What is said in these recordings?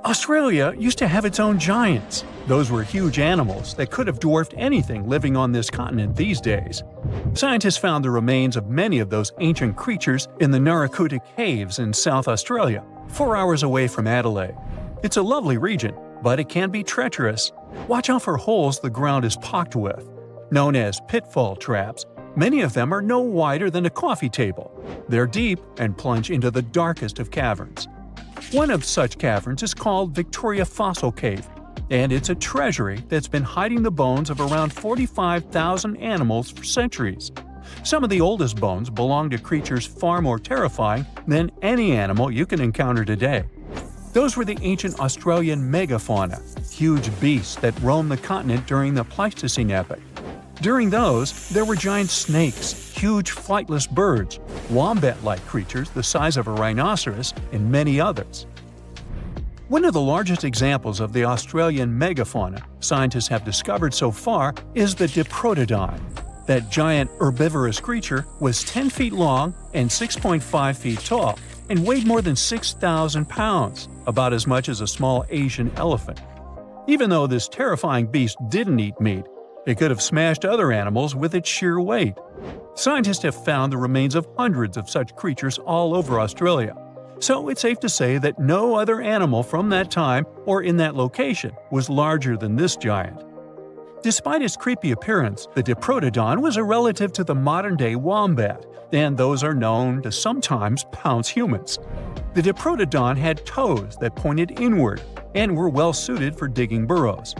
Australia used to have its own giants. Those were huge animals that could have dwarfed anything living on this continent these days. Scientists found the remains of many of those ancient creatures in the Narracuta Caves in South Australia, 4 hours away from Adelaide. It's a lovely region, but it can be treacherous. Watch out for holes the ground is pocked with. Known as pitfall traps, many of them are no wider than a coffee table. They're deep and plunge into the darkest of caverns. One of such caverns is called Victoria Fossil Cave, and it's a treasury that's been hiding the bones of around 45,000 animals for centuries. Some of the oldest bones belong to creatures far more terrifying than any animal you can encounter today. Those were the ancient Australian megafauna, huge beasts that roamed the continent during the Pleistocene epoch. During those, there were giant snakes, huge flightless birds, wombat-like creatures the size of a rhinoceros, and many others. One of the largest examples of the Australian megafauna scientists have discovered so far is the Diprotodon. That giant herbivorous creature was 10 feet long and 6.5 feet tall, and weighed more than 6,000 pounds, about as much as a small Asian elephant. Even though this terrifying beast didn't eat meat, it could have smashed other animals with its sheer weight. Scientists have found the remains of hundreds of such creatures all over Australia, so it's safe to say that no other animal from that time or in that location was larger than this giant. Despite its creepy appearance, the Diprotodon was a relative to the modern-day wombat, and those are known to sometimes pounce humans. The Diprotodon had toes that pointed inward and were well suited for digging burrows.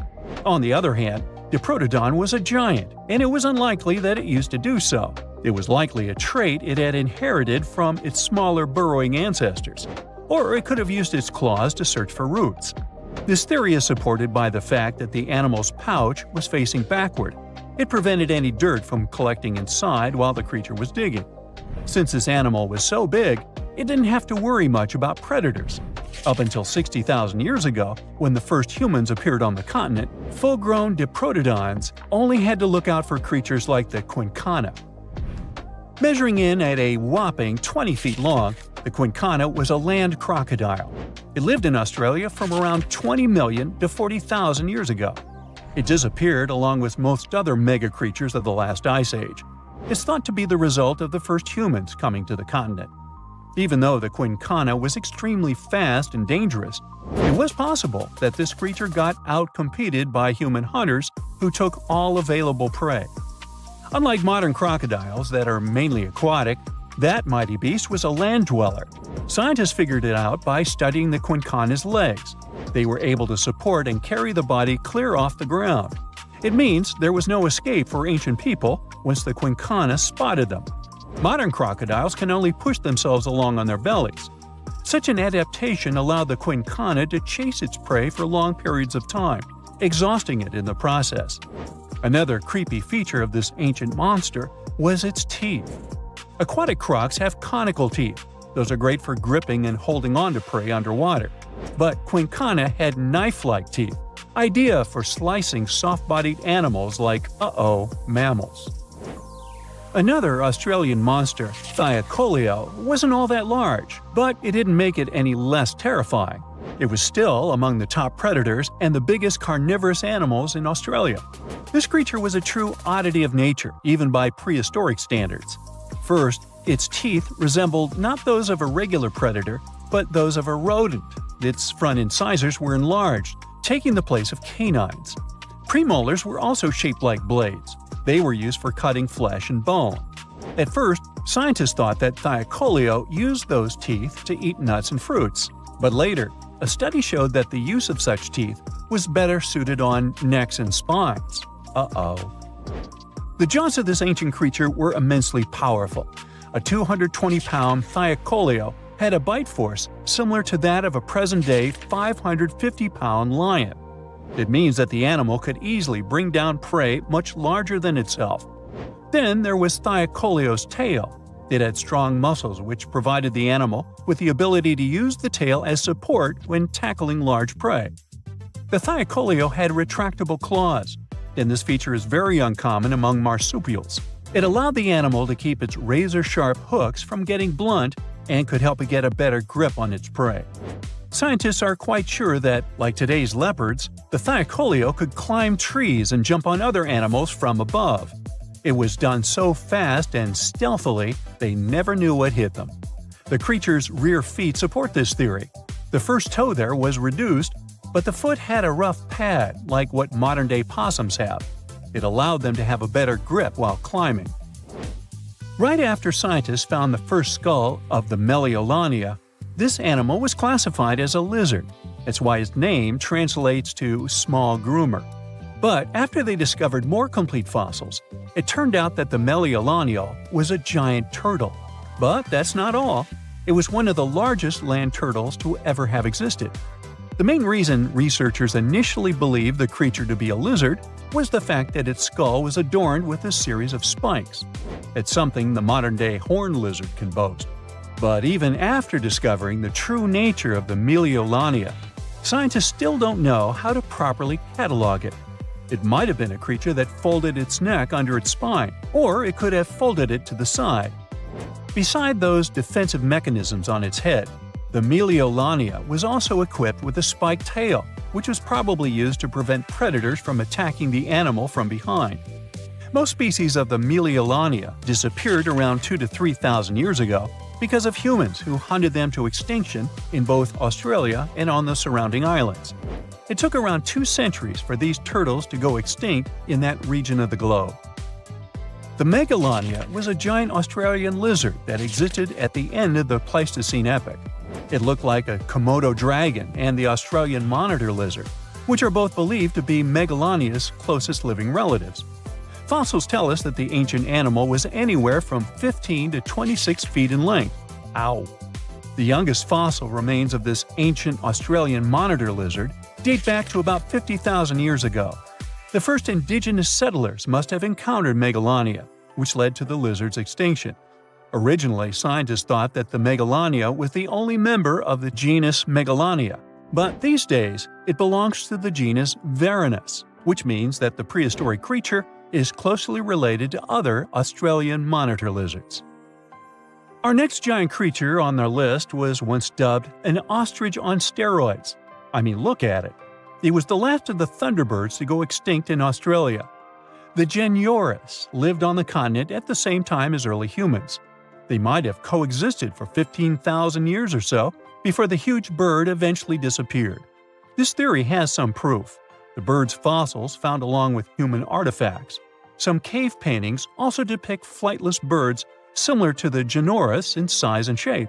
On the other hand, Diprotodon was a giant, and it was unlikely that it used to do so. It was likely a trait it had inherited from its smaller burrowing ancestors, or it could have used its claws to search for roots. This theory is supported by the fact that the animal's pouch was facing backward. It prevented any dirt from collecting inside while the creature was digging. Since this animal was so big, it didn't have to worry much about predators. Up until 60,000 years ago, when the first humans appeared on the continent, full-grown Diprotodons only had to look out for creatures like the quincana. Measuring in at a whopping 20 feet long, the quincana was a land crocodile. It lived in Australia from around 20 million to 40,000 years ago. It disappeared along with most other mega creatures of the last ice age. It's thought to be the result of the first humans coming to the continent. Even though the quincana was extremely fast and dangerous, it was possible that this creature got outcompeted by human hunters who took all available prey. Unlike modern crocodiles that are mainly aquatic, that mighty beast was a land dweller. Scientists figured it out by studying the quincana's legs. They were able to support and carry the body clear off the ground. It means there was no escape for ancient people once the quincana spotted them. Modern crocodiles can only push themselves along on their bellies. Such an adaptation allowed the quincana to chase its prey for long periods of time, exhausting it in the process. Another creepy feature of this ancient monster was its teeth. Aquatic crocs have conical teeth. Those are great for gripping and holding on to prey underwater. But quincana had knife-like teeth, ideal for slicing soft-bodied animals like, mammals. Another Australian monster, Thylacoleo, wasn't all that large, but it didn't make it any less terrifying. It was still among the top predators and the biggest carnivorous animals in Australia. This creature was a true oddity of nature, even by prehistoric standards. First, its teeth resembled not those of a regular predator, but those of a rodent. Its front incisors were enlarged, taking the place of canines. Premolars were also shaped like blades. They were used for cutting flesh and bone. At first, scientists thought that Thylacoleo used those teeth to eat nuts and fruits. But later, a study showed that the use of such teeth was better suited on necks and spines. The jaws of this ancient creature were immensely powerful. A 220-pound Thylacoleo had a bite force similar to that of a present-day 550-pound lion. It means that the animal could easily bring down prey much larger than itself. Then there was Thylacoleo's tail. It had strong muscles which provided the animal with the ability to use the tail as support when tackling large prey. The Thylacoleo had retractable claws, and this feature is very uncommon among marsupials. It allowed the animal to keep its razor-sharp hooks from getting blunt and could help it get a better grip on its prey. Scientists are quite sure that, like today's leopards, the Thylacoleo could climb trees and jump on other animals from above. It was done so fast and stealthily, they never knew what hit them. The creature's rear feet support this theory. The first toe there was reduced, but the foot had a rough pad like what modern-day possums have. It allowed them to have a better grip while climbing. Right after scientists found the first skull of the Meliolania, this animal was classified as a lizard. That's why its name translates to small groomer. But after they discovered more complete fossils, it turned out that the Meliolania was a giant turtle. But that's not all. It was one of the largest land turtles to ever have existed. The main reason researchers initially believed the creature to be a lizard was the fact that its skull was adorned with a series of spikes. It's something the modern-day horned lizard can boast. But even after discovering the true nature of the Meliolania, scientists still don't know how to properly catalog it. It might have been a creature that folded its neck under its spine, or it could have folded it to the side. Beside those defensive mechanisms on its head, the Meliolania was also equipped with a spiked tail, which was probably used to prevent predators from attacking the animal from behind. Most species of the Meliolania disappeared around 2,000 to 3,000 years ago because of humans who hunted them to extinction in both Australia and on the surrounding islands. It took around 2 centuries for these turtles to go extinct in that region of the globe. The Megalania was a giant Australian lizard that existed at the end of the Pleistocene epoch. It looked like a Komodo dragon and the Australian monitor lizard, which are both believed to be Megalania's closest living relatives. Fossils tell us that the ancient animal was anywhere from 15 to 26 feet in length. Ow! The youngest fossil remains of this ancient Australian monitor lizard date back to about 50,000 years ago. The first indigenous settlers must have encountered Megalania, which led to the lizard's extinction. Originally, scientists thought that the Megalania was the only member of the genus Megalania, but these days it belongs to the genus Varanus, which means that the prehistoric creature is closely related to other Australian monitor lizards. Our next giant creature on our list was once dubbed an ostrich on steroids. I mean, look at it. It was the last of the thunderbirds to go extinct in Australia. The Genyornis lived on the continent at the same time as early humans. They might have coexisted for 15,000 years or so before the huge bird eventually disappeared. This theory has some proof. The bird's fossils found along with human artifacts. Some cave paintings also depict flightless birds similar to the Genyornis in size and shape.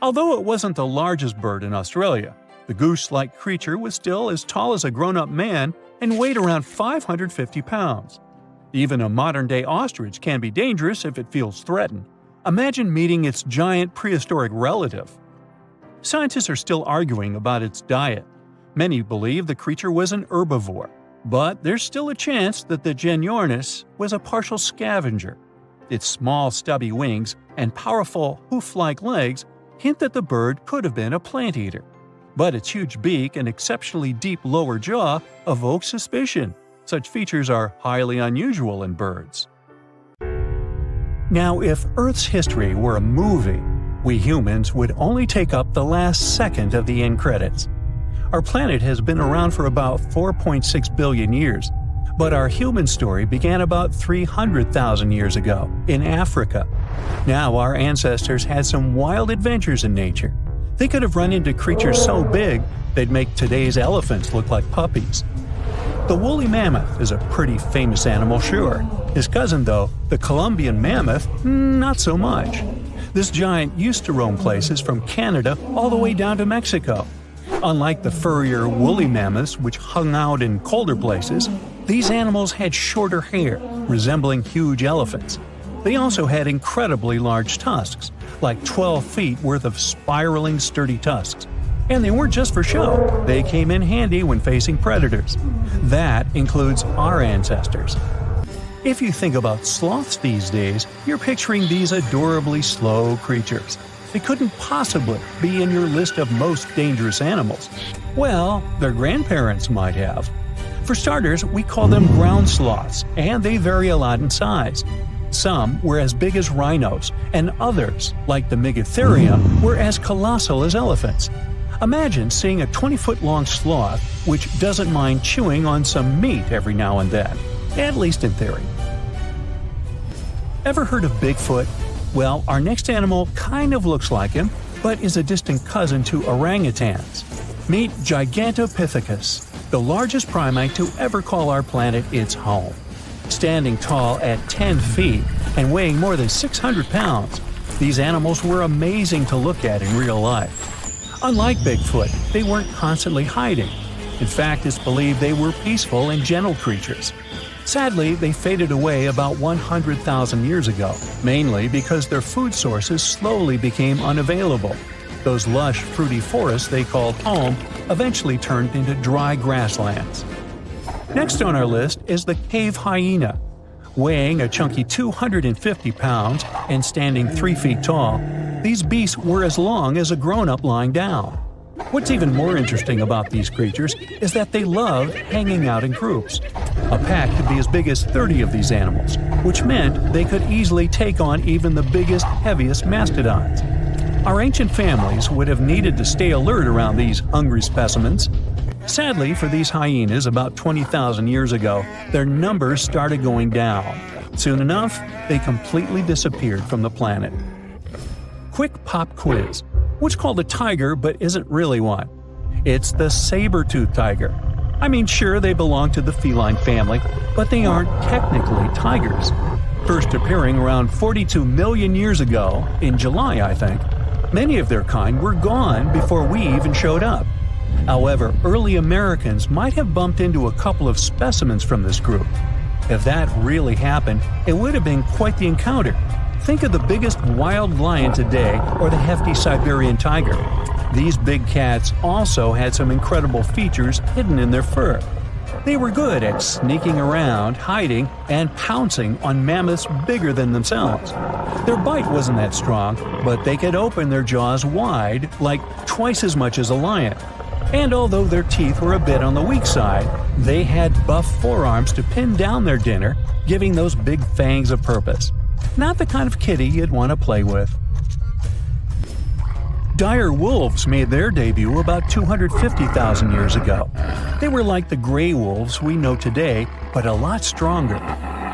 Although it wasn't the largest bird in Australia, the goose-like creature was still as tall as a grown-up man and weighed around 550 pounds. Even a modern-day ostrich can be dangerous if it feels threatened. Imagine meeting its giant prehistoric relative. Scientists are still arguing about its diet. Many believe the creature was an herbivore, but there's still a chance that the Genyornis was a partial scavenger. Its small, stubby wings and powerful hoof-like legs hint that the bird could have been a plant eater. But its huge beak and exceptionally deep lower jaw evoke suspicion. Such features are highly unusual in birds. Now, if Earth's history were a movie, we humans would only take up the last second of the end credits. Our planet has been around for about 4.6 billion years, but our human story began about 300,000 years ago in Africa. Now, our ancestors had some wild adventures in nature. They could have run into creatures so big they'd make today's elephants look like puppies. The woolly mammoth is a pretty famous animal, sure. His cousin, though, the Columbian mammoth, not so much. This giant used to roam places from Canada all the way down to Mexico. Unlike the furrier woolly mammoths, which hung out in colder places, these animals had shorter hair, resembling huge elephants. They also had incredibly large tusks, like 12 feet worth of spiraling, sturdy tusks. And they weren't just for show, they came in handy when facing predators. That includes our ancestors. If you think about sloths these days, you're picturing these adorably slow creatures. They couldn't possibly be in your list of most dangerous animals. Well, their grandparents might have. For starters, we call them ground sloths, and they vary a lot in size. Some were as big as rhinos, and others, like the Megatherium, were as colossal as elephants. Imagine seeing a 20-foot-long sloth which doesn't mind chewing on some meat every now and then, at least in theory. Ever heard of Bigfoot? Well, our next animal kind of looks like him, but is a distant cousin to orangutans. Meet Gigantopithecus, the largest primate to ever call our planet its home. Standing tall at 10 feet and weighing more than 600 pounds, these animals were amazing to look at in real life. Unlike Bigfoot, they weren't constantly hiding. In fact, it's believed they were peaceful and gentle creatures. Sadly, they faded away about 100,000 years ago, mainly because their food sources slowly became unavailable. Those lush, fruity forests they called home eventually turned into dry grasslands. Next on our list is the cave hyena. Weighing a chunky 250 pounds and standing 3 feet tall, these beasts were as long as a grown-up lying down. What's even more interesting about these creatures is that they loved hanging out in groups. A pack could be as big as 30 of these animals, which meant they could easily take on even the biggest, heaviest mastodons. Our ancient families would have needed to stay alert around these hungry specimens. Sadly for these hyenas, about 20,000 years ago, their numbers started going down. Soon enough, they completely disappeared from the planet. Quick pop quiz. What's called a tiger but isn't really one? It's the saber-toothed tiger. I mean, sure, they belong to the feline family, but they aren't technically tigers. First appearing around 42 million years ago, in July I think, many of their kind were gone before we even showed up. However, early Americans might have bumped into a couple of specimens from this group. If that really happened, it would have been quite the encounter. Think of the biggest wild lion today or the hefty Siberian tiger. These big cats also had some incredible features hidden in their fur. They were good at sneaking around, hiding, and pouncing on mammoths bigger than themselves. Their bite wasn't that strong, but they could open their jaws wide, like twice as much as a lion. And although their teeth were a bit on the weak side, they had buff forearms to pin down their dinner, giving those big fangs a purpose. Not the kind of kitty you'd want to play with. Dire wolves made their debut about 250,000 years ago. They were like the gray wolves we know today, but a lot stronger.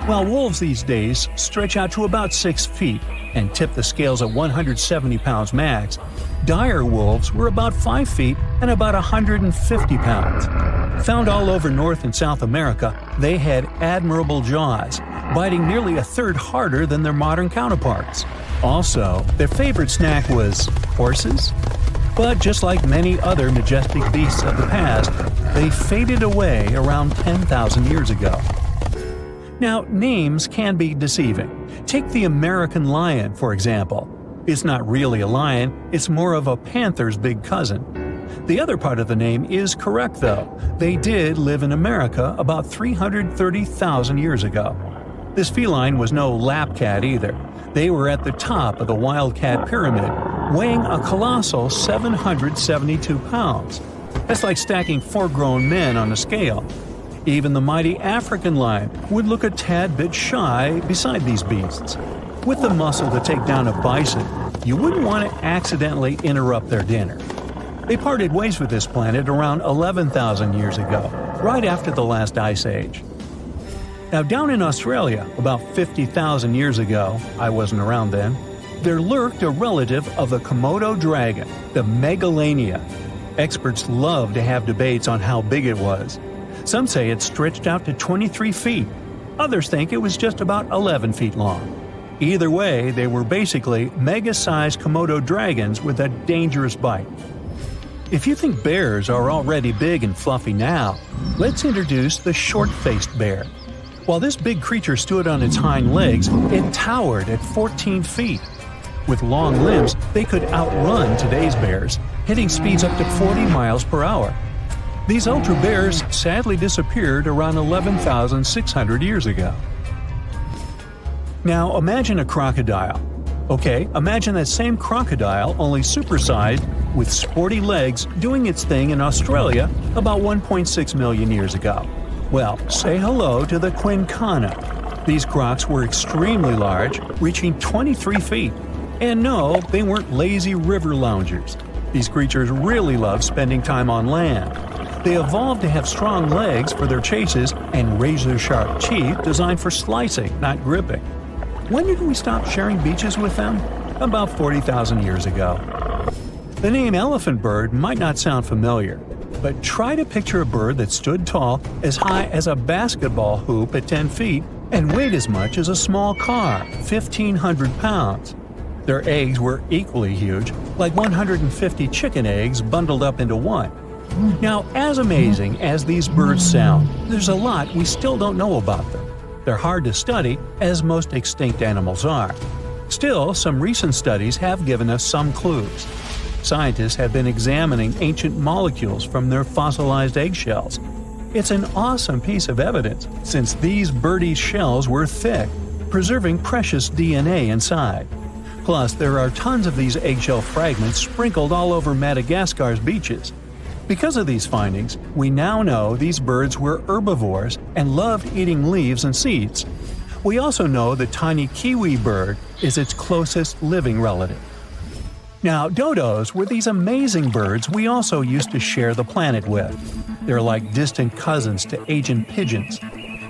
While wolves these days stretch out to about 6 feet and tip the scales at 170 pounds max, dire wolves were about 5 feet and about 150 pounds. Found all over North and South America, they had admirable jaws, biting nearly a third harder than their modern counterparts. Also, their favorite snack was horses. But just like many other majestic beasts of the past, they faded away around 10,000 years ago. Now, names can be deceiving. Take the American lion, for example. It's not really a lion, it's more of a panther's big cousin. The other part of the name is correct, though. They did live in America about 330,000 years ago. This feline was no lap cat either. They were at the top of the wildcat pyramid, weighing a colossal 772 pounds. That's like stacking 4 grown men on a scale. Even the mighty African lion would look a tad bit shy beside these beasts. With the muscle to take down a bison, you wouldn't want to accidentally interrupt their dinner. They parted ways with this planet around 11,000 years ago, right after the last ice age. Now, down in Australia, about 50,000 years ago, I wasn't around then, there lurked a relative of the Komodo dragon, the Megalania. Experts love to have debates on how big it was. Some say it stretched out to 23 feet. Others think it was just about 11 feet long. Either way, they were basically mega-sized Komodo dragons with a dangerous bite. If you think bears are already big and fluffy now, let's introduce the short-faced bear. While this big creature stood on its hind legs, it towered at 14 feet. With long limbs, they could outrun today's bears, hitting speeds up to 40 miles per hour. These ultra bears sadly disappeared around 11,600 years ago. Now imagine a crocodile. Okay, imagine that same crocodile, only supersized, with sporty legs, doing its thing in Australia about 1.6 million years ago. Well, say hello to the quincana. These crocs were extremely large, reaching 23 feet. And no, they weren't lazy river loungers. These creatures really love spending time on land. They evolved to have strong legs for their chases and razor-sharp teeth designed for slicing, not gripping. When did we stop sharing beaches with them? About 40,000 years ago. The name elephant bird might not sound familiar, but try to picture a bird that stood tall as high as a basketball hoop at 10 feet and weighed as much as a small car, 1,500 pounds. Their eggs were equally huge, like 150 chicken eggs bundled up into one. Now, as amazing as these birds sound, there's a lot we still don't know about them. They're hard to study, as most extinct animals are. Still, some recent studies have given us some clues. Scientists have been examining ancient molecules from their fossilized eggshells. It's an awesome piece of evidence, since these birdies' shells were thick, preserving precious DNA inside. Plus, there are tons of these eggshell fragments sprinkled all over Madagascar's beaches. Because of these findings, we now know these birds were herbivores and loved eating leaves and seeds. We also know the tiny kiwi bird is its closest living relative. Now, dodos were these amazing birds we also used to share the planet with. They're like distant cousins to ancient pigeons.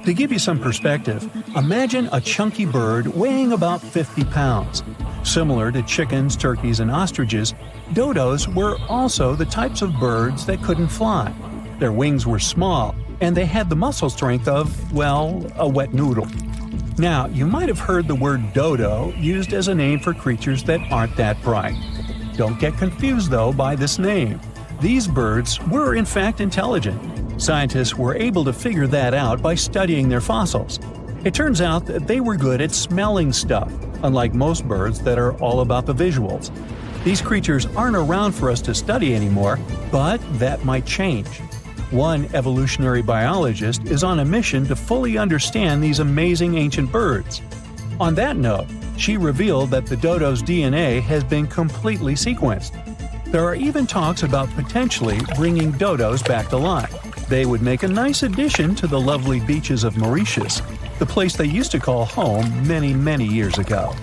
To give you some perspective, imagine a chunky bird weighing about 50 pounds. Similar to chickens, turkeys, and ostriches, dodos were also the types of birds that couldn't fly. Their wings were small, and they had the muscle strength of, well, a wet noodle. Now, you might have heard the word dodo used as a name for creatures that aren't that bright. Don't get confused, though, by this name. These birds were in fact intelligent. Scientists were able to figure that out by studying their fossils. It turns out that they were good at smelling stuff, unlike most birds that are all about the visuals. These creatures aren't around for us to study anymore, but that might change. One evolutionary biologist is on a mission to fully understand these amazing ancient birds. On that note, she revealed that the dodo's DNA has been completely sequenced. There are even talks about potentially bringing dodos back to life. They would make a nice addition to the lovely beaches of Mauritius, the place they used to call home many, many years ago.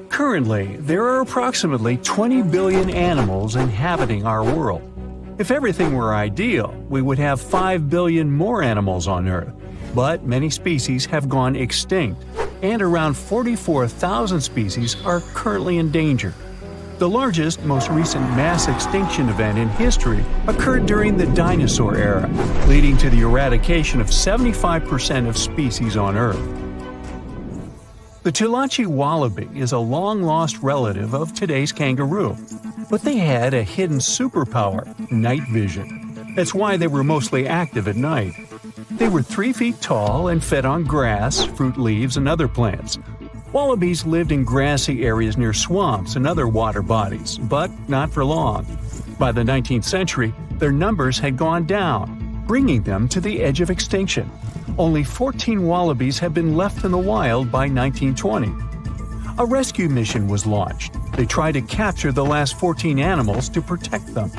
Currently, there are approximately 20 billion animals inhabiting our world. If everything were ideal, we would have 5 billion more animals on Earth. But many species have gone extinct, and around 44,000 species are currently in danger. The largest, most recent mass extinction event in history occurred during the dinosaur era, leading to the eradication of 75% of species on Earth. The Tulachi wallaby is a long-lost relative of today's kangaroo, but they had a hidden superpower, night vision. That's why they were mostly active at night. They were 3 feet tall and fed on grass, fruit leaves, and other plants. Wallabies lived in grassy areas near swamps and other water bodies, but not for long. By the 19th century, their numbers had gone down, bringing them to the edge of extinction. Only 14 wallabies had been left in the wild by 1920. A rescue mission was launched. They tried to capture the last 14 animals to protect them.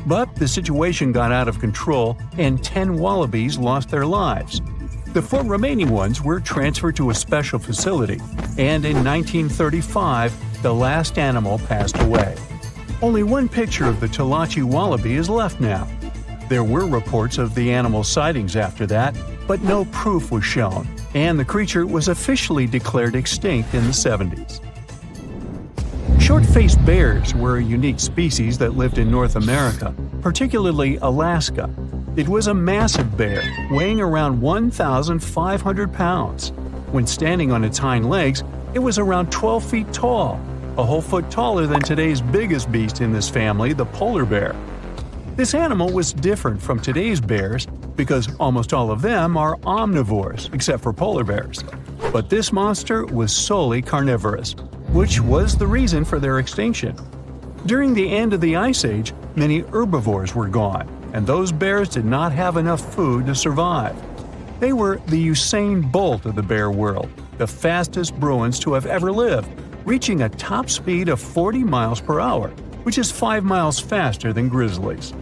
But the situation got out of control and 10 wallabies lost their lives. The 4 remaining ones were transferred to a special facility, and in 1935, the last animal passed away. Only one picture of the Tulachi wallaby is left now. There were reports of the animal's sightings after that, but no proof was shown, and the creature was officially declared extinct in the 70s. Short-faced bears were a unique species that lived in North America, particularly Alaska. It was a massive bear, weighing around 1,500 pounds. When standing on its hind legs, it was around 12 feet tall, a whole foot taller than today's biggest beast in this family, the polar bear. This animal was different from today's bears because almost all of them are omnivores, except for polar bears. But this monster was solely carnivorous, which was the reason for their extinction. During the end of the Ice Age, many herbivores were gone, and those bears did not have enough food to survive. They were the Usain Bolt of the bear world, the fastest Bruins to have ever lived, reaching a top speed of 40 miles per hour, which is 5 miles faster than grizzlies.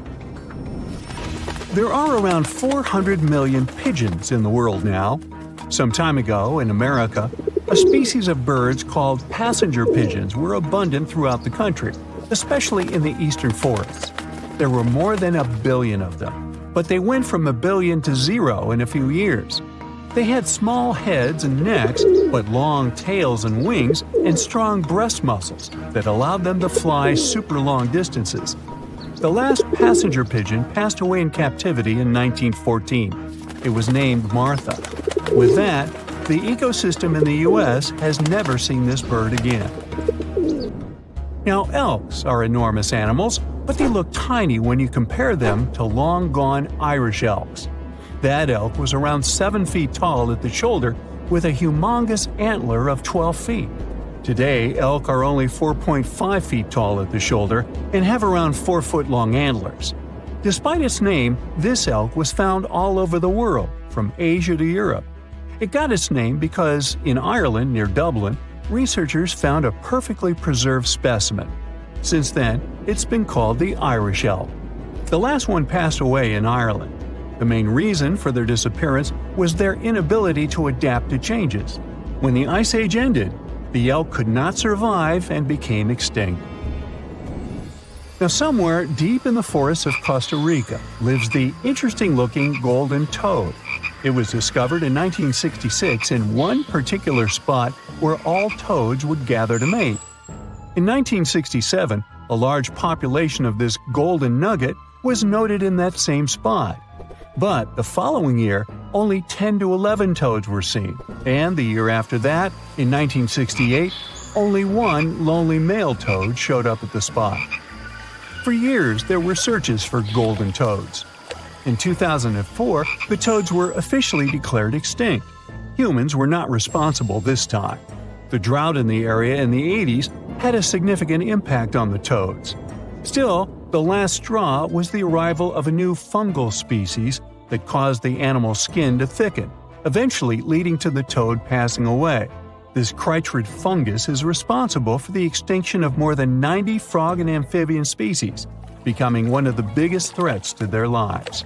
There are around 400 million pigeons in the world now. Some time ago, in America, A species of birds called passenger pigeons were abundant throughout the country, especially in the eastern forests. There were more than 1 billion of them, but they went from 1 billion to 0 in a few years. They had small heads and necks, but long tails and wings and strong breast muscles that allowed them to fly super long distances. The last passenger pigeon passed away in captivity in 1914. It was named Martha. With that, the ecosystem in the U.S. has never seen this bird again. Now, elks are enormous animals, but they look tiny when you compare them to long-gone Irish elks. That elk was around 7 feet tall at the shoulder with a humongous antler of 12 feet. Today, elk are only 4.5 feet tall at the shoulder and have around 4-foot-long antlers. Despite its name, this elk was found all over the world, from Asia to Europe. It got its name because, in Ireland near Dublin, researchers found a perfectly preserved specimen. Since then, it's been called the Irish elk. The last one passed away in Ireland. The main reason for their disappearance was their inability to adapt to changes. When the Ice Age ended, the elk could not survive and became extinct. Now, somewhere deep in the forests of Costa Rica lives the interesting-looking golden toad. It was discovered in 1966 in one particular spot where all toads would gather to mate. In 1967, a large population of this golden nugget was noted in that same spot. But the following year, only 10 to 11 toads were seen, and the year after that, in 1968, only one lonely male toad showed up at the spot. For years, there were searches for golden toads. In 2004, the toads were officially declared extinct. Humans were not responsible this time. The drought in the area in the 80s had a significant impact on the toads. Still, the last straw was the arrival of a new fungal species that caused the animal's skin to thicken, eventually leading to the toad passing away. This chytrid fungus is responsible for the extinction of more than 90 frog and amphibian species, becoming one of the biggest threats to their lives.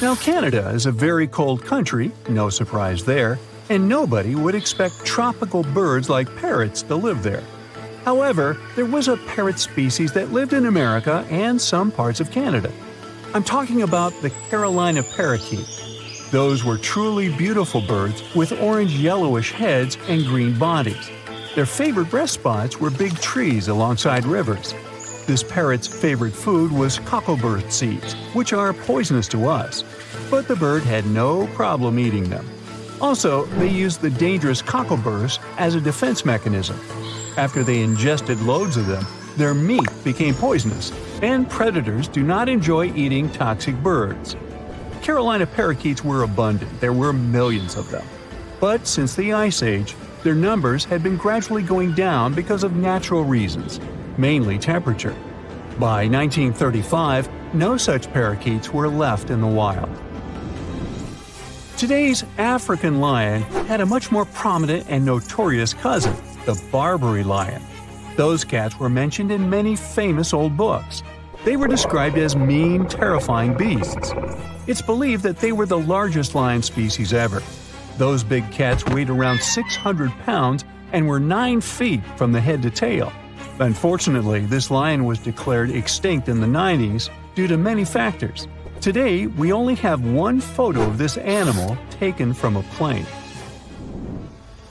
Now, Canada is a very cold country, no surprise there, and nobody would expect tropical birds like parrots to live there. However, there was a parrot species that lived in America and some parts of Canada. I'm talking about the Carolina parakeet. Those were truly beautiful birds with orange-yellowish heads and green bodies. Their favorite rest spots were big trees alongside rivers. This parrot's favorite food was cocklebur seeds, which are poisonous to us, but the bird had no problem eating them. Also, they used the dangerous cockleburs as a defense mechanism. After they ingested loads of them, their meat became poisonous, and predators do not enjoy eating toxic birds. Carolina parakeets were abundant, there were millions of them. But since the Ice Age, their numbers had been gradually going down because of natural reasons, mainly temperature. By 1935, no such parakeets were left in the wild. Today's African lion had a much more prominent and notorious cousin, the Barbary lion. Those cats were mentioned in many famous old books. They were described as mean, terrifying beasts. It's believed that they were the largest lion species ever. Those big cats weighed around 600 pounds and were 9 feet from the head to tail. Unfortunately, this lion was declared extinct in the 90s due to many factors. Today, we only have one photo of this animal taken from a plane.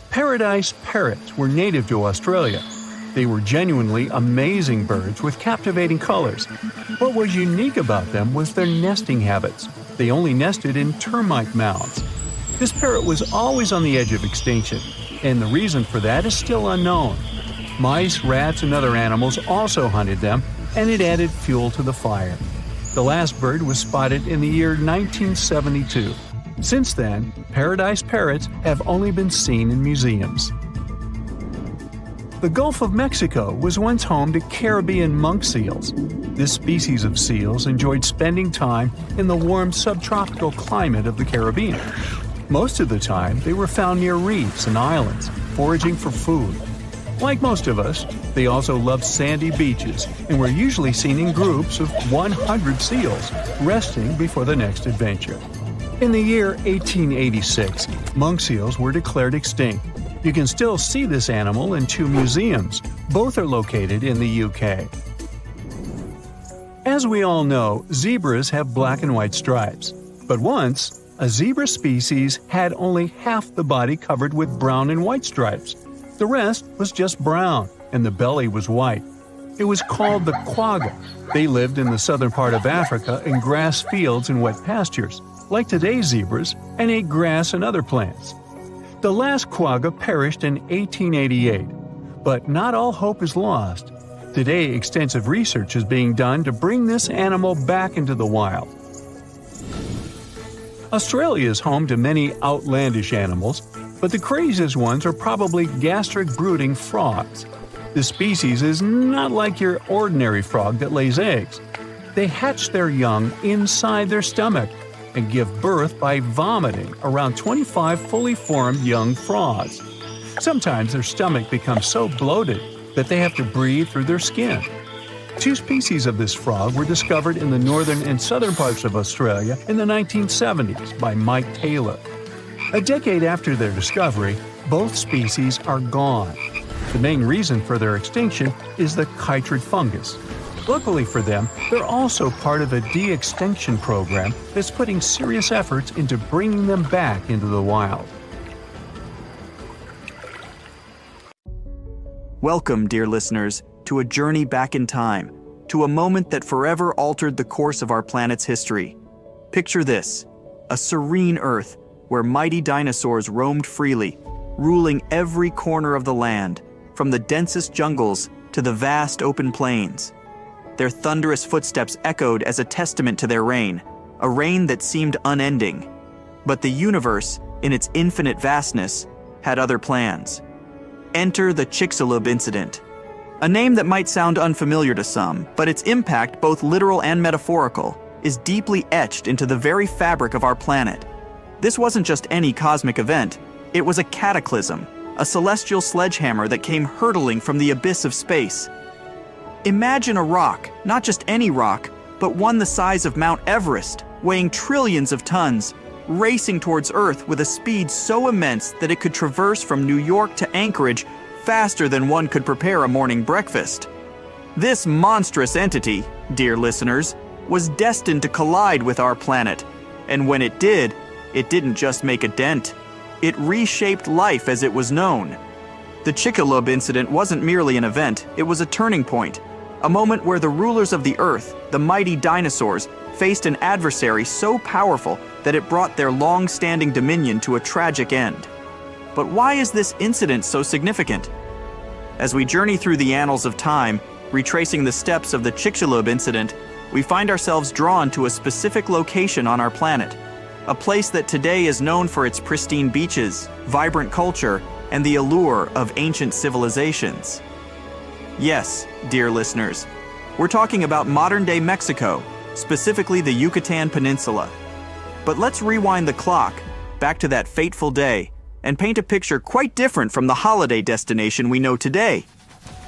Paradise parrots were native to Australia. They were genuinely amazing birds with captivating colors. What was unique about them was their nesting habits. They only nested in termite mounds. This parrot was always on the edge of extinction, and the reason for that is still unknown. Mice, rats, and other animals also hunted them, and it added fuel to the fire. The last bird was spotted in the year 1972. Since then, paradise parrots have only been seen in museums. The Gulf of Mexico was once home to Caribbean monk seals. This species of seals enjoyed spending time in the warm subtropical climate of the Caribbean. Most of the time, they were found near reefs and islands, foraging for food. Like most of us, they also loved sandy beaches and were usually seen in groups of 100 seals, resting before the next adventure. In the year 1886, monk seals were declared extinct. You can still see this animal in 2 museums. Both are located in the UK. As we all know, zebras have black and white stripes. But once, a zebra species had only half the body covered with brown and white stripes. The rest was just brown, and the belly was white. It was called the quagga. They lived in the southern part of Africa in grass fields and wet pastures, like today's zebras, and ate grass and other plants. The last quagga perished in 1888, but not all hope is lost. Today, extensive research is being done to bring this animal back into the wild. Australia is home to many outlandish animals, but the craziest ones are probably gastric brooding frogs. This species is not like your ordinary frog that lays eggs. They hatch their young inside their stomach and give birth by vomiting around 25 fully formed young frogs. Sometimes their stomach becomes so bloated that they have to breathe through their skin. 2 species of this frog were discovered in the northern and southern parts of Australia in the 1970s by Mike Taylor. A decade after their discovery, both species are gone. The main reason for their extinction is the chytrid fungus. Luckily for them, they're also part of a de-extinction program that's putting serious efforts into bringing them back into the wild. Welcome, dear listeners, to a journey back in time, to a moment that forever altered the course of our planet's history. Picture this: a serene Earth where mighty dinosaurs roamed freely, ruling every corner of the land, from the densest jungles to the vast open plains. Their thunderous footsteps echoed as a testament to their reign, a reign that seemed unending. But the universe, in its infinite vastness, had other plans. Enter the Chicxulub incident. A name that might sound unfamiliar to some, but its impact, both literal and metaphorical, is deeply etched into the very fabric of our planet. This wasn't just any cosmic event, it was a cataclysm, a celestial sledgehammer that came hurtling from the abyss of space. Imagine a rock, not just any rock, but one the size of Mount Everest, weighing trillions of tons, racing towards Earth with a speed so immense that it could traverse from New York to Anchorage faster than one could prepare a morning breakfast. This monstrous entity, dear listeners, was destined to collide with our planet, and when it didn't just make a dent. It reshaped life as it was known. The Chicxulub incident wasn't merely an event, it was a turning point, a moment where the rulers of the Earth, the mighty dinosaurs, faced an adversary so powerful that it brought their long-standing dominion to a tragic end. But why is this incident so significant? As we journey through the annals of time, retracing the steps of the Chicxulub incident, we find ourselves drawn to a specific location on our planet, a place that today is known for its pristine beaches, vibrant culture, and the allure of ancient civilizations. Yes, dear listeners, we're talking about modern-day Mexico, specifically the Yucatan Peninsula. But let's rewind the clock back to that fateful day and paint a picture quite different from the holiday destination we know today.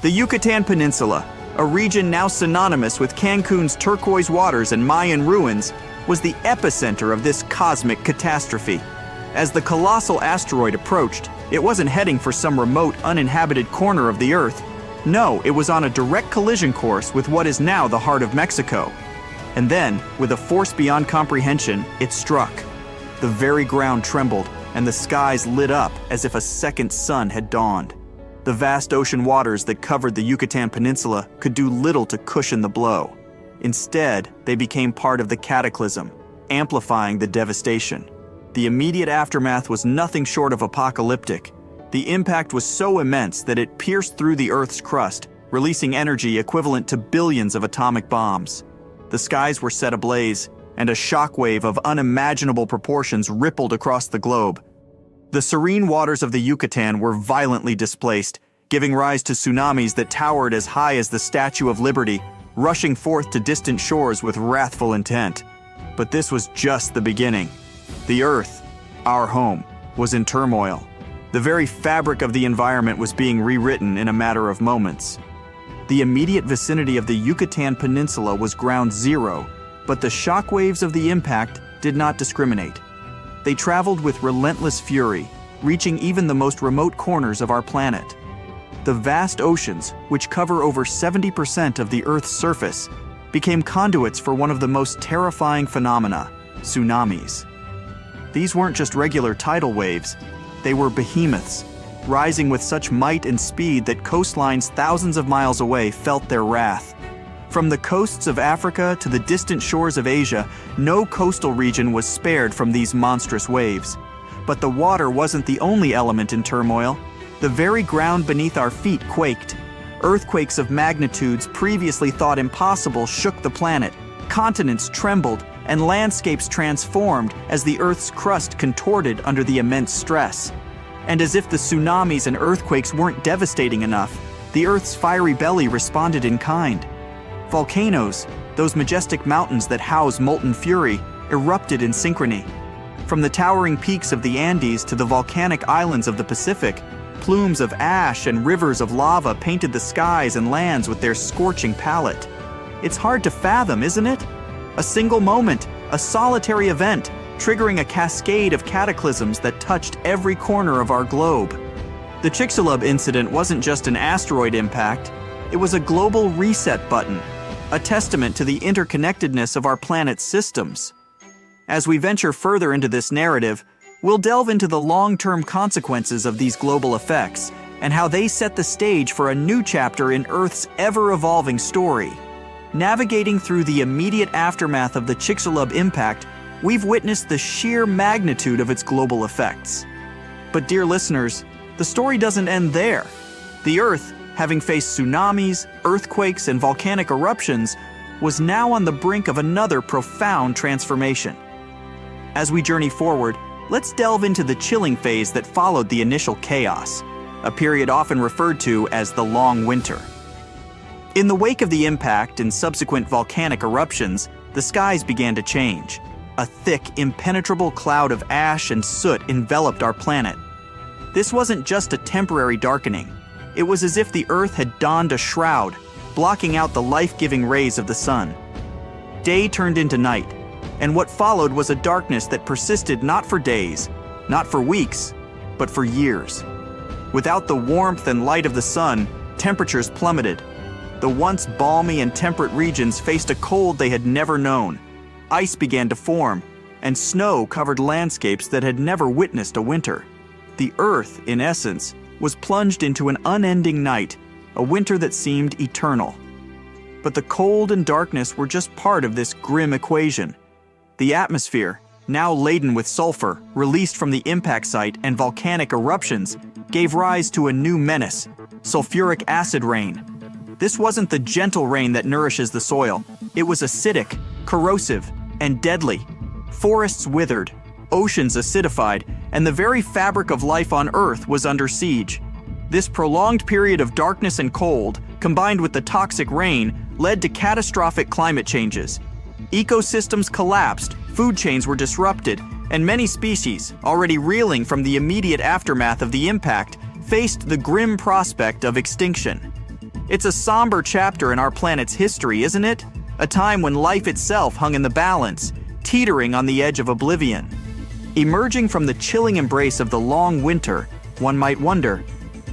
The Yucatan Peninsula, a region now synonymous with Cancun's turquoise waters and Mayan ruins, was the epicenter of this cosmic catastrophe. As the colossal asteroid approached, it wasn't heading for some remote, uninhabited corner of the Earth. No, it was on a direct collision course with what is now the heart of Mexico. And then, with a force beyond comprehension, it struck. The very ground trembled, and the skies lit up as if a second sun had dawned. The vast ocean waters that covered the Yucatan Peninsula could do little to cushion the blow. Instead, they became part of the cataclysm, amplifying the devastation. The immediate aftermath was nothing short of apocalyptic. The impact was so immense that it pierced through the Earth's crust, releasing energy equivalent to billions of atomic bombs. The skies were set ablaze, and a shockwave of unimaginable proportions rippled across the globe. The serene waters of the Yucatan were violently displaced, giving rise to tsunamis that towered as high as the Statue of Liberty, rushing forth to distant shores with wrathful intent. But this was just the beginning. The Earth, our home, was in turmoil. The very fabric of the environment was being rewritten in a matter of moments. The immediate vicinity of the Yucatan Peninsula was ground zero, but the shockwaves of the impact did not discriminate. They traveled with relentless fury, reaching even the most remote corners of our planet. The vast oceans, which cover over 70% of the Earth's surface, became conduits for one of the most terrifying phenomena, tsunamis. These weren't just regular tidal waves, they were behemoths, rising with such might and speed that coastlines thousands of miles away felt their wrath. From the coasts of Africa to the distant shores of Asia, no coastal region was spared from these monstrous waves. But the water wasn't the only element in turmoil. The very ground beneath our feet quaked. Earthquakes of magnitudes previously thought impossible shook the planet. Continents trembled, and landscapes transformed as the Earth's crust contorted under the immense stress. And as if the tsunamis and earthquakes weren't devastating enough, the Earth's fiery belly responded in kind. Volcanoes, those majestic mountains that house molten fury, erupted in synchrony. From the towering peaks of the Andes to the volcanic islands of the Pacific, plumes of ash and rivers of lava painted the skies and lands with their scorching palette. It's hard to fathom, isn't it? A single moment, a solitary event, triggering a cascade of cataclysms that touched every corner of our globe. The Chicxulub incident wasn't just an asteroid impact, it was a global reset button, a testament to the interconnectedness of our planet's systems. As we venture further into this narrative, we'll delve into the long-term consequences of these global effects and how they set the stage for a new chapter in Earth's ever-evolving story. Navigating through the immediate aftermath of the Chicxulub impact, we've witnessed the sheer magnitude of its global effects. But dear listeners, the story doesn't end there. The Earth, having faced tsunamis, earthquakes, and volcanic eruptions, was now on the brink of another profound transformation. As we journey forward, let's delve into the chilling phase that followed the initial chaos, a period often referred to as the Long Winter. In the wake of the impact and subsequent volcanic eruptions, the skies began to change. A thick, impenetrable cloud of ash and soot enveloped our planet. This wasn't just a temporary darkening. It was as if the Earth had donned a shroud, blocking out the life-giving rays of the sun. Day turned into night, and what followed was a darkness that persisted not for days, not for weeks, but for years. Without the warmth and light of the sun, temperatures plummeted. The once balmy and temperate regions faced a cold they had never known. Ice began to form, and snow covered landscapes that had never witnessed a winter. The Earth, in essence, was plunged into an unending night, a winter that seemed eternal. But the cold and darkness were just part of this grim equation. The atmosphere, now laden with sulfur, released from the impact site and volcanic eruptions, gave rise to a new menace: sulfuric acid rain. This wasn't the gentle rain that nourishes the soil. It was acidic, corrosive, and deadly. Forests withered, oceans acidified, and the very fabric of life on Earth was under siege. This prolonged period of darkness and cold, combined with the toxic rain, led to catastrophic climate changes. Ecosystems collapsed, food chains were disrupted, and many species, already reeling from the immediate aftermath of the impact, faced the grim prospect of extinction. It's a somber chapter in our planet's history, isn't it? A time when life itself hung in the balance, teetering on the edge of oblivion. Emerging from the chilling embrace of the long winter, one might wonder,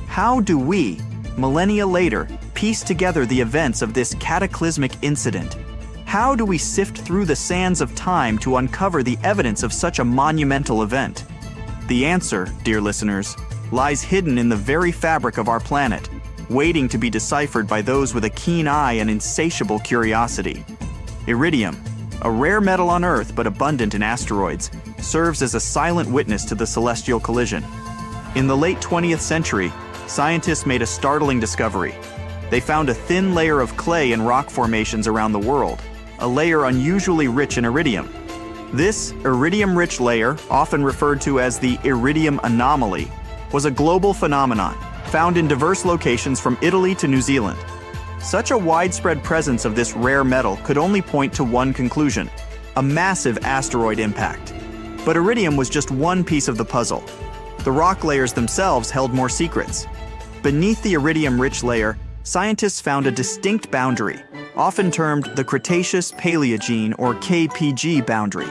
how do we, millennia later, piece together the events of this cataclysmic incident? How do we sift through the sands of time to uncover the evidence of such a monumental event? The answer, dear listeners, lies hidden in the very fabric of our planet, waiting to be deciphered by those with a keen eye and insatiable curiosity. Iridium, a rare metal on Earth but abundant in asteroids, serves as a silent witness to the celestial collision. In the late 20th century, scientists made a startling discovery. They found a thin layer of clay in rock formations around the world, a layer unusually rich in iridium. This iridium-rich layer, often referred to as the iridium anomaly, was a global phenomenon, found in diverse locations from Italy to New Zealand. Such a widespread presence of this rare metal could only point to one conclusion: a massive asteroid impact. But iridium was just one piece of the puzzle. The rock layers themselves held more secrets. Beneath the iridium-rich layer, scientists found a distinct boundary, often termed the Cretaceous-Paleogene or KPG boundary.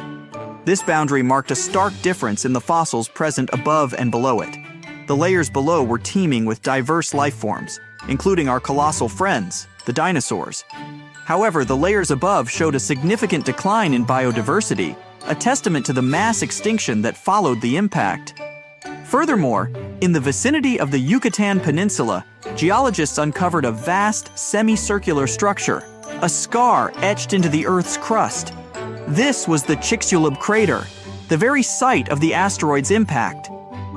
This boundary marked a stark difference in the fossils present above and below it. The layers below were teeming with diverse life forms, including our colossal friends, the dinosaurs. However, the layers above showed a significant decline in biodiversity, a testament to the mass extinction that followed the impact. Furthermore, in the vicinity of the Yucatan Peninsula, geologists uncovered a vast semicircular structure, a scar etched into the Earth's crust. This was the Chicxulub crater, the very site of the asteroid's impact.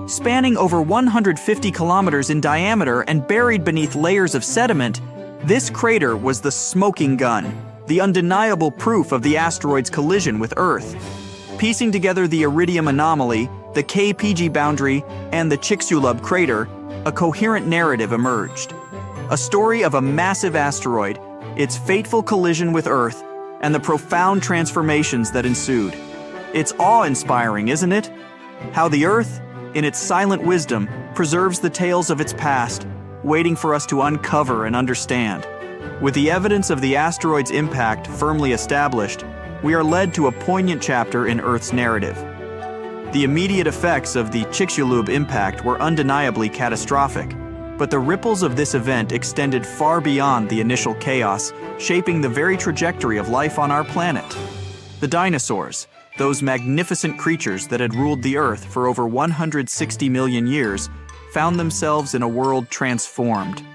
Spanning over 150 kilometers in diameter and buried beneath layers of sediment, this crater was the smoking gun, the undeniable proof of the asteroid's collision with Earth. Piecing together the iridium anomaly, the KPG boundary, and the Chicxulub crater, a coherent narrative emerged. A story of a massive asteroid, its fateful collision with Earth, and the profound transformations that ensued. It's awe-inspiring, isn't it? How the Earth, in its silent wisdom, preserves the tales of its past, waiting for us to uncover and understand. With the evidence of the asteroid's impact firmly established, we are led to a poignant chapter in Earth's narrative. The immediate effects of the Chicxulub impact were undeniably catastrophic, but the ripples of this event extended far beyond the initial chaos, shaping the very trajectory of life on our planet. The dinosaurs, those magnificent creatures that had ruled the Earth for over 160 million years, found themselves in a world transformed.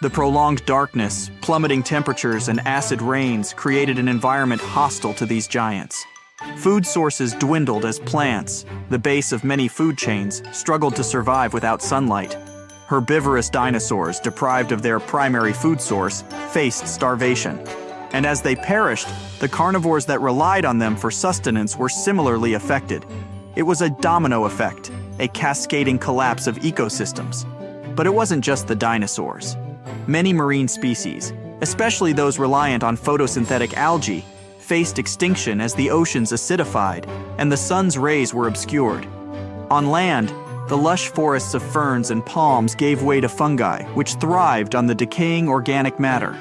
The prolonged darkness, plummeting temperatures, and acid rains created an environment hostile to these giants. Food sources dwindled as plants, the base of many food chains, struggled to survive without sunlight. Herbivorous dinosaurs, deprived of their primary food source, faced starvation. And as they perished, the carnivores that relied on them for sustenance were similarly affected. It was a domino effect, a cascading collapse of ecosystems. But it wasn't just the dinosaurs. Many marine species, especially those reliant on photosynthetic algae, faced extinction as the oceans acidified and the sun's rays were obscured. On land, the lush forests of ferns and palms gave way to fungi, which thrived on the decaying organic matter.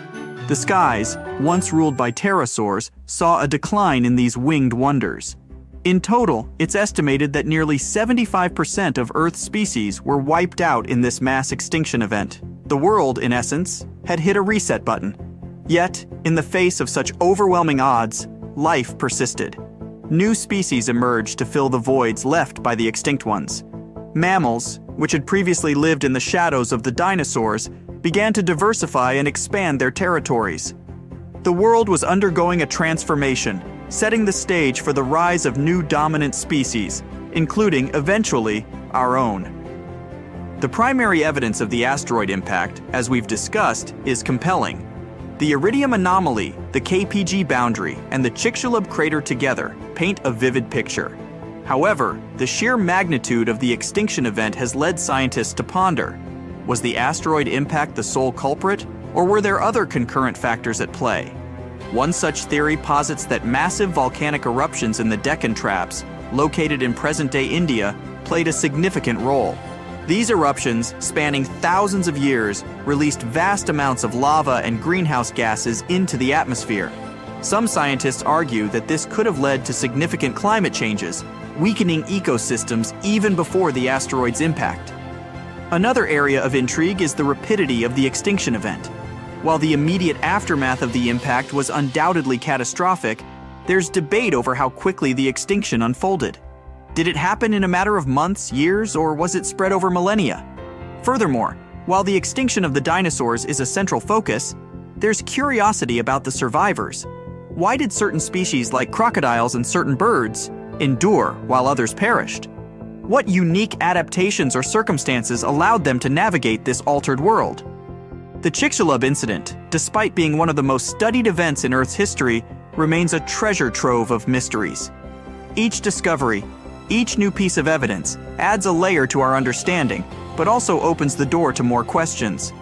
The skies, once ruled by pterosaurs, saw a decline in these winged wonders. In total, it's estimated that nearly 75% of Earth's species were wiped out in this mass extinction event. The world, in essence, had hit a reset button. Yet, in the face of such overwhelming odds, life persisted. New species emerged to fill the voids left by the extinct ones. Mammals, which had previously lived in the shadows of the dinosaurs, began to diversify and expand their territories. The world was undergoing a transformation, setting the stage for the rise of new dominant species, including, eventually, our own. The primary evidence of the asteroid impact, as we've discussed, is compelling. The iridium anomaly, the KPG boundary, and the Chicxulub crater together paint a vivid picture. However, the sheer magnitude of the extinction event has led scientists to ponder: was the asteroid impact the sole culprit, or were there other concurrent factors at play? One such theory posits that massive volcanic eruptions in the Deccan Traps, located in present-day India, played a significant role. These eruptions, spanning thousands of years, released vast amounts of lava and greenhouse gases into the atmosphere. Some scientists argue that this could have led to significant climate changes, weakening ecosystems even before the asteroid's impact. Another area of intrigue is the rapidity of the extinction event. While the immediate aftermath of the impact was undoubtedly catastrophic, there's debate over how quickly the extinction unfolded. Did it happen in a matter of months, years, or was it spread over millennia? Furthermore, while the extinction of the dinosaurs is a central focus, there's curiosity about the survivors. Why did certain species like crocodiles and certain birds endure while others perished? What unique adaptations or circumstances allowed them to navigate this altered world? The Chicxulub incident, despite being one of the most studied events in Earth's history, remains a treasure trove of mysteries. Each discovery, each new piece of evidence, adds a layer to our understanding, but also opens the door to more questions.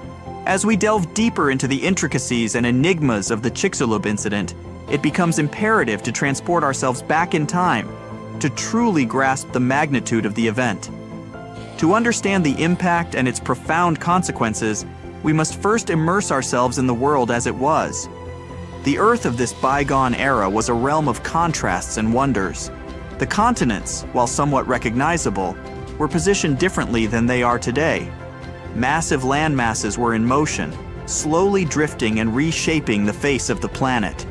As we delve deeper into the intricacies and enigmas of the Chicxulub incident, it becomes imperative to transport ourselves back in time, to truly grasp the magnitude of the event. To understand the impact and its profound consequences, we must first immerse ourselves in the world as it was. The Earth of this bygone era was a realm of contrasts and wonders. The continents, while somewhat recognizable, were positioned differently than they are today. Massive land masses were in motion, slowly drifting and reshaping the face of the planet.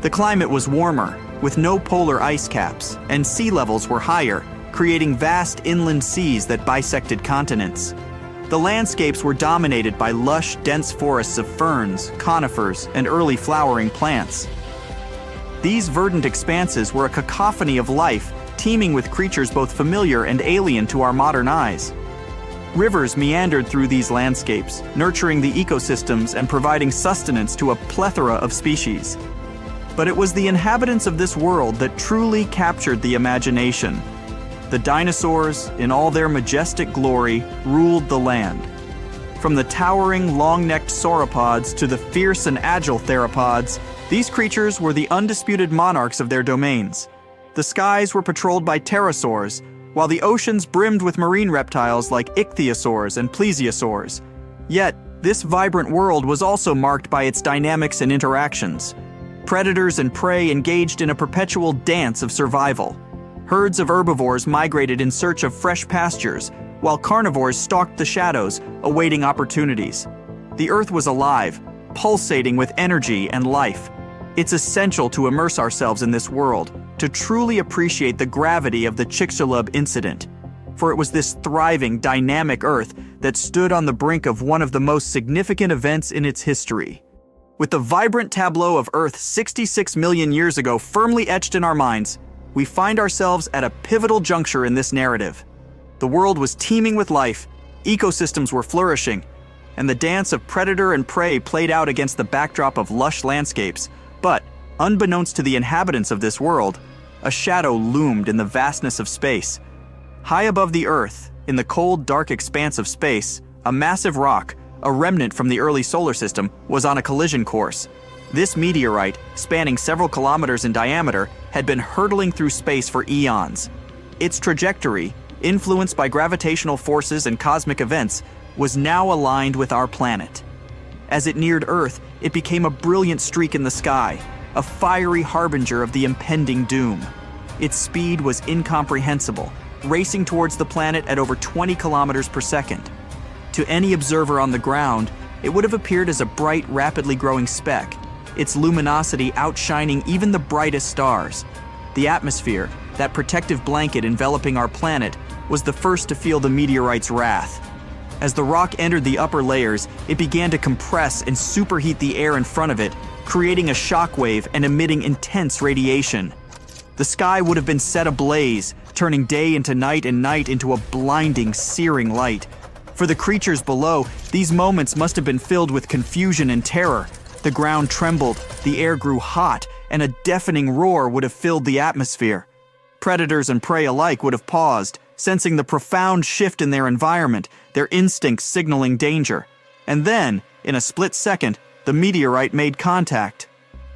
The climate was warmer, with no polar ice caps, and sea levels were higher, creating vast inland seas that bisected continents. The landscapes were dominated by lush, dense forests of ferns, conifers, and early flowering plants. These verdant expanses were a cacophony of life, teeming with creatures both familiar and alien to our modern eyes. Rivers meandered through these landscapes, nurturing the ecosystems and providing sustenance to a plethora of species. But it was the inhabitants of this world that truly captured the imagination. The dinosaurs, in all their majestic glory, ruled the land. From the towering, long-necked sauropods to the fierce and agile theropods, these creatures were the undisputed monarchs of their domains. The skies were patrolled by pterosaurs, while the oceans brimmed with marine reptiles like ichthyosaurs and plesiosaurs. Yet, this vibrant world was also marked by its dynamics and interactions. Predators and prey engaged in a perpetual dance of survival. Herds of herbivores migrated in search of fresh pastures, while carnivores stalked the shadows, awaiting opportunities. The Earth was alive, pulsating with energy and life. It's essential to immerse ourselves in this world, to truly appreciate the gravity of the Chicxulub incident. For it was this thriving, dynamic Earth that stood on the brink of one of the most significant events in its history. With the vibrant tableau of Earth 66 million years ago firmly etched in our minds, we find ourselves at a pivotal juncture in this narrative. The world was teeming with life, ecosystems were flourishing, and the dance of predator and prey played out against the backdrop of lush landscapes. But, unbeknownst to the inhabitants of this world, a shadow loomed in the vastness of space. High above the Earth, in the cold, dark expanse of space, a massive rock, a remnant from the early solar system, was on a collision course. This meteorite, spanning several kilometers in diameter, had been hurtling through space for eons. Its trajectory, influenced by gravitational forces and cosmic events, was now aligned with our planet. As it neared Earth, it became a brilliant streak in the sky, a fiery harbinger of the impending doom. Its speed was incomprehensible, racing towards the planet at over 20 kilometers per second. To any observer on the ground, it would have appeared as a bright, rapidly growing speck, its luminosity outshining even the brightest stars. The atmosphere, that protective blanket enveloping our planet, was the first to feel the meteorite's wrath. As the rock entered the upper layers, it began to compress and superheat the air in front of it, creating a shockwave and emitting intense radiation. The sky would have been set ablaze, turning day into night and night into a blinding, searing light. For the creatures below, these moments must have been filled with confusion and terror. The ground trembled, the air grew hot, and a deafening roar would have filled the atmosphere. Predators and prey alike would have paused, sensing the profound shift in their environment, their instincts signaling danger. And then, in a split second, the meteorite made contact.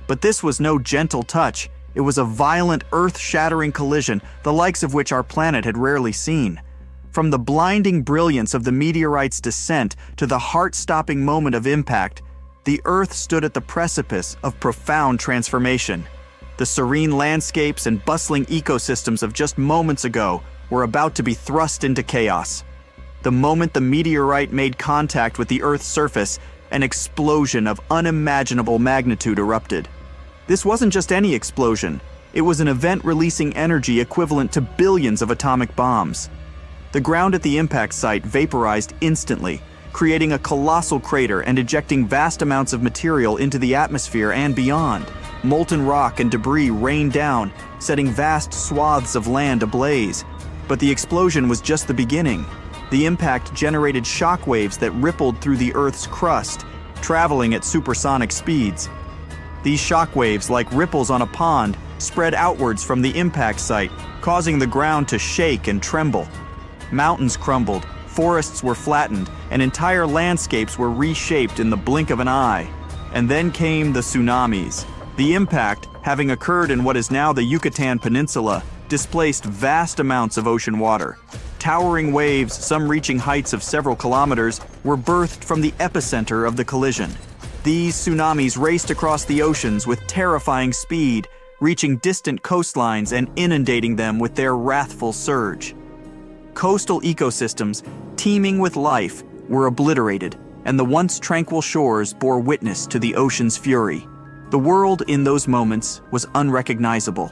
But this was no gentle touch. It was a violent, earth-shattering collision, the likes of which our planet had rarely seen. From the blinding brilliance of the meteorite's descent to the heart-stopping moment of impact, the Earth stood at the precipice of profound transformation. The serene landscapes and bustling ecosystems of just moments ago were about to be thrust into chaos. The moment the meteorite made contact with the Earth's surface, an explosion of unimaginable magnitude erupted. This wasn't just any explosion. It was an event releasing energy equivalent to billions of atomic bombs. The ground at the impact site vaporized instantly, creating a colossal crater and ejecting vast amounts of material into the atmosphere and beyond. Molten rock and debris rained down, setting vast swaths of land ablaze. But the explosion was just the beginning. The impact generated shockwaves that rippled through the Earth's crust, traveling at supersonic speeds. These shockwaves, like ripples on a pond, spread outwards from the impact site, causing the ground to shake and tremble. Mountains crumbled, forests were flattened, and entire landscapes were reshaped in the blink of an eye. And then came the tsunamis. The impact, having occurred in what is now the Yucatan Peninsula, displaced vast amounts of ocean water. Towering waves, some reaching heights of several kilometers, were birthed from the epicenter of the collision. These tsunamis raced across the oceans with terrifying speed, reaching distant coastlines and inundating them with their wrathful surge. Coastal ecosystems, teeming with life, were obliterated, and the once tranquil shores bore witness to the ocean's fury. The world in those moments was unrecognizable.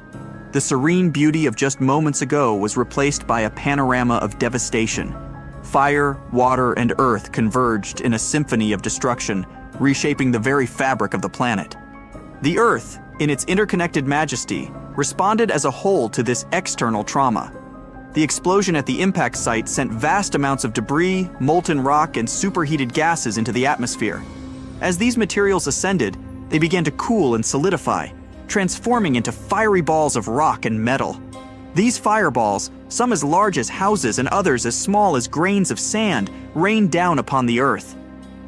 The serene beauty of just moments ago was replaced by a panorama of devastation. Fire, water, and earth converged in a symphony of destruction, reshaping the very fabric of the planet. The Earth, in its interconnected majesty, responded as a whole to this external trauma. The explosion at the impact site sent vast amounts of debris, molten rock, and superheated gases into the atmosphere. As these materials ascended, they began to cool and solidify, transforming into fiery balls of rock and metal. These fireballs, some as large as houses and others as small as grains of sand, rained down upon the Earth.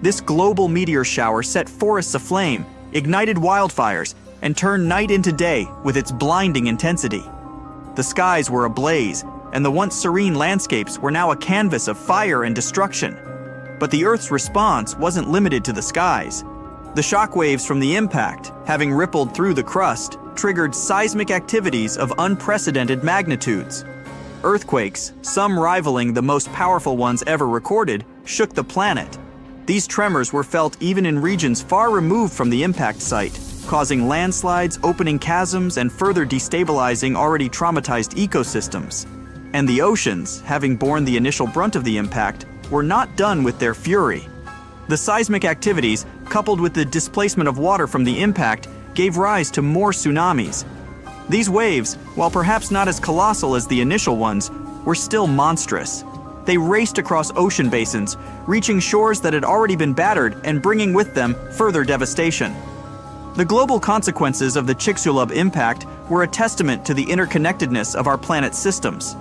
This global meteor shower set forests aflame, ignited wildfires, and turned night into day with its blinding intensity. The skies were ablaze, and the once serene landscapes were now a canvas of fire and destruction. But the Earth's response wasn't limited to the skies. The shockwaves from the impact, having rippled through the crust, triggered seismic activities of unprecedented magnitudes. Earthquakes, some rivaling the most powerful ones ever recorded, shook the planet. These tremors were felt even in regions far removed from the impact site, causing landslides, opening chasms, and further destabilizing already traumatized ecosystems. And the oceans, having borne the initial brunt of the impact, were not done with their fury. The seismic activities, coupled with the displacement of water from the impact, gave rise to more tsunamis. These waves, while perhaps not as colossal as the initial ones, were still monstrous. They raced across ocean basins, reaching shores that had already been battered and bringing with them further devastation. The global consequences of the Chicxulub impact were a testament to the interconnectedness of our planet's systems.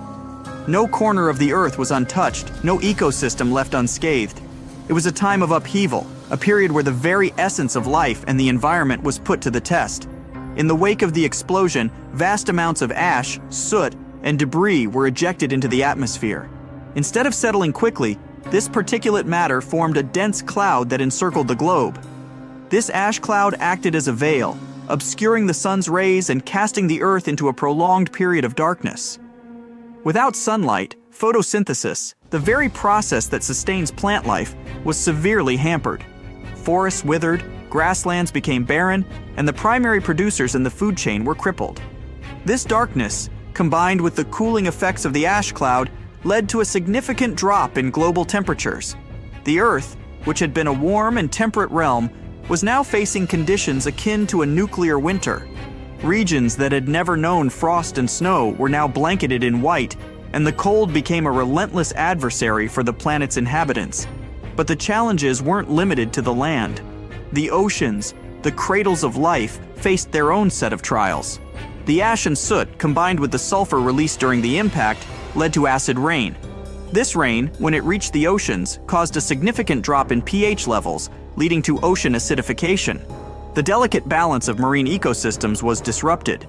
No corner of the Earth was untouched, no ecosystem left unscathed. It was a time of upheaval, a period where the very essence of life and the environment was put to the test. In the wake of the explosion, vast amounts of ash, soot, and debris were ejected into the atmosphere. Instead of settling quickly, this particulate matter formed a dense cloud that encircled the globe. This ash cloud acted as a veil, obscuring the sun's rays and casting the Earth into a prolonged period of darkness. Without sunlight, photosynthesis, the very process that sustains plant life, was severely hampered. Forests withered, grasslands became barren, and the primary producers in the food chain were crippled. This darkness, combined with the cooling effects of the ash cloud, led to a significant drop in global temperatures. The Earth, which had been a warm and temperate realm, was now facing conditions akin to a nuclear winter. Regions that had never known frost and snow were now blanketed in white, and the cold became a relentless adversary for the planet's inhabitants. But the challenges weren't limited to the land. The oceans, the cradles of life, faced their own set of trials. The ash and soot, combined with the sulfur released during the impact, led to acid rain. This rain, when it reached the oceans, caused a significant drop in pH levels, leading to ocean acidification. The delicate balance of marine ecosystems was disrupted.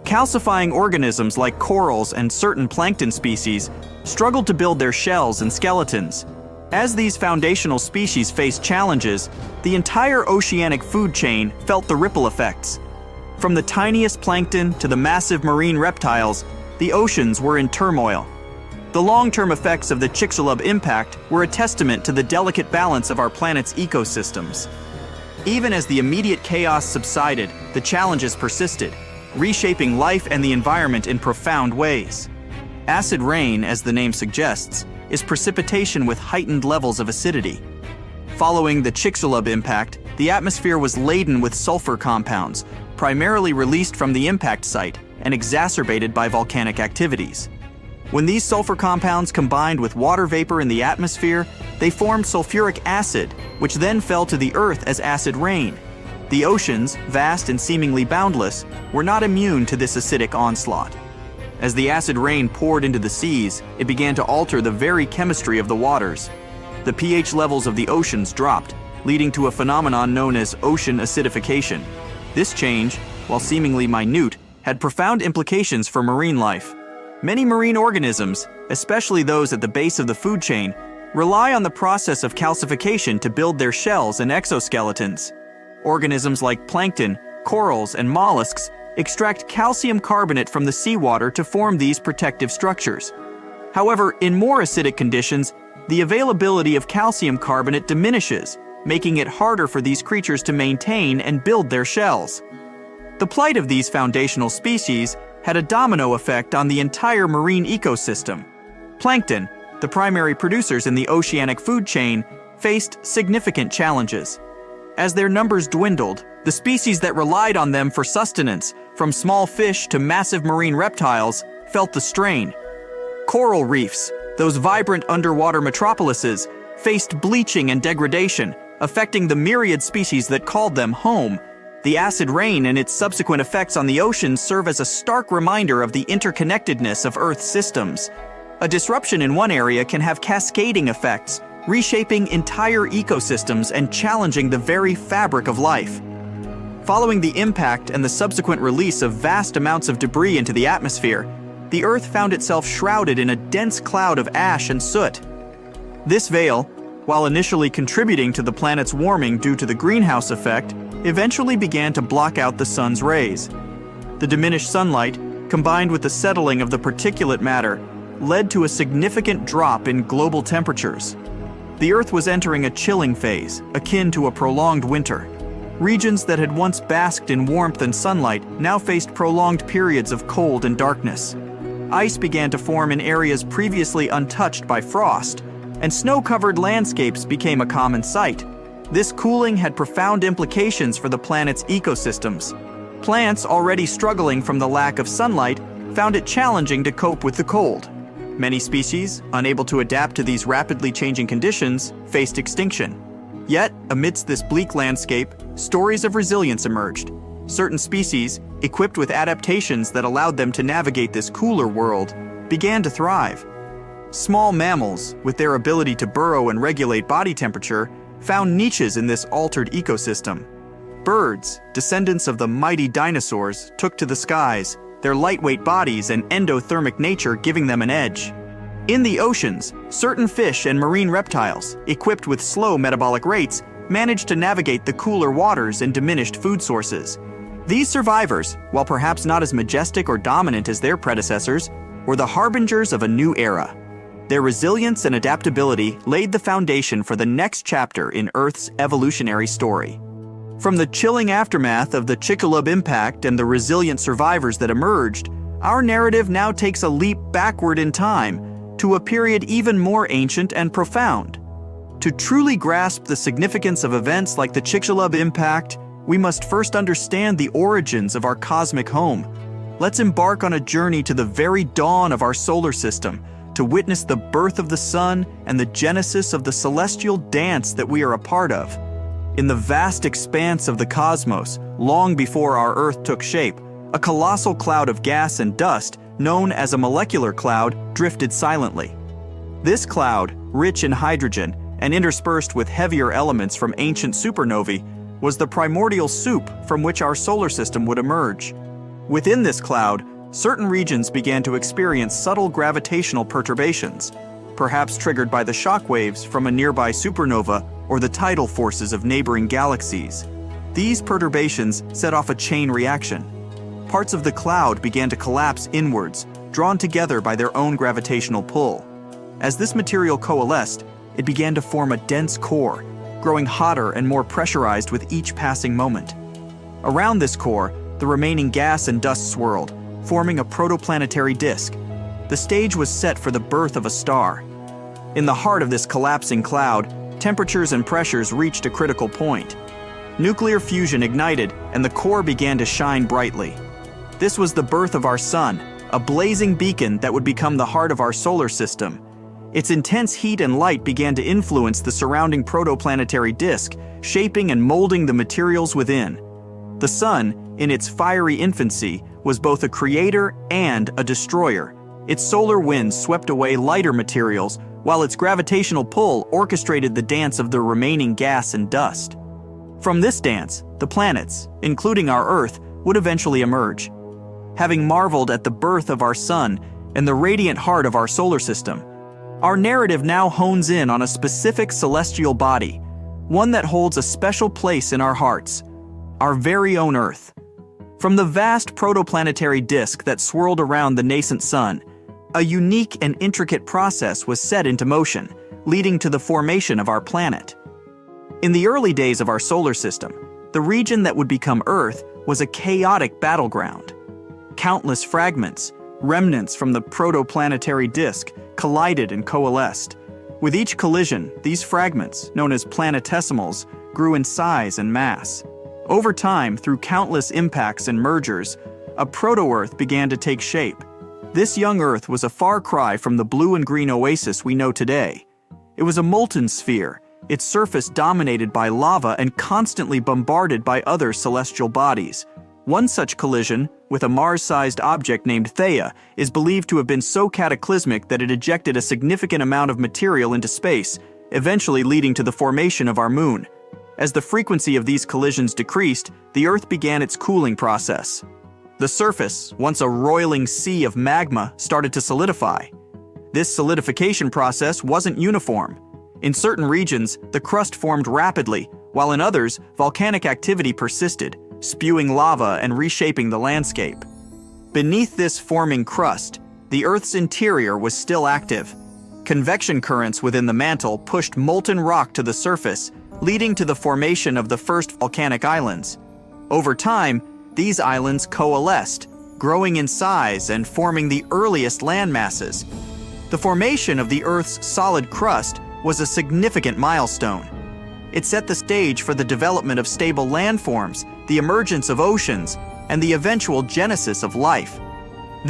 Calcifying organisms like corals and certain plankton species struggled to build their shells and skeletons. As these foundational species faced challenges, the entire oceanic food chain felt the ripple effects. From the tiniest plankton to the massive marine reptiles, the oceans were in turmoil. The long-term effects of the Chicxulub impact were a testament to the delicate balance of our planet's ecosystems. Even as the immediate chaos subsided, the challenges persisted, reshaping life and the environment in profound ways. Acid rain, as the name suggests, is precipitation with heightened levels of acidity. Following the Chicxulub impact, the atmosphere was laden with sulfur compounds, primarily released from the impact site and exacerbated by volcanic activities. When these sulfur compounds combined with water vapor in the atmosphere, they formed sulfuric acid, which then fell to the Earth as acid rain. The oceans, vast and seemingly boundless, were not immune to this acidic onslaught. As the acid rain poured into the seas, it began to alter the very chemistry of the waters. The pH levels of the oceans dropped, leading to a phenomenon known as ocean acidification. This change, while seemingly minute, had profound implications for marine life. Many marine organisms, especially those at the base of the food chain, rely on the process of calcification to build their shells and exoskeletons. Organisms like plankton, corals, and mollusks extract calcium carbonate from the seawater to form these protective structures. However, in more acidic conditions, the availability of calcium carbonate diminishes, making it harder for these creatures to maintain and build their shells. The plight of these foundational species had a domino effect on the entire marine ecosystem. Plankton, the primary producers in the oceanic food chain, faced significant challenges. As their numbers dwindled, the species that relied on them for sustenance, from small fish to massive marine reptiles, felt the strain. Coral reefs, those vibrant underwater metropolises, faced bleaching and degradation, affecting the myriad species that called them home. The acid rain and its subsequent effects on the oceans serve as a stark reminder of the interconnectedness of Earth's systems. A disruption in one area can have cascading effects, reshaping entire ecosystems and challenging the very fabric of life. Following the impact and the subsequent release of vast amounts of debris into the atmosphere, the Earth found itself shrouded in a dense cloud of ash and soot. This veil, while initially contributing to the planet's warming due to the greenhouse effect, eventually began to block out the sun's rays. The diminished sunlight, combined with the settling of the particulate matter, led to a significant drop in global temperatures. The Earth was entering a chilling phase, akin to a prolonged winter. Regions that had once basked in warmth and sunlight now faced prolonged periods of cold and darkness. Ice began to form in areas previously untouched by frost, and snow-covered landscapes became a common sight. This cooling had profound implications for the planet's ecosystems. Plants already struggling from the lack of sunlight found it challenging to cope with the cold. Many species, unable to adapt to these rapidly changing conditions, faced extinction. Yet, amidst this bleak landscape, stories of resilience emerged. Certain species, equipped with adaptations that allowed them to navigate this cooler world, began to thrive. Small mammals, with their ability to burrow and regulate body temperature, found niches in this altered ecosystem. Birds, descendants of the mighty dinosaurs, took to the skies, their lightweight bodies and endothermic nature giving them an edge. In the oceans, certain fish and marine reptiles, equipped with slow metabolic rates, managed to navigate the cooler waters and diminished food sources. These survivors, while perhaps not as majestic or dominant as their predecessors, were the harbingers of a new era. Their resilience and adaptability laid the foundation for the next chapter in Earth's evolutionary story. From the chilling aftermath of the Chicxulub impact and the resilient survivors that emerged, our narrative now takes a leap backward in time to a period even more ancient and profound. To truly grasp the significance of events like the Chicxulub impact, we must first understand the origins of our cosmic home. Let's embark on a journey to the very dawn of our solar system, to witness the birth of the sun and the genesis of the celestial dance that we are a part of. In the vast expanse of the cosmos, long before our Earth took shape, a colossal cloud of gas and dust, known as a molecular cloud, drifted silently. This cloud, rich in hydrogen and interspersed with heavier elements from ancient supernovae, was the primordial soup from which our solar system would emerge. Within this cloud, certain regions began to experience subtle gravitational perturbations, perhaps triggered by the shock waves from a nearby supernova or the tidal forces of neighboring galaxies. These perturbations set off a chain reaction. Parts of the cloud began to collapse inwards, drawn together by their own gravitational pull. As this material coalesced, it began to form a dense core, growing hotter and more pressurized with each passing moment. Around this core, the remaining gas and dust swirled, forming a protoplanetary disk. The stage was set for the birth of a star. In the heart of this collapsing cloud, temperatures and pressures reached a critical point. Nuclear fusion ignited, and the core began to shine brightly. This was the birth of our sun, a blazing beacon that would become the heart of our solar system. Its intense heat and light began to influence the surrounding protoplanetary disk, shaping and molding the materials within. The sun, in its fiery infancy, was both a creator and a destroyer. Its solar winds swept away lighter materials, while its gravitational pull orchestrated the dance of the remaining gas and dust. From this dance, the planets, including our Earth, would eventually emerge. Having marveled at the birth of our sun and the radiant heart of our solar system, our narrative now hones in on a specific celestial body, one that holds a special place in our hearts, our very own Earth. From the vast protoplanetary disk that swirled around the nascent sun, a unique and intricate process was set into motion, leading to the formation of our planet. In the early days of our solar system, the region that would become Earth was a chaotic battleground. Countless fragments, remnants from the protoplanetary disk, collided and coalesced. With each collision, these fragments, known as planetesimals, grew in size and mass. Over time, through countless impacts and mergers, a proto-Earth began to take shape. This young Earth was a far cry from the blue and green oasis we know today. It was a molten sphere, its surface dominated by lava and constantly bombarded by other celestial bodies. One such collision, with a Mars-sized object named Theia, is believed to have been so cataclysmic that it ejected a significant amount of material into space, eventually leading to the formation of our moon. As the frequency of these collisions decreased, the Earth began its cooling process. The surface, once a roiling sea of magma, started to solidify. This solidification process wasn't uniform. In certain regions, the crust formed rapidly, while in others, volcanic activity persisted, spewing lava and reshaping the landscape. Beneath this forming crust, the Earth's interior was still active. Convection currents within the mantle pushed molten rock to the surface, leading to the formation of the first volcanic islands. Over time, these islands coalesced, growing in size and forming the earliest land masses. The formation of the Earth's solid crust was a significant milestone. It set the stage for the development of stable landforms, the emergence of oceans, and the eventual genesis of life.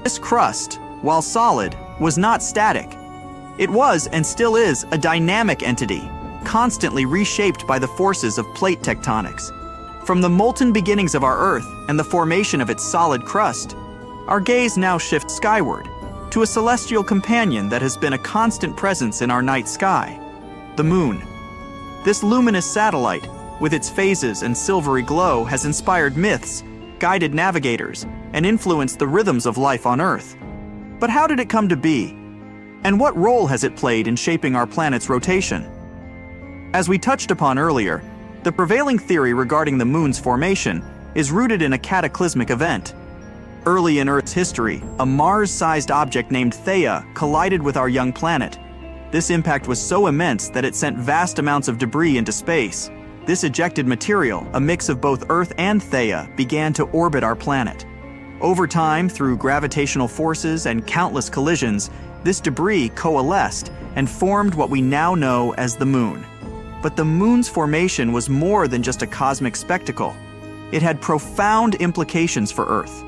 This crust, while solid, was not static. It was, and still is, a dynamic entity, constantly reshaped by the forces of plate tectonics. From the molten beginnings of our Earth and the formation of its solid crust, our gaze now shifts skyward, to a celestial companion that has been a constant presence in our night sky, the Moon. This luminous satellite, with its phases and silvery glow, has inspired myths, guided navigators, and influenced the rhythms of life on Earth. But how did it come to be? And what role has it played in shaping our planet's rotation? As we touched upon earlier, the prevailing theory regarding the Moon's formation is rooted in a cataclysmic event. Early in Earth's history, a Mars-sized object named Theia collided with our young planet. This impact was so immense that it sent vast amounts of debris into space. This ejected material, a mix of both Earth and Theia, began to orbit our planet. Over time, through gravitational forces and countless collisions, this debris coalesced and formed what we now know as the Moon. But the Moon's formation was more than just a cosmic spectacle. It had profound implications for Earth.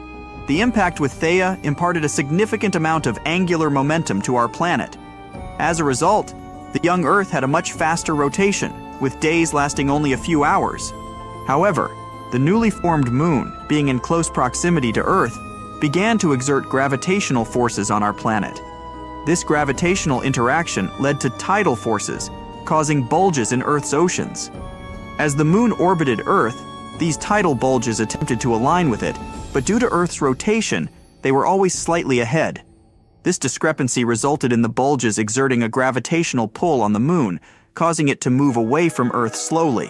The impact with Theia imparted a significant amount of angular momentum to our planet. As a result, the young Earth had a much faster rotation, with days lasting only a few hours. However, the newly formed Moon, being in close proximity to Earth, began to exert gravitational forces on our planet. This gravitational interaction led to tidal forces, causing bulges in Earth's oceans. As the Moon orbited Earth, these tidal bulges attempted to align with it, but due to Earth's rotation, they were always slightly ahead. This discrepancy resulted in the bulges exerting a gravitational pull on the Moon, causing it to move away from Earth slowly.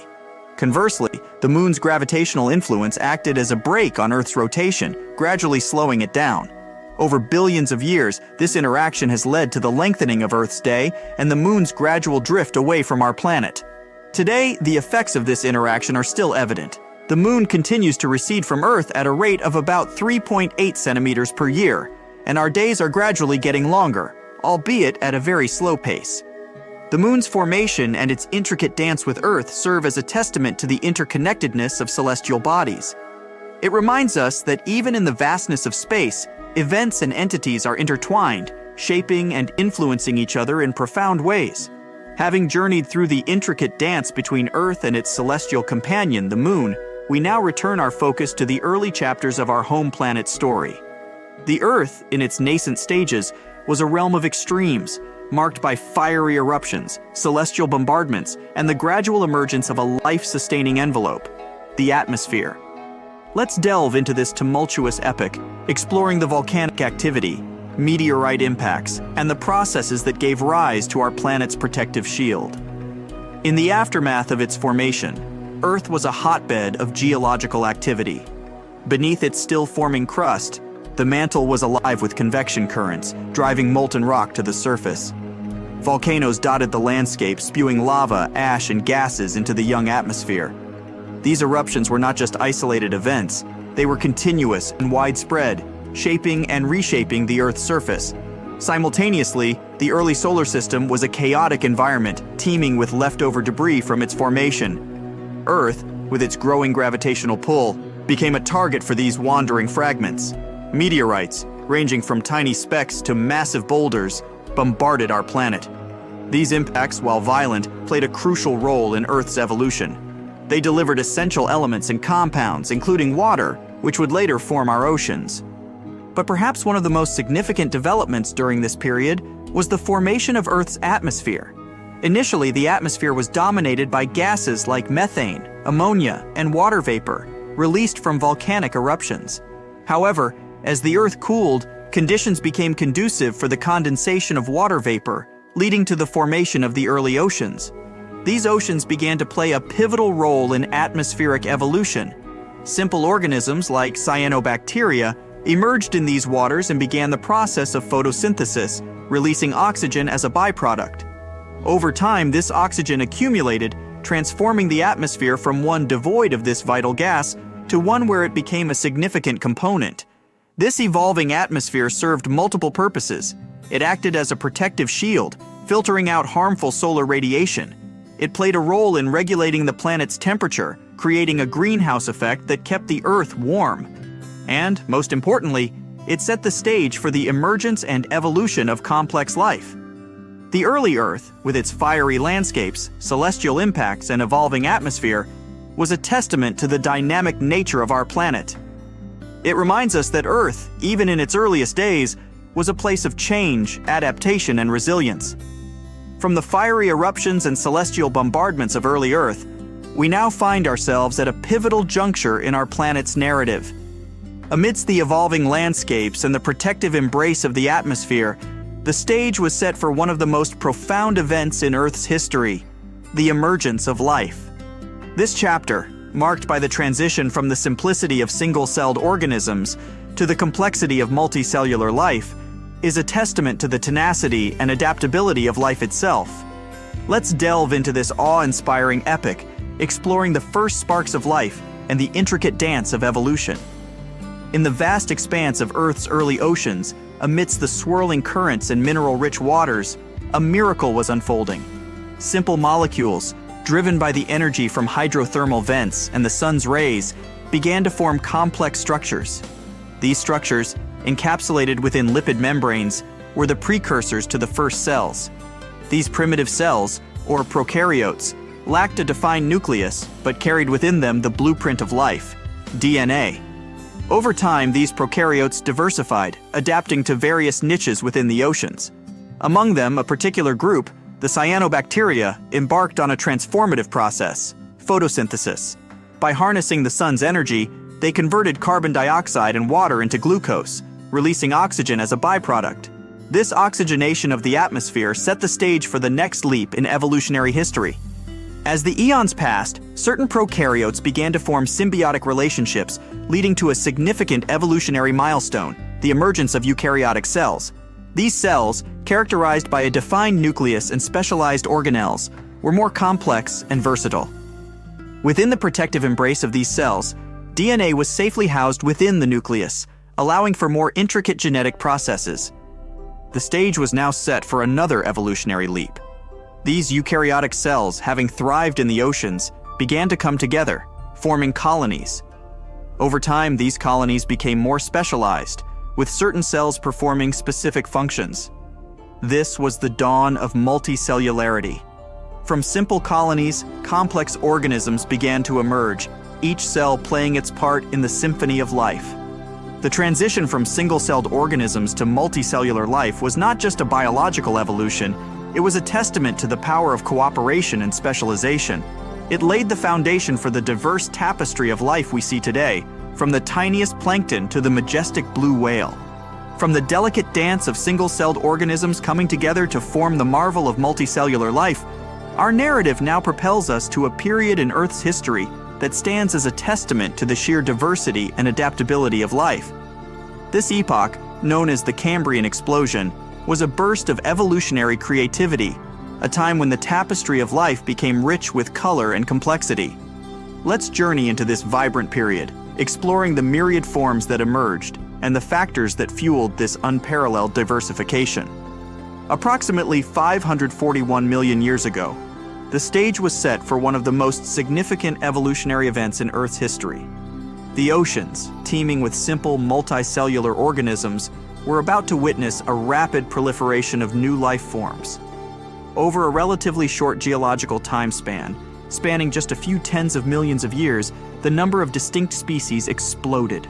Conversely, the Moon's gravitational influence acted as a brake on Earth's rotation, gradually slowing it down. Over billions of years, this interaction has led to the lengthening of Earth's day and the Moon's gradual drift away from our planet. Today, the effects of this interaction are still evident. The Moon continues to recede from Earth at a rate of about 3.8 centimeters per year, and our days are gradually getting longer, albeit at a very slow pace. The Moon's formation and its intricate dance with Earth serve as a testament to the interconnectedness of celestial bodies. It reminds us that even in the vastness of space, events and entities are intertwined, shaping and influencing each other in profound ways. Having journeyed through the intricate dance between Earth and its celestial companion, the Moon, we now return our focus to the early chapters of our home planet's story. The Earth, in its nascent stages, was a realm of extremes, marked by fiery eruptions, celestial bombardments, and the gradual emergence of a life-sustaining envelope, the atmosphere. Let's delve into this tumultuous epoch, exploring the volcanic activity, meteorite impacts, and the processes that gave rise to our planet's protective shield. In the aftermath of its formation, Earth was a hotbed of geological activity. Beneath its still-forming crust, the mantle was alive with convection currents, driving molten rock to the surface. Volcanoes dotted the landscape, spewing lava, ash, and gases into the young atmosphere. These eruptions were not just isolated events, they were continuous and widespread, shaping and reshaping the Earth's surface. Simultaneously, the early solar system was a chaotic environment, teeming with leftover debris from its formation. Earth, with its growing gravitational pull, became a target for these wandering fragments. Meteorites, ranging from tiny specks to massive boulders, bombarded our planet. These impacts, while violent, played a crucial role in Earth's evolution. They delivered essential elements and compounds, including water, which would later form our oceans. But perhaps one of the most significant developments during this period was the formation of Earth's atmosphere. Initially, the atmosphere was dominated by gases like methane, ammonia, and water vapor, released from volcanic eruptions. However, as the Earth cooled, conditions became conducive for the condensation of water vapor, leading to the formation of the early oceans. These oceans began to play a pivotal role in atmospheric evolution. Simple organisms like cyanobacteria emerged in these waters and began the process of photosynthesis, releasing oxygen as a byproduct. Over time, this oxygen accumulated, transforming the atmosphere from one devoid of this vital gas to one where it became a significant component. This evolving atmosphere served multiple purposes. It acted as a protective shield, filtering out harmful solar radiation. It played a role in regulating the planet's temperature, creating a greenhouse effect that kept the Earth warm. And, most importantly, it set the stage for the emergence and evolution of complex life. The early Earth, with its fiery landscapes, celestial impacts, and evolving atmosphere, was a testament to the dynamic nature of our planet. It reminds us that Earth, even in its earliest days, was a place of change, adaptation, and resilience. From the fiery eruptions and celestial bombardments of early Earth, we now find ourselves at a pivotal juncture in our planet's narrative. Amidst the evolving landscapes and the protective embrace of the atmosphere, the stage was set for one of the most profound events in Earth's history, the emergence of life. This chapter, marked by the transition from the simplicity of single-celled organisms to the complexity of multicellular life, is a testament to the tenacity and adaptability of life itself. Let's delve into this awe-inspiring epic, exploring the first sparks of life and the intricate dance of evolution. In the vast expanse of Earth's early oceans, amidst the swirling currents and mineral-rich waters, a miracle was unfolding. Simple molecules, driven by the energy from hydrothermal vents and the sun's rays, began to form complex structures. These structures, encapsulated within lipid membranes, were the precursors to the first cells. These primitive cells, or prokaryotes, lacked a defined nucleus but carried within them the blueprint of life, DNA. Over time, these prokaryotes diversified, adapting to various niches within the oceans. Among them, a particular group, the cyanobacteria, embarked on a transformative process, photosynthesis. By harnessing the sun's energy, they converted carbon dioxide and water into glucose, releasing oxygen as a byproduct. This oxygenation of the atmosphere set the stage for the next leap in evolutionary history. As the eons passed, certain prokaryotes began to form symbiotic relationships, leading to a significant evolutionary milestone, the emergence of eukaryotic cells. These cells, characterized by a defined nucleus and specialized organelles, were more complex and versatile. Within the protective embrace of these cells, DNA was safely housed within the nucleus, allowing for more intricate genetic processes. The stage was now set for another evolutionary leap. These eukaryotic cells, having thrived in the oceans, began to come together, forming colonies. Over time, these colonies became more specialized, with certain cells performing specific functions. This was the dawn of multicellularity. From simple colonies, complex organisms began to emerge, each cell playing its part in the symphony of life. The transition from single-celled organisms to multicellular life was not just a biological evolution, it was a testament to the power of cooperation and specialization. It laid the foundation for the diverse tapestry of life we see today, from the tiniest plankton to the majestic blue whale. From the delicate dance of single-celled organisms coming together to form the marvel of multicellular life, our narrative now propels us to a period in Earth's history that stands as a testament to the sheer diversity and adaptability of life. This epoch, known as the Cambrian explosion, was a burst of evolutionary creativity, a time when the tapestry of life became rich with color and complexity. Let's journey into this vibrant period, exploring the myriad forms that emerged and the factors that fueled this unparalleled diversification. Approximately 541 million years ago, the stage was set for one of the most significant evolutionary events in Earth's history. The oceans, teeming with simple multicellular organisms, were about to witness a rapid proliferation of new life forms. Over a relatively short geological time spanning just a few tens of millions of years, the number of distinct species exploded.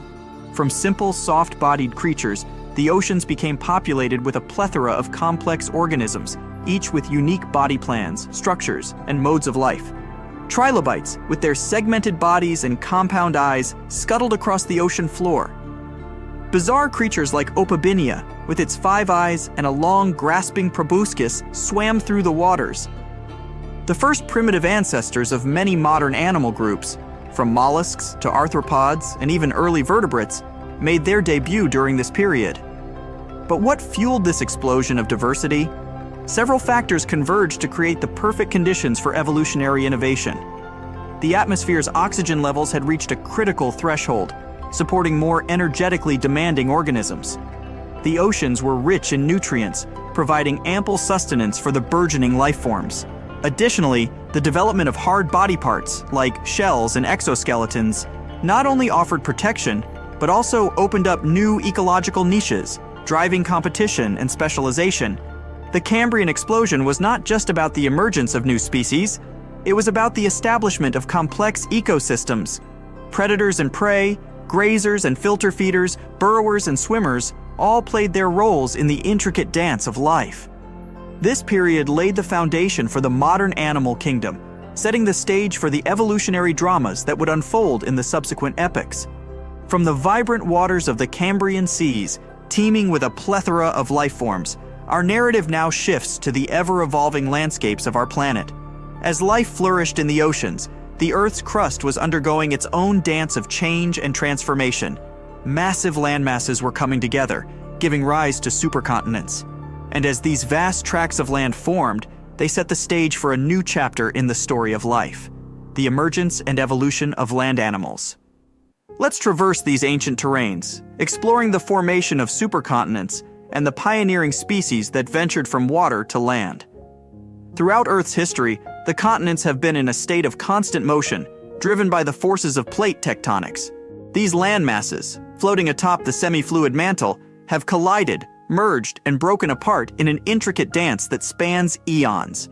From simple, soft-bodied creatures, the oceans became populated with a plethora of complex organisms, each with unique body plans, structures, and modes of life. Trilobites, with their segmented bodies and compound eyes, scuttled across the ocean floor. Bizarre creatures like Opabinia, with its 5 eyes and a long, grasping proboscis, swam through the waters. The first primitive ancestors of many modern animal groups, from mollusks to arthropods and even early vertebrates, made their debut during this period. But what fueled this explosion of diversity? Several factors converged to create the perfect conditions for evolutionary innovation. The atmosphere's oxygen levels had reached a critical threshold, supporting more energetically demanding organisms. The oceans were rich in nutrients, providing ample sustenance for the burgeoning life forms. Additionally, the development of hard body parts, like shells and exoskeletons, not only offered protection, but also opened up new ecological niches, driving competition and specialization. The Cambrian explosion was not just about the emergence of new species, it was about the establishment of complex ecosystems. Predators and prey, grazers and filter feeders, burrowers and swimmers all played their roles in the intricate dance of life. This period laid the foundation for the modern animal kingdom, setting the stage for the evolutionary dramas that would unfold in the subsequent epochs. From the vibrant waters of the Cambrian seas, teeming with a plethora of life forms, our narrative now shifts to the ever-evolving landscapes of our planet. As life flourished in the oceans, the Earth's crust was undergoing its own dance of change and transformation. Massive landmasses were coming together, giving rise to supercontinents. And as these vast tracts of land formed, they set the stage for a new chapter in the story of life, the emergence and evolution of land animals. Let's traverse these ancient terrains, exploring the formation of supercontinents and the pioneering species that ventured from water to land. Throughout Earth's history, the continents have been in a state of constant motion, driven by the forces of plate tectonics. These land masses, floating atop the semi-fluid mantle, have collided, merged, and broken apart in an intricate dance that spans eons.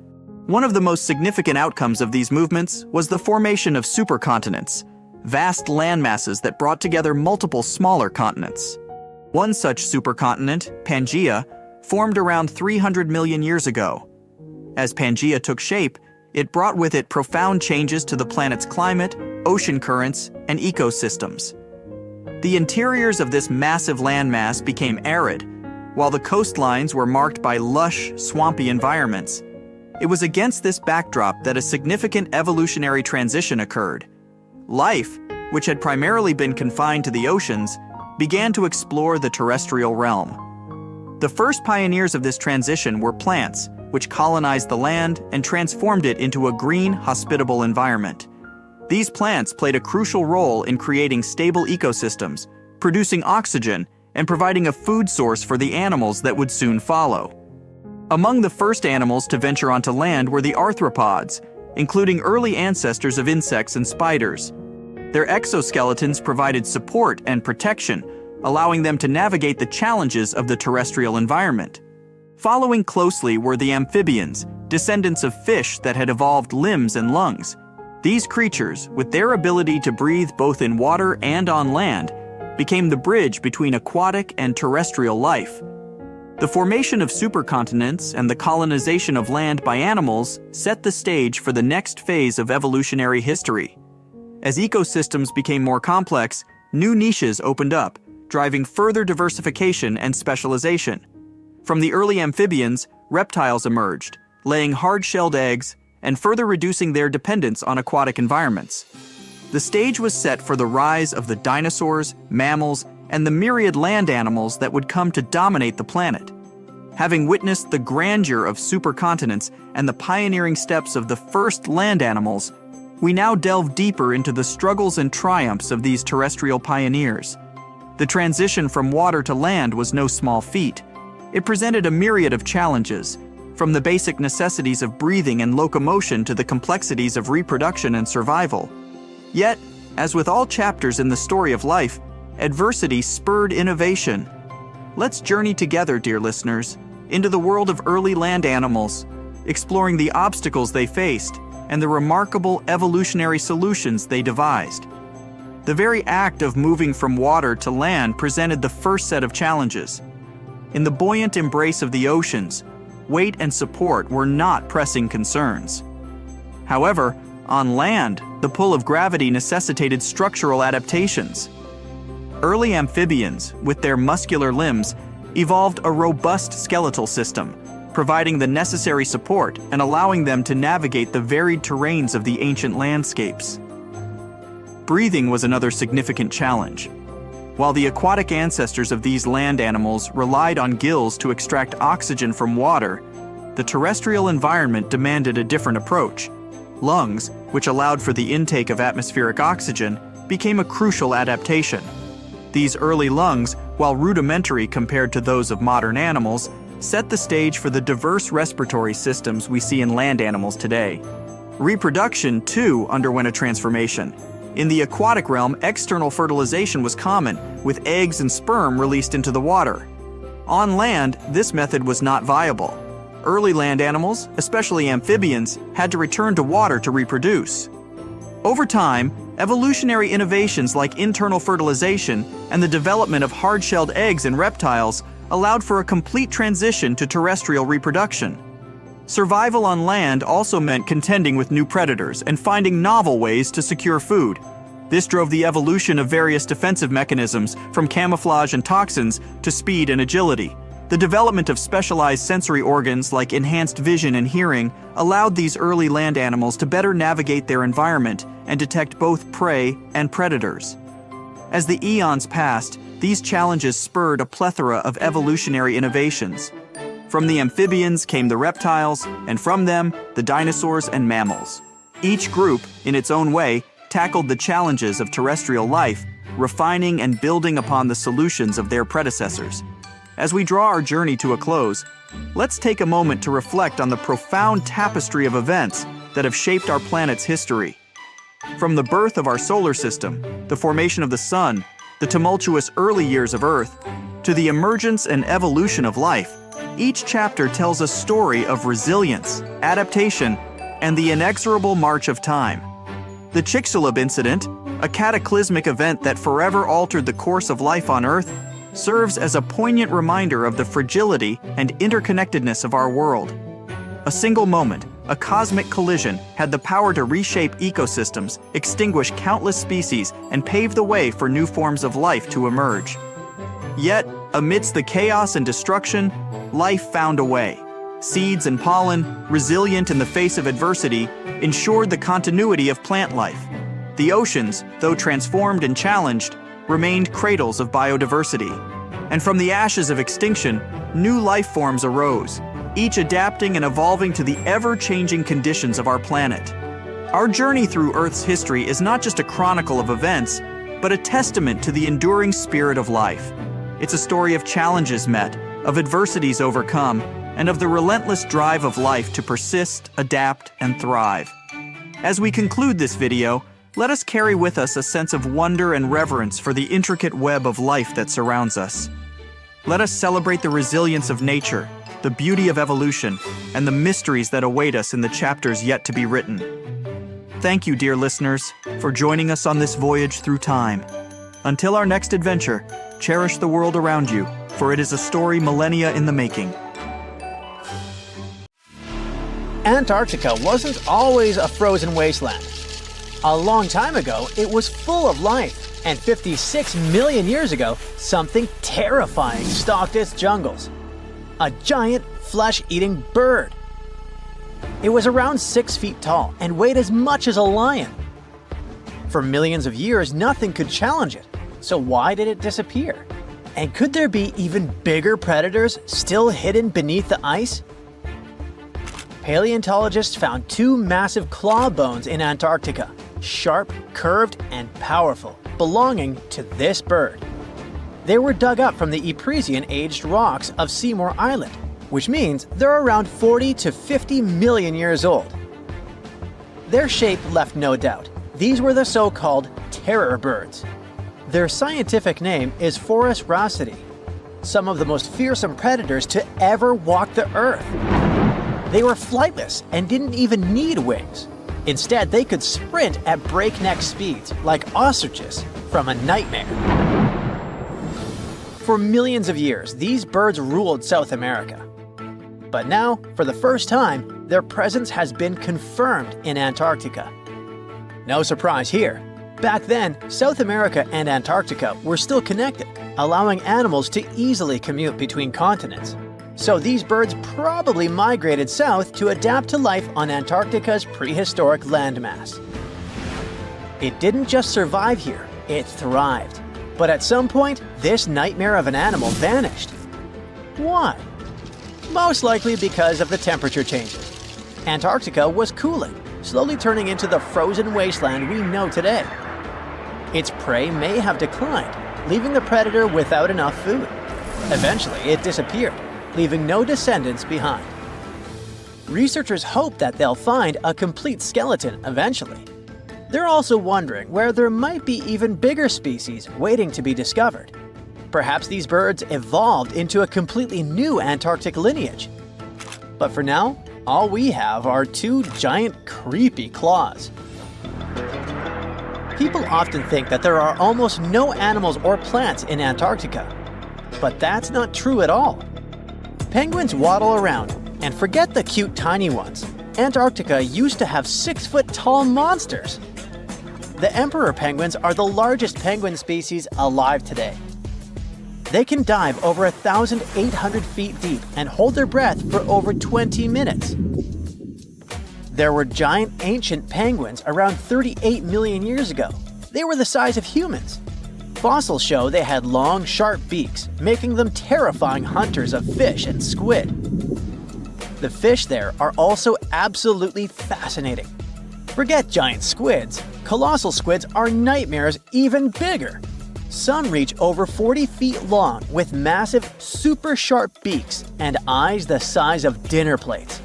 One of the most significant outcomes of these movements was the formation of supercontinents, vast landmasses that brought together multiple smaller continents. One such supercontinent, Pangaea, formed around 300 million years ago. As Pangaea took shape, it brought with it profound changes to the planet's climate, ocean currents, and ecosystems. The interiors of this massive landmass became arid, while the coastlines were marked by lush, swampy environments. It was against this backdrop that a significant evolutionary transition occurred. Life, which had primarily been confined to the oceans, began to explore the terrestrial realm. The first pioneers of this transition were plants, which colonized the land and transformed it into a green, hospitable environment. These plants played a crucial role in creating stable ecosystems, producing oxygen, and providing a food source for the animals that would soon follow. Among the first animals to venture onto land were the arthropods, including early ancestors of insects and spiders. Their exoskeletons provided support and protection, allowing them to navigate the challenges of the terrestrial environment. Following closely were the amphibians, descendants of fish that had evolved limbs and lungs. These creatures, with their ability to breathe both in water and on land, became the bridge between aquatic and terrestrial life. The formation of supercontinents and the colonization of land by animals set the stage for the next phase of evolutionary history. As ecosystems became more complex, new niches opened up, driving further diversification and specialization. From the early amphibians, reptiles emerged, laying hard-shelled eggs and further reducing their dependence on aquatic environments. The stage was set for the rise of the dinosaurs, mammals, and the myriad land animals that would come to dominate the planet. Having witnessed the grandeur of supercontinents and the pioneering steps of the first land animals, we now delve deeper into the struggles and triumphs of these terrestrial pioneers. The transition from water to land was no small feat. It presented a myriad of challenges, from the basic necessities of breathing and locomotion to the complexities of reproduction and survival. Yet, as with all chapters in the story of life, adversity spurred innovation. Let's journey together, dear listeners, into the world of early land animals, exploring the obstacles they faced and the remarkable evolutionary solutions they devised. The very act of moving from water to land presented the first set of challenges. In the buoyant embrace of the oceans, weight and support were not pressing concerns. However, on land, the pull of gravity necessitated structural adaptations. Early amphibians, with their muscular limbs, evolved a robust skeletal system, providing the necessary support and allowing them to navigate the varied terrains of the ancient landscapes. Breathing was another significant challenge. While the aquatic ancestors of these land animals relied on gills to extract oxygen from water, the terrestrial environment demanded a different approach. Lungs, which allowed for the intake of atmospheric oxygen, became a crucial adaptation. These early lungs, while rudimentary compared to those of modern animals, set the stage for the diverse respiratory systems we see in land animals today. Reproduction, too, underwent a transformation. In the aquatic realm, external fertilization was common, with eggs and sperm released into the water. On land, this method was not viable. Early land animals, especially amphibians, had to return to water to reproduce. Over time, evolutionary innovations like internal fertilization and the development of hard-shelled eggs in reptiles allowed for a complete transition to terrestrial reproduction. Survival on land also meant contending with new predators and finding novel ways to secure food. This drove the evolution of various defensive mechanisms, from camouflage and toxins to speed and agility. The development of specialized sensory organs like enhanced vision and hearing allowed these early land animals to better navigate their environment and detect both prey and predators. As the eons passed, these challenges spurred a plethora of evolutionary innovations. From the amphibians came the reptiles, and from them, the dinosaurs and mammals. Each group, in its own way, tackled the challenges of terrestrial life, refining and building upon the solutions of their predecessors. As we draw our journey to a close, let's take a moment to reflect on the profound tapestry of events that have shaped our planet's history. From the birth of our solar system, the formation of the sun, the tumultuous early years of Earth, to the emergence and evolution of life, each chapter tells a story of resilience, adaptation, and the inexorable march of time. The Chicxulub incident, a cataclysmic event that forever altered the course of life on Earth, serves as a poignant reminder of the fragility and interconnectedness of our world. A single moment, a cosmic collision, had the power to reshape ecosystems, extinguish countless species, and pave the way for new forms of life to emerge. Yet, amidst the chaos and destruction, life found a way. Seeds and pollen, resilient in the face of adversity, ensured the continuity of plant life. The oceans, though transformed and challenged, remained cradles of biodiversity. And from the ashes of extinction, new life forms arose, each adapting and evolving to the ever-changing conditions of our planet. Our journey through Earth's history is not just a chronicle of events, but a testament to the enduring spirit of life. It's a story of challenges met, of adversities overcome, and of the relentless drive of life to persist, adapt, and thrive. As we conclude this video, let us carry with us a sense of wonder and reverence for the intricate web of life that surrounds us. Let us celebrate the resilience of nature, the beauty of evolution, and the mysteries that await us in the chapters yet to be written. Thank you, dear listeners, for joining us on this voyage through time. Until our next adventure, cherish the world around you, for it is a story millennia in the making. Antarctica wasn't always a frozen wasteland. A long time ago, it was full of life, and 56 million years ago, something terrifying stalked its jungles. A giant, flesh-eating bird. It was around 6 feet tall and weighed as much as a lion. For millions of years, nothing could challenge it. So why did it disappear? And could there be even bigger predators still hidden beneath the ice? Paleontologists found two massive claw bones in Antarctica, sharp, curved, and powerful, belonging to this bird. They were dug up from the Epresian-aged rocks of Seymour Island, which means they're around 40 to 50 million years old. Their shape left no doubt. These were the so-called terror birds. Their scientific name is Forus raceti, some of the most fearsome predators to ever walk the earth. They were flightless and didn't even need wings. Instead, they could sprint at breakneck speeds, like ostriches from a nightmare. For millions of years, these birds ruled South America. But now, for the first time, their presence has been confirmed in Antarctica. No surprise here. Back then, South America and Antarctica were still connected, allowing animals to easily commute between continents. So these birds probably migrated south to adapt to life on Antarctica's prehistoric landmass. It didn't just survive here, it thrived. But at some point, this nightmare of an animal vanished. Why? Most likely because of the temperature changes. Antarctica was cooling, slowly turning into the frozen wasteland we know today. Its prey may have declined, leaving the predator without enough food. Eventually, it disappeared, leaving no descendants behind. Researchers hope that they'll find a complete skeleton eventually. They're also wondering where there might be even bigger species waiting to be discovered. Perhaps these birds evolved into a completely new Antarctic lineage. But for now, all we have are two giant, creepy claws. People often think that there are almost no animals or plants in Antarctica. But that's not true at all. Penguins waddle around, and forget the cute tiny ones. Antarctica used to have 6-foot-tall monsters. The emperor penguins are the largest penguin species alive today. They can dive over 1,800 feet deep and hold their breath for over 20 minutes. There were giant ancient penguins around 38 million years ago. They were the size of humans. Fossils show they had long, sharp beaks, making them terrifying hunters of fish and squid. The fish there are also absolutely fascinating. Forget giant squids. Colossal squids are nightmares even bigger. Some reach over 40 feet long with massive, super sharp beaks and eyes the size of dinner plates.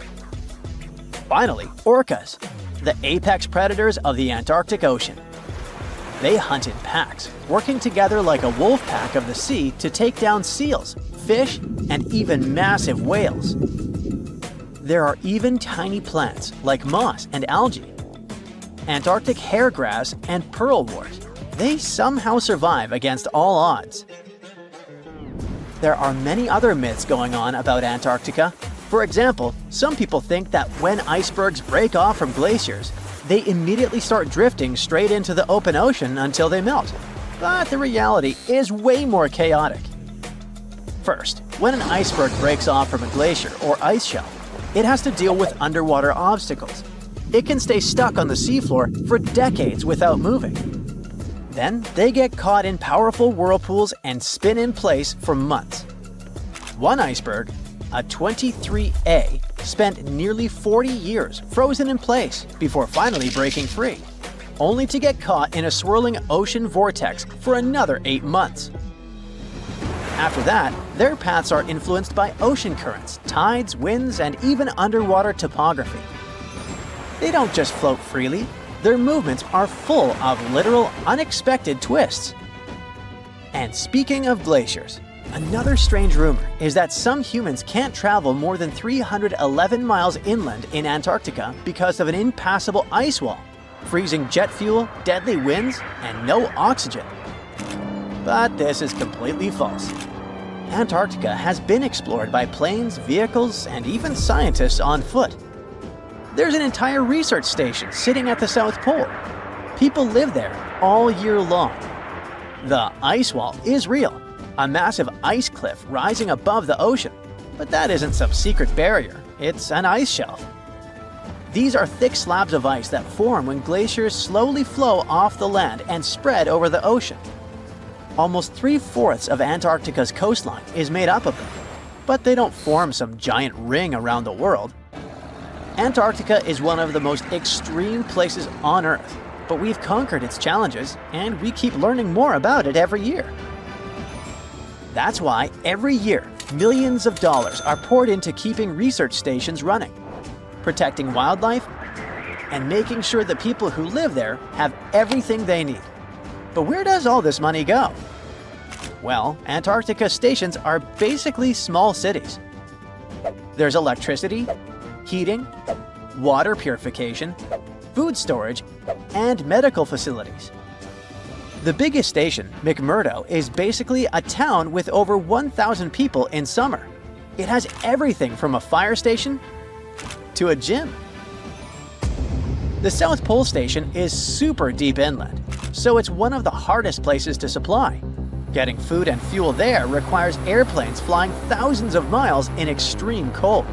Finally, orcas, the apex predators of the Antarctic Ocean. They hunt in packs, working together like a wolf pack of the sea to take down seals, fish, and even massive whales. There are even tiny plants like moss and algae. Antarctic hairgrass and pearlwort. They somehow survive against all odds. There are many other myths going on about Antarctica. For example, some people think that when icebergs break off from glaciers, they immediately start drifting straight into the open ocean until they melt. But the reality is way more chaotic. First, when an iceberg breaks off from a glacier or ice shelf, it has to deal with underwater obstacles. It can stay stuck on the seafloor for decades without moving. Then they get caught in powerful whirlpools and spin in place for months. One iceberg, a 23A, spent nearly 40 years frozen in place before finally breaking free, only to get caught in a swirling ocean vortex for another 8 months. After that, their paths are influenced by ocean currents, tides, winds, and even underwater topography. They don't just float freely. Their movements are full of literal, unexpected twists. And speaking of glaciers, another strange rumor is that some humans can't travel more than 311 miles inland in Antarctica because of an impassable ice wall, freezing jet fuel, deadly winds, and no oxygen. But this is completely false. Antarctica has been explored by planes, vehicles, and even scientists on foot. There's an entire research station sitting at the South Pole. People live there all year long. The ice wall is real, a massive ice cliff rising above the ocean. But that isn't some secret barrier, it's an ice shelf. These are thick slabs of ice that form when glaciers slowly flow off the land and spread over the ocean. Almost 3/4 of Antarctica's coastline is made up of them, but they don't form some giant ring around the world. Antarctica is one of the most extreme places on Earth, but we've conquered its challenges and we keep learning more about it every year. That's why every year, millions of dollars are poured into keeping research stations running, protecting wildlife, and making sure the people who live there have everything they need. But where does all this money go? Well, Antarctica stations are basically small cities. There's electricity, heating, water purification, food storage, and medical facilities. The biggest station, McMurdo, is basically a town with over 1,000 people in summer. It has everything from a fire station to a gym. The South Pole Station is super deep inland, so it's one of the hardest places to supply. Getting food and fuel there requires airplanes flying thousands of miles in extreme cold.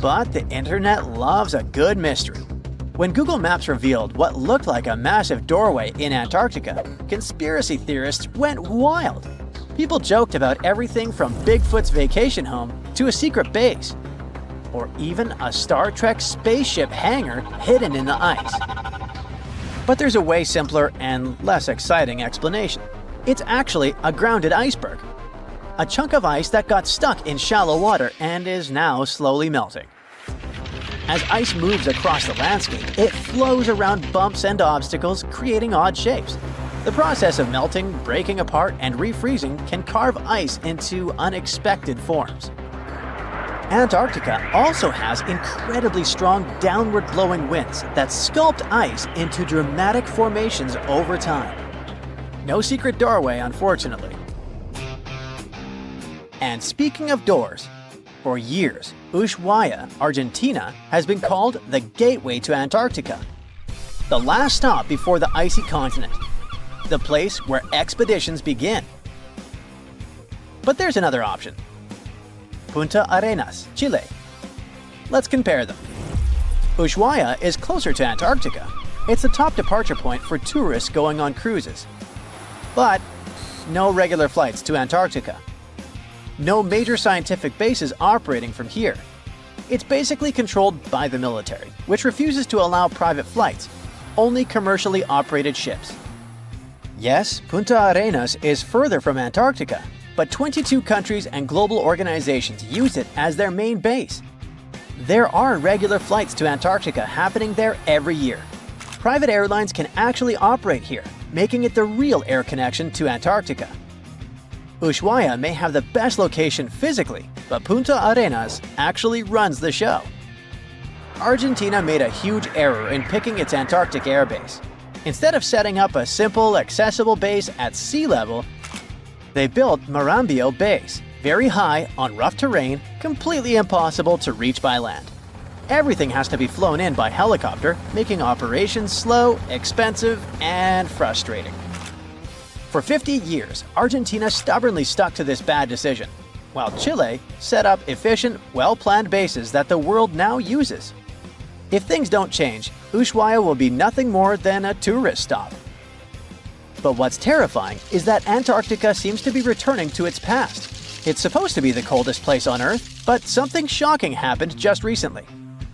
But the internet loves a good mystery. When Google Maps revealed what looked like a massive doorway in Antarctica, conspiracy theorists went wild. People joked about everything from Bigfoot's vacation home to a secret base, or even a Star Trek spaceship hangar hidden in the ice. But there's a way simpler and less exciting explanation. It's actually a grounded iceberg, a chunk of ice that got stuck in shallow water and is now slowly melting. As ice moves across the landscape, it flows around bumps and obstacles, creating odd shapes. The process of melting, breaking apart, and refreezing can carve ice into unexpected forms. Antarctica also has incredibly strong downward-blowing winds that sculpt ice into dramatic formations over time. No secret doorway, unfortunately. And speaking of doors, for years, Ushuaia, Argentina, has been called the gateway to Antarctica, the last stop before the icy continent, the place where expeditions begin. But there's another option. Punta Arenas, Chile. Let's compare them. Ushuaia is closer to Antarctica. It's the top departure point for tourists going on cruises. But no regular flights to Antarctica. No major scientific bases operating from here. It's basically controlled by the military, which refuses to allow private flights, only commercially operated ships. Yes, Punta Arenas is further from Antarctica, but 22 countries and global organizations use it as their main base. There are regular flights to Antarctica happening there every year. Private airlines can actually operate here, making it the real air connection to Antarctica. Ushuaia may have the best location physically, but Punta Arenas actually runs the show. Argentina made a huge error in picking its Antarctic airbase. Instead of setting up a simple, accessible base at sea level, they built Marambio Base, very high, on rough terrain, completely impossible to reach by land. Everything has to be flown in by helicopter, making operations slow, expensive, and frustrating. For 50 years, Argentina stubbornly stuck to this bad decision, while Chile set up efficient, well-planned bases that the world now uses. If things don't change, Ushuaia will be nothing more than a tourist stop. But what's terrifying is that Antarctica seems to be returning to its past. It's supposed to be the coldest place on Earth, but something shocking happened just recently.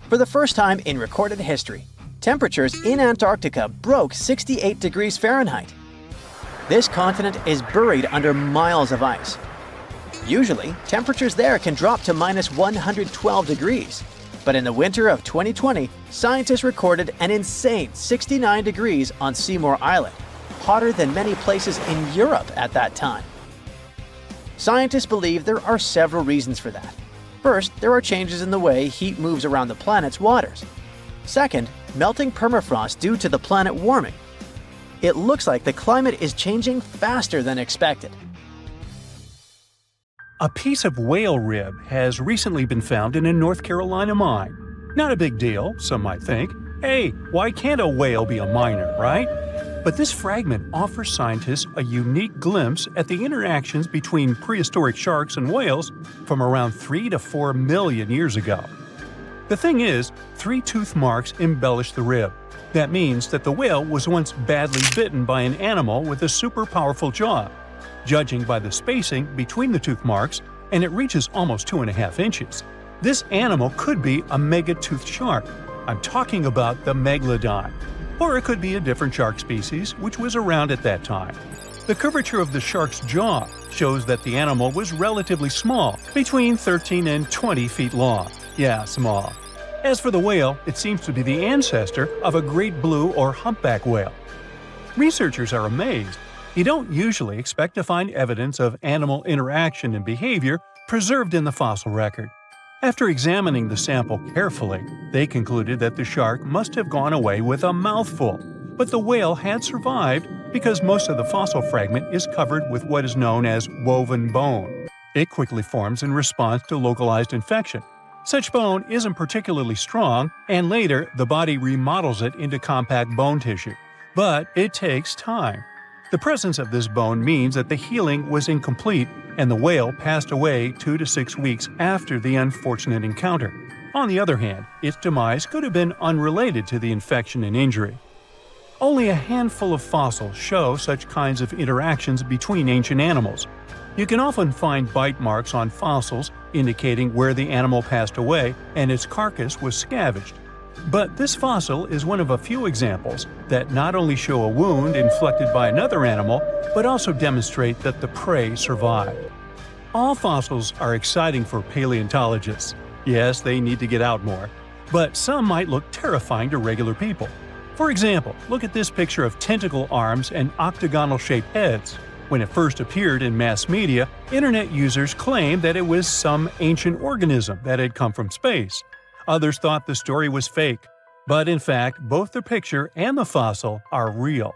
For the first time in recorded history, temperatures in Antarctica broke 68 degrees Fahrenheit. This continent is buried under miles of ice. Usually, temperatures there can drop to minus 112 degrees. But in the winter of 2020, scientists recorded an insane 69 degrees on Seymour Island, hotter than many places in Europe at that time. Scientists believe there are several reasons for that. First, there are changes in the way heat moves around the planet's waters. Second, melting permafrost due to the planet warming. It looks like the climate is changing faster than expected. A piece of whale rib has recently been found in a North Carolina mine. Not a big deal, some might think. Hey, why can't a whale be a miner, right? But this fragment offers scientists a unique glimpse at the interactions between prehistoric sharks and whales from around 3 to 4 million years ago. The thing is, 3 tooth marks embellish the rib. That means that the whale was once badly bitten by an animal with a super powerful jaw. Judging by the spacing between the tooth marks, and it reaches almost 2.5 inches. This animal could be a mega-toothed shark. I'm talking about the megalodon. Or it could be a different shark species which was around at that time. The curvature of the shark's jaw shows that the animal was relatively small, between 13 and 20 feet long. Yeah, small. As for the whale, it seems to be the ancestor of a great blue or humpback whale. Researchers are amazed. You don't usually expect to find evidence of animal interaction and behavior preserved in the fossil record. After examining the sample carefully, they concluded that the shark must have gone away with a mouthful, but the whale had survived because most of the fossil fragment is covered with what is known as woven bone. It quickly forms in response to localized infection. Such bone isn't particularly strong, and later the body remodels it into compact bone tissue. But it takes time. The presence of this bone means that the healing was incomplete and the whale passed away 2 to 6 weeks after the unfortunate encounter. On the other hand, its demise could have been unrelated to the infection and injury. Only a handful of fossils show such kinds of interactions between ancient animals. You can often find bite marks on fossils indicating where the animal passed away and its carcass was scavenged. But this fossil is one of a few examples that not only show a wound inflicted by another animal, but also demonstrate that the prey survived. All fossils are exciting for paleontologists. Yes, they need to get out more. But some might look terrifying to regular people. For example, look at this picture of tentacle arms and octagonal-shaped heads. When it first appeared in mass media, internet users claimed that it was some ancient organism that had come from space. Others thought the story was fake, but in fact, both the picture and the fossil are real.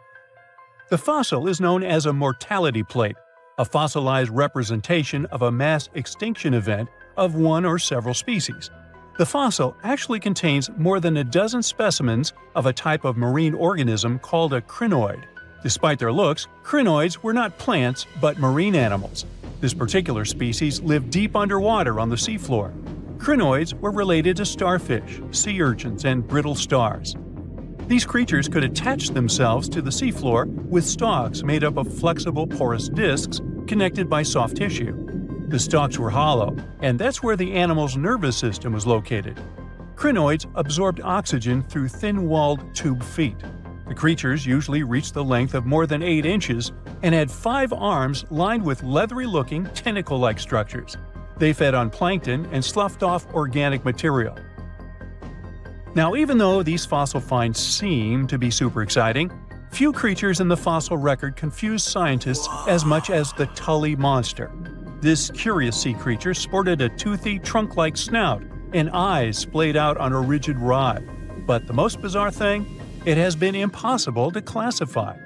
The fossil is known as a mortality plate, a fossilized representation of a mass extinction event of one or several species. The fossil actually contains more than a dozen specimens of a type of marine organism called a crinoid. Despite their looks, crinoids were not plants but marine animals. This particular species lived deep underwater on the seafloor. Crinoids were related to starfish, sea urchins, and brittle stars. These creatures could attach themselves to the seafloor with stalks made up of flexible porous discs connected by soft tissue. The stalks were hollow, and that's where the animal's nervous system was located. Crinoids absorbed oxygen through thin-walled tube feet. The creatures usually reached the length of more than 8 inches and had 5 arms lined with leathery-looking tentacle-like structures. They fed on plankton and sloughed off organic material. Now, even though these fossil finds seem to be super exciting, few creatures in the fossil record confuse scientists as much as the Tully monster. This curious sea creature sported a toothy, trunk-like snout and eyes splayed out on a rigid rod. But the most bizarre thing? It has been impossible to classify.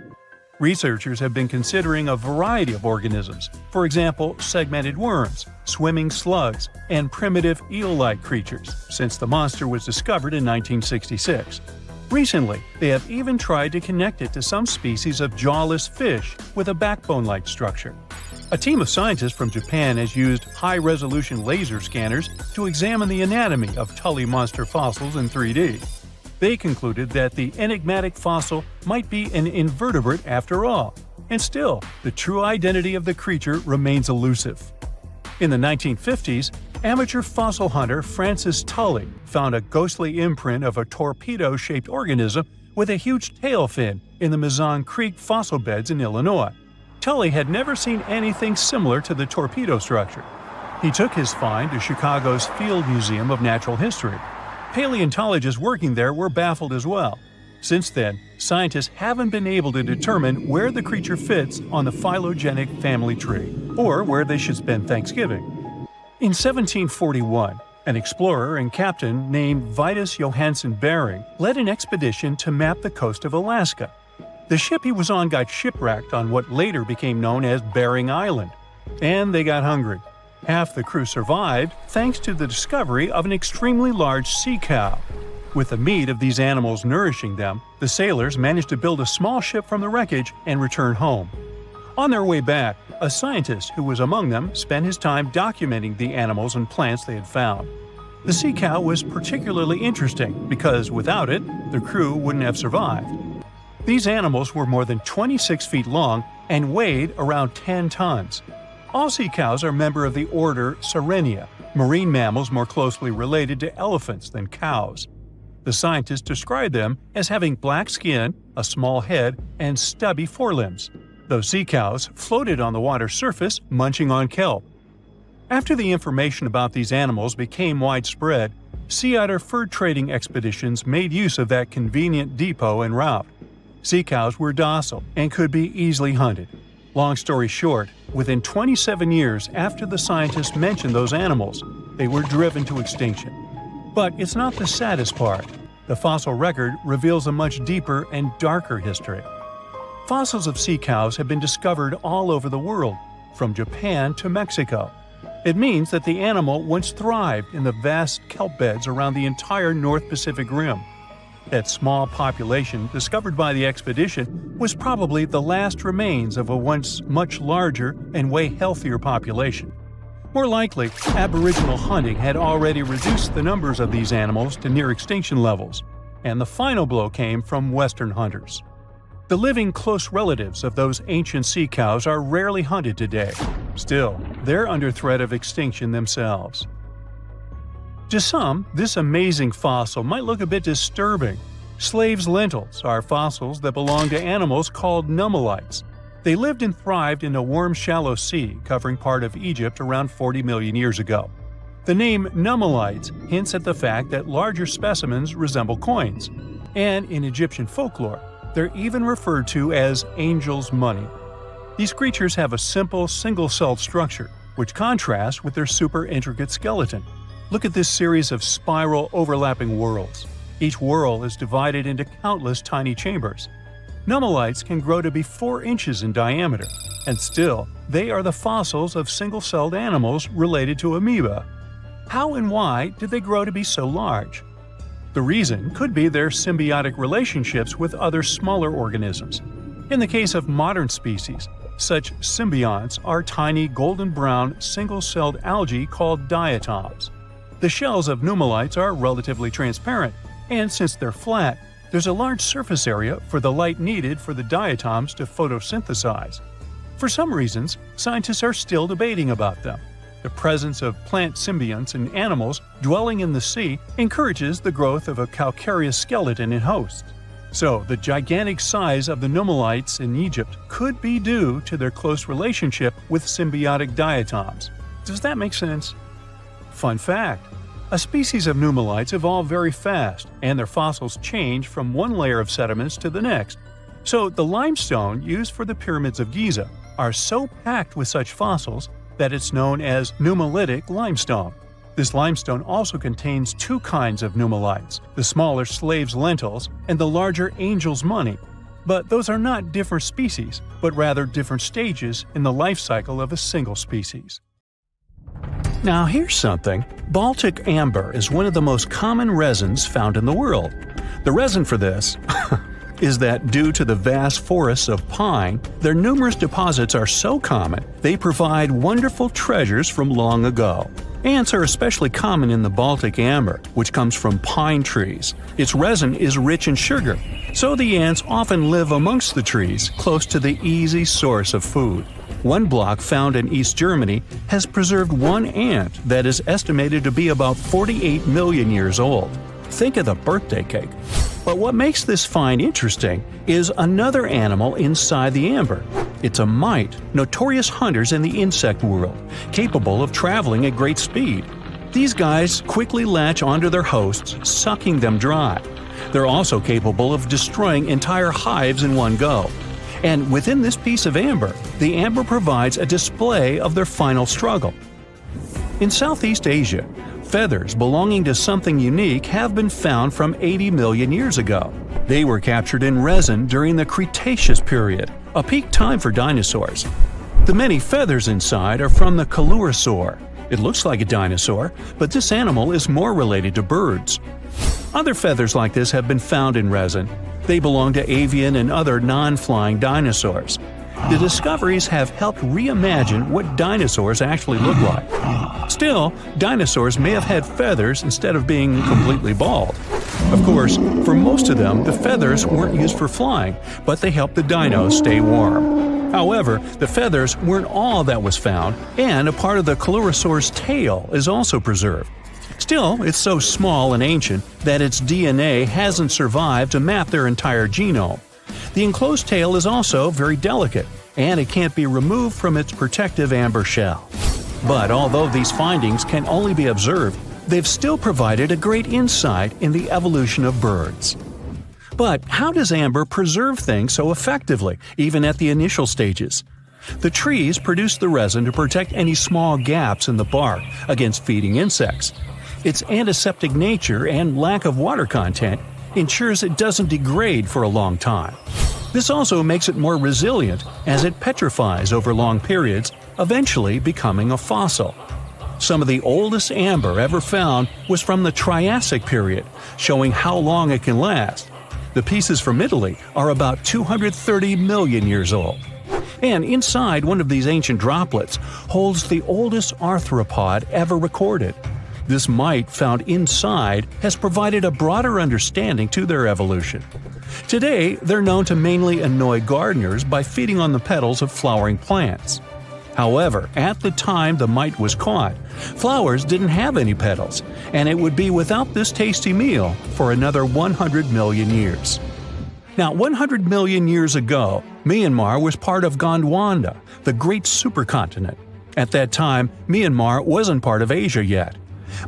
Researchers have been considering a variety of organisms, for example, segmented worms, swimming slugs, and primitive eel-like creatures, since the monster was discovered in 1966. Recently, they have even tried to connect it to some species of jawless fish with a backbone-like structure. A team of scientists from Japan has used high-resolution laser scanners to examine the anatomy of Tully monster fossils in 3D. They concluded that the enigmatic fossil might be an invertebrate after all, and still, the true identity of the creature remains elusive. In the 1950s, amateur fossil hunter Francis Tully found a ghostly imprint of a torpedo-shaped organism with a huge tail fin in the Mizon Creek fossil beds in Illinois. Tully had never seen anything similar to the torpedo structure. He took his find to Chicago's Field Museum of Natural History. Paleontologists working there were baffled as well. Since then, scientists haven't been able to determine where the creature fits on the phylogenetic family tree, or where they should spend Thanksgiving. In 1741, an explorer and captain named Vitus Johansen Bering led an expedition to map the coast of Alaska. The ship he was on got shipwrecked on what later became known as Bering Island, and they got hungry. Half the crew survived thanks to the discovery of an extremely large sea cow. With the meat of these animals nourishing them, the sailors managed to build a small ship from the wreckage and return home. On their way back, a scientist who was among them spent his time documenting the animals and plants they had found. The sea cow was particularly interesting because without it, the crew wouldn't have survived. These animals were more than 26 feet long and weighed around 10 tons. All sea cows are member of the order Sirenia, marine mammals more closely related to elephants than cows. The scientists describe them as having black skin, a small head, and stubby forelimbs. Those sea cows floated on the water's surface, munching on kelp. After the information about these animals became widespread, sea otter fur trading expeditions made use of that convenient depot en route. Sea cows were docile and could be easily hunted. Long story short, within 27 years after the scientists mentioned those animals, they were driven to extinction. But it's not the saddest part. The fossil record reveals a much deeper and darker history. Fossils of sea cows have been discovered all over the world, from Japan to Mexico. It means that the animal once thrived in the vast kelp beds around the entire North Pacific Rim. That small population discovered by the expedition was probably the last remains of a once much larger and way healthier population. More likely, Aboriginal hunting had already reduced the numbers of these animals to near extinction levels, and the final blow came from Western hunters. The living close relatives of those ancient sea cows are rarely hunted today. Still, they're under threat of extinction themselves. To some, this amazing fossil might look a bit disturbing. Slaves' lentils are fossils that belong to animals called nummelites. They lived and thrived in a warm, shallow sea covering part of Egypt around 40 million years ago. The name nummelites hints at the fact that larger specimens resemble coins, and in Egyptian folklore, they're even referred to as angel's money. These creatures have a simple, single-celled structure, which contrasts with their super intricate skeleton. Look at this series of spiral overlapping whorls. Each whorl is divided into countless tiny chambers. Nummelites can grow to be 4 inches in diameter, and still, they are the fossils of single-celled animals related to amoeba. How and why did they grow to be so large? The reason could be their symbiotic relationships with other smaller organisms. In the case of modern species, such symbionts are tiny golden-brown single-celled algae called diatoms. The shells of nummelites are relatively transparent, and since they're flat, there's a large surface area for the light needed for the diatoms to photosynthesize. For some reasons, scientists are still debating about them. The presence of plant symbionts in animals dwelling in the sea encourages the growth of a calcareous skeleton in hosts. So, the gigantic size of the nummelites in Egypt could be due to their close relationship with symbiotic diatoms. Does that make sense? Fun fact: a species of nummelites evolve very fast, and their fossils change from one layer of sediments to the next. So the limestone used for the pyramids of Giza are so packed with such fossils that it's known as nummelitic limestone. This limestone also contains 2 kinds of nummelites, the smaller slave's lentils and the larger angel's money. But those are not different species, but rather different stages in the life cycle of a single species. Now here's something. Baltic amber is one of the most common resins found in the world. The reason for this is that due to the vast forests of pine, their numerous deposits are so common they provide wonderful treasures from long ago. Ants are especially common in the Baltic amber, which comes from pine trees. Its resin is rich in sugar, so the ants often live amongst the trees, close to the easy source of food. One block found in East Germany has preserved one ant that is estimated to be about 48 million years old. Think of the birthday cake. But what makes this find interesting is another animal inside the amber. It's a mite, notorious hunters in the insect world, capable of traveling at great speed. These guys quickly latch onto their hosts, sucking them dry. They're also capable of destroying entire hives in one go. And within this piece of amber, the amber provides a display of their final struggle. In Southeast Asia, feathers belonging to something unique have been found from 80 million years ago. They were captured in resin during the Cretaceous period, a peak time for dinosaurs. The many feathers inside are from the coelurosaur. It looks like a dinosaur, but this animal is more related to birds. Other feathers like this have been found in resin. They belong to avian and other non-flying dinosaurs. The discoveries have helped reimagine what dinosaurs actually look like. Still, dinosaurs may have had feathers instead of being completely bald. Of course, for most of them, the feathers weren't used for flying, but they helped the dinos stay warm. However, the feathers weren't all that was found, and a part of the coelurosaur's tail is also preserved. Still, it's so small and ancient that its DNA hasn't survived to map their entire genome. The enclosed tail is also very delicate, and it can't be removed from its protective amber shell. But although these findings can only be observed, they've still provided a great insight in the evolution of birds. But how does amber preserve things so effectively, even at the initial stages? The trees produce the resin to protect any small gaps in the bark against feeding insects. Its antiseptic nature and lack of water content ensures it doesn't degrade for a long time. This also makes it more resilient as it petrifies over long periods, eventually becoming a fossil. Some of the oldest amber ever found was from the Triassic period, showing how long it can last. The pieces from Italy are about 230 million years old. And inside one of these ancient droplets holds the oldest arthropod ever recorded. This mite found inside has provided a broader understanding to their evolution. Today, they're known to mainly annoy gardeners by feeding on the petals of flowering plants. However, at the time the mite was caught, flowers didn't have any petals, and it would be without this tasty meal for another 100 million years. Now, 100 million years ago, Myanmar was part of Gondwana, the great supercontinent. At that time, Myanmar wasn't part of Asia yet.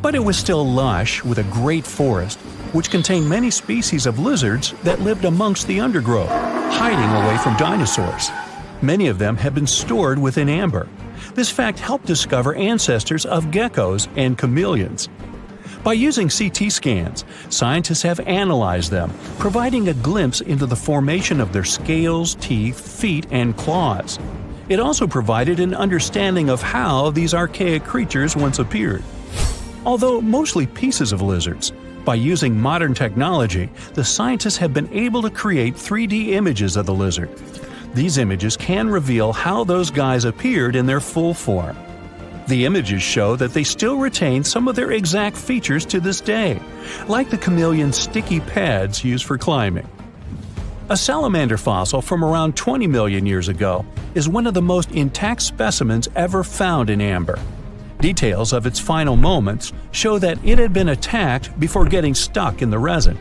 But it was still lush with a great forest, which contained many species of lizards that lived amongst the undergrowth, hiding away from dinosaurs. Many of them had been stored within amber. This fact helped discover ancestors of geckos and chameleons. By using CT scans, scientists have analyzed them, providing a glimpse into the formation of their scales, teeth, feet, and claws. It also provided an understanding of how these archaic creatures once appeared. Although mostly pieces of lizards, by using modern technology, the scientists have been able to create 3D images of the lizard. These images can reveal how those guys appeared in their full form. The images show that they still retain some of their exact features to this day, like the chameleon's sticky pads used for climbing. A salamander fossil from around 20 million years ago is one of the most intact specimens ever found in amber. Details of its final moments show that it had been attacked before getting stuck in the resin.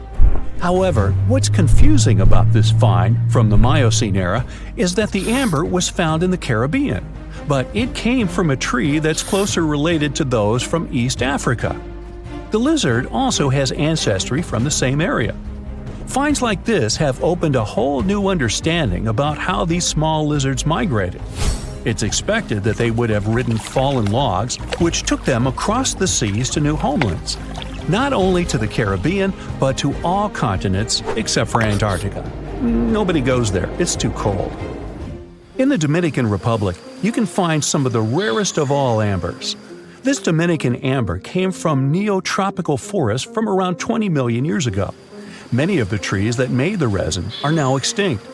However, what's confusing about this find from the Miocene era is that the amber was found in the Caribbean, but it came from a tree that's closer related to those from East Africa. The lizard also has ancestry from the same area. Finds like this have opened a whole new understanding about how these small lizards migrated. It's expected that they would have ridden fallen logs, which took them across the seas to new homelands, not only to the Caribbean, but to all continents except for Antarctica. Nobody goes there, it's too cold. In the Dominican Republic, you can find some of the rarest of all ambers. This Dominican amber came from neotropical forests from around 20 million years ago. Many of the trees that made the resin are now extinct.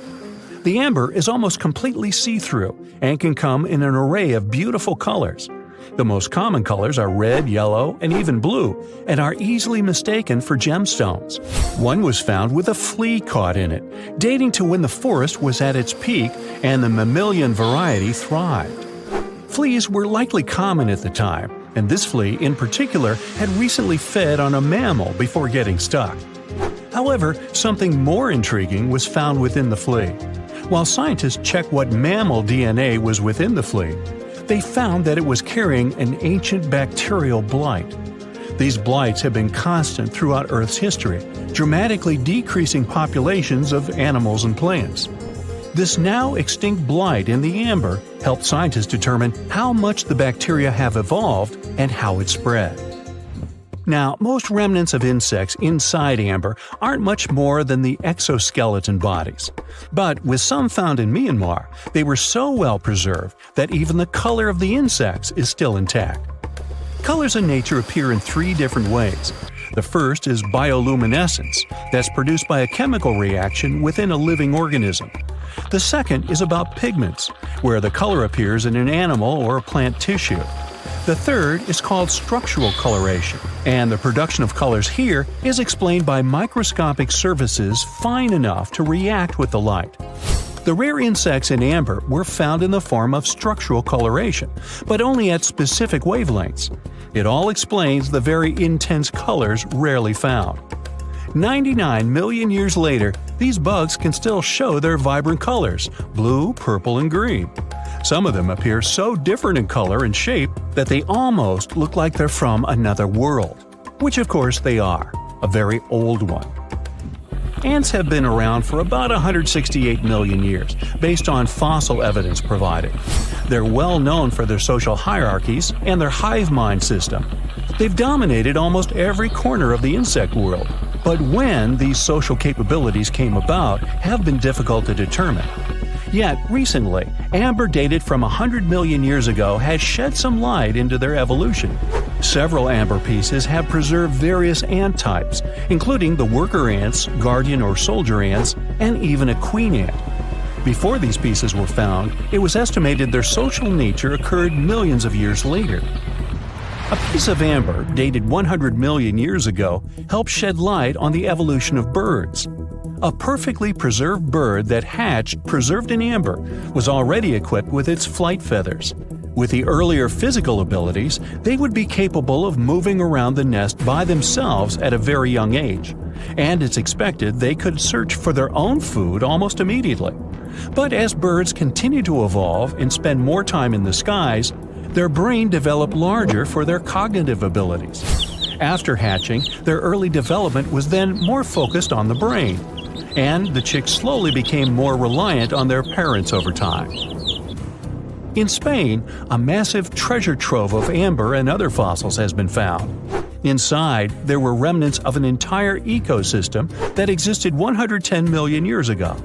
The amber is almost completely see-through and can come in an array of beautiful colors. The most common colors are red, yellow, and even blue, and are easily mistaken for gemstones. One was found with a flea caught in it, dating to when the forest was at its peak and the mammalian variety thrived. Fleas were likely common at the time, and this flea in particular had recently fed on a mammal before getting stuck. However, something more intriguing was found within the flea. While scientists checked what mammal DNA was within the flea, they found that it was carrying an ancient bacterial blight. These blights have been constant throughout Earth's history, dramatically decreasing populations of animals and plants. This now extinct blight in the amber helped scientists determine how much the bacteria have evolved and how it spread. Now, most remnants of insects inside amber aren't much more than the exoskeleton bodies. But with some found in Myanmar, they were so well preserved that even the color of the insects is still intact. Colors in nature appear in 3 different ways. The first is bioluminescence, that's produced by a chemical reaction within a living organism. The second is about pigments, where the color appears in an animal or plant tissue. The third is called structural coloration, and the production of colors here is explained by microscopic surfaces fine enough to react with the light. The rare insects in amber were found in the form of structural coloration, but only at specific wavelengths. It all explains the very intense colors rarely found. 99 million years later, these bugs can still show their vibrant colors – blue, purple, and green. Some of them appear so different in color and shape that they almost look like they're from another world. Which of course they are – a very old one. Ants have been around for about 168 million years, based on fossil evidence provided. They're well known for their social hierarchies and their hive mind system. They've dominated almost every corner of the insect world, but when these social capabilities came about have been difficult to determine. Yet, recently, amber dated from 100 million years ago has shed some light into their evolution. Several amber pieces have preserved various ant types, including the worker ants, guardian or soldier ants, and even a queen ant. Before these pieces were found, it was estimated their social nature occurred millions of years later. A piece of amber dated 100 million years ago helped shed light on the evolution of birds. A perfectly preserved bird that hatched preserved in amber was already equipped with its flight feathers. With the earlier physical abilities, they would be capable of moving around the nest by themselves at a very young age, and it's expected they could search for their own food almost immediately. But as birds continue to evolve and spend more time in the skies, their brain developed larger for their cognitive abilities. After hatching, their early development was then more focused on the brain, and the chicks slowly became more reliant on their parents over time. In Spain, a massive treasure trove of amber and other fossils has been found. Inside, there were remnants of an entire ecosystem that existed 110 million years ago.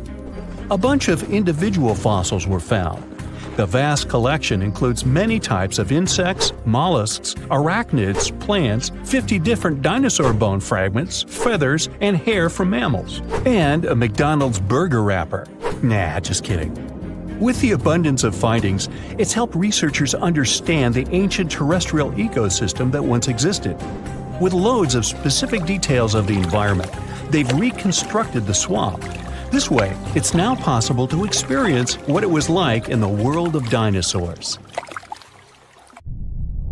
A bunch of individual fossils were found. The vast collection includes many types of insects, mollusks, arachnids, plants, 50 different dinosaur bone fragments, feathers, and hair from mammals, and a McDonald's burger wrapper. Nah, just kidding. With the abundance of findings, it's helped researchers understand the ancient terrestrial ecosystem that once existed. With loads of specific details of the environment, they've reconstructed the swamp. This way, it's now possible to experience what it was like in the world of dinosaurs.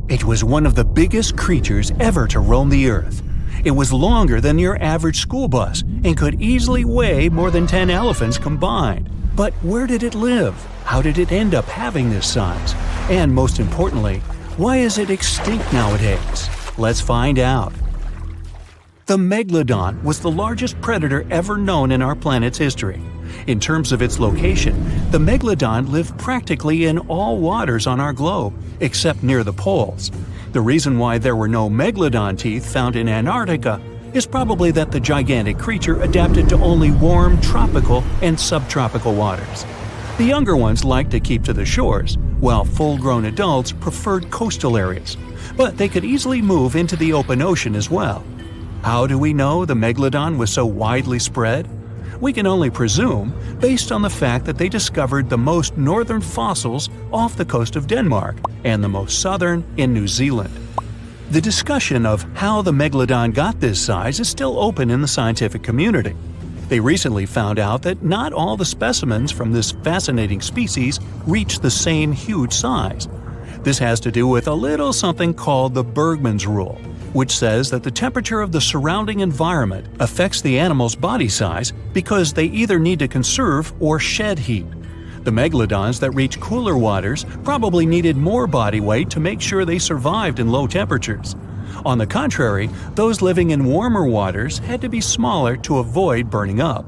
It was one of the biggest creatures ever to roam the Earth. It was longer than your average school bus and could easily weigh more than 10 elephants combined. But where did it live? How did it end up having this size? And most importantly, why is it extinct nowadays? Let's find out. The megalodon was the largest predator ever known in our planet's history. In terms of its location, the megalodon lived practically in all waters on our globe, except near the poles. The reason why there were no megalodon teeth found in Antarctica is probably that the gigantic creature adapted to only warm tropical and subtropical waters. The younger ones liked to keep to the shores, while full-grown adults preferred coastal areas, but they could easily move into the open ocean as well. How do we know the megalodon was so widely spread? We can only presume, based on the fact that they discovered the most northern fossils off the coast of Denmark and the most southern in New Zealand. The discussion of how the megalodon got this size is still open in the scientific community. They recently found out that not all the specimens from this fascinating species reach the same huge size. This has to do with a little something called the Bergmann's rule, which says that the temperature of the surrounding environment affects the animal's body size because they either need to conserve or shed heat. The megalodons that reach cooler waters probably needed more body weight to make sure they survived in low temperatures. On the contrary, those living in warmer waters had to be smaller to avoid burning up.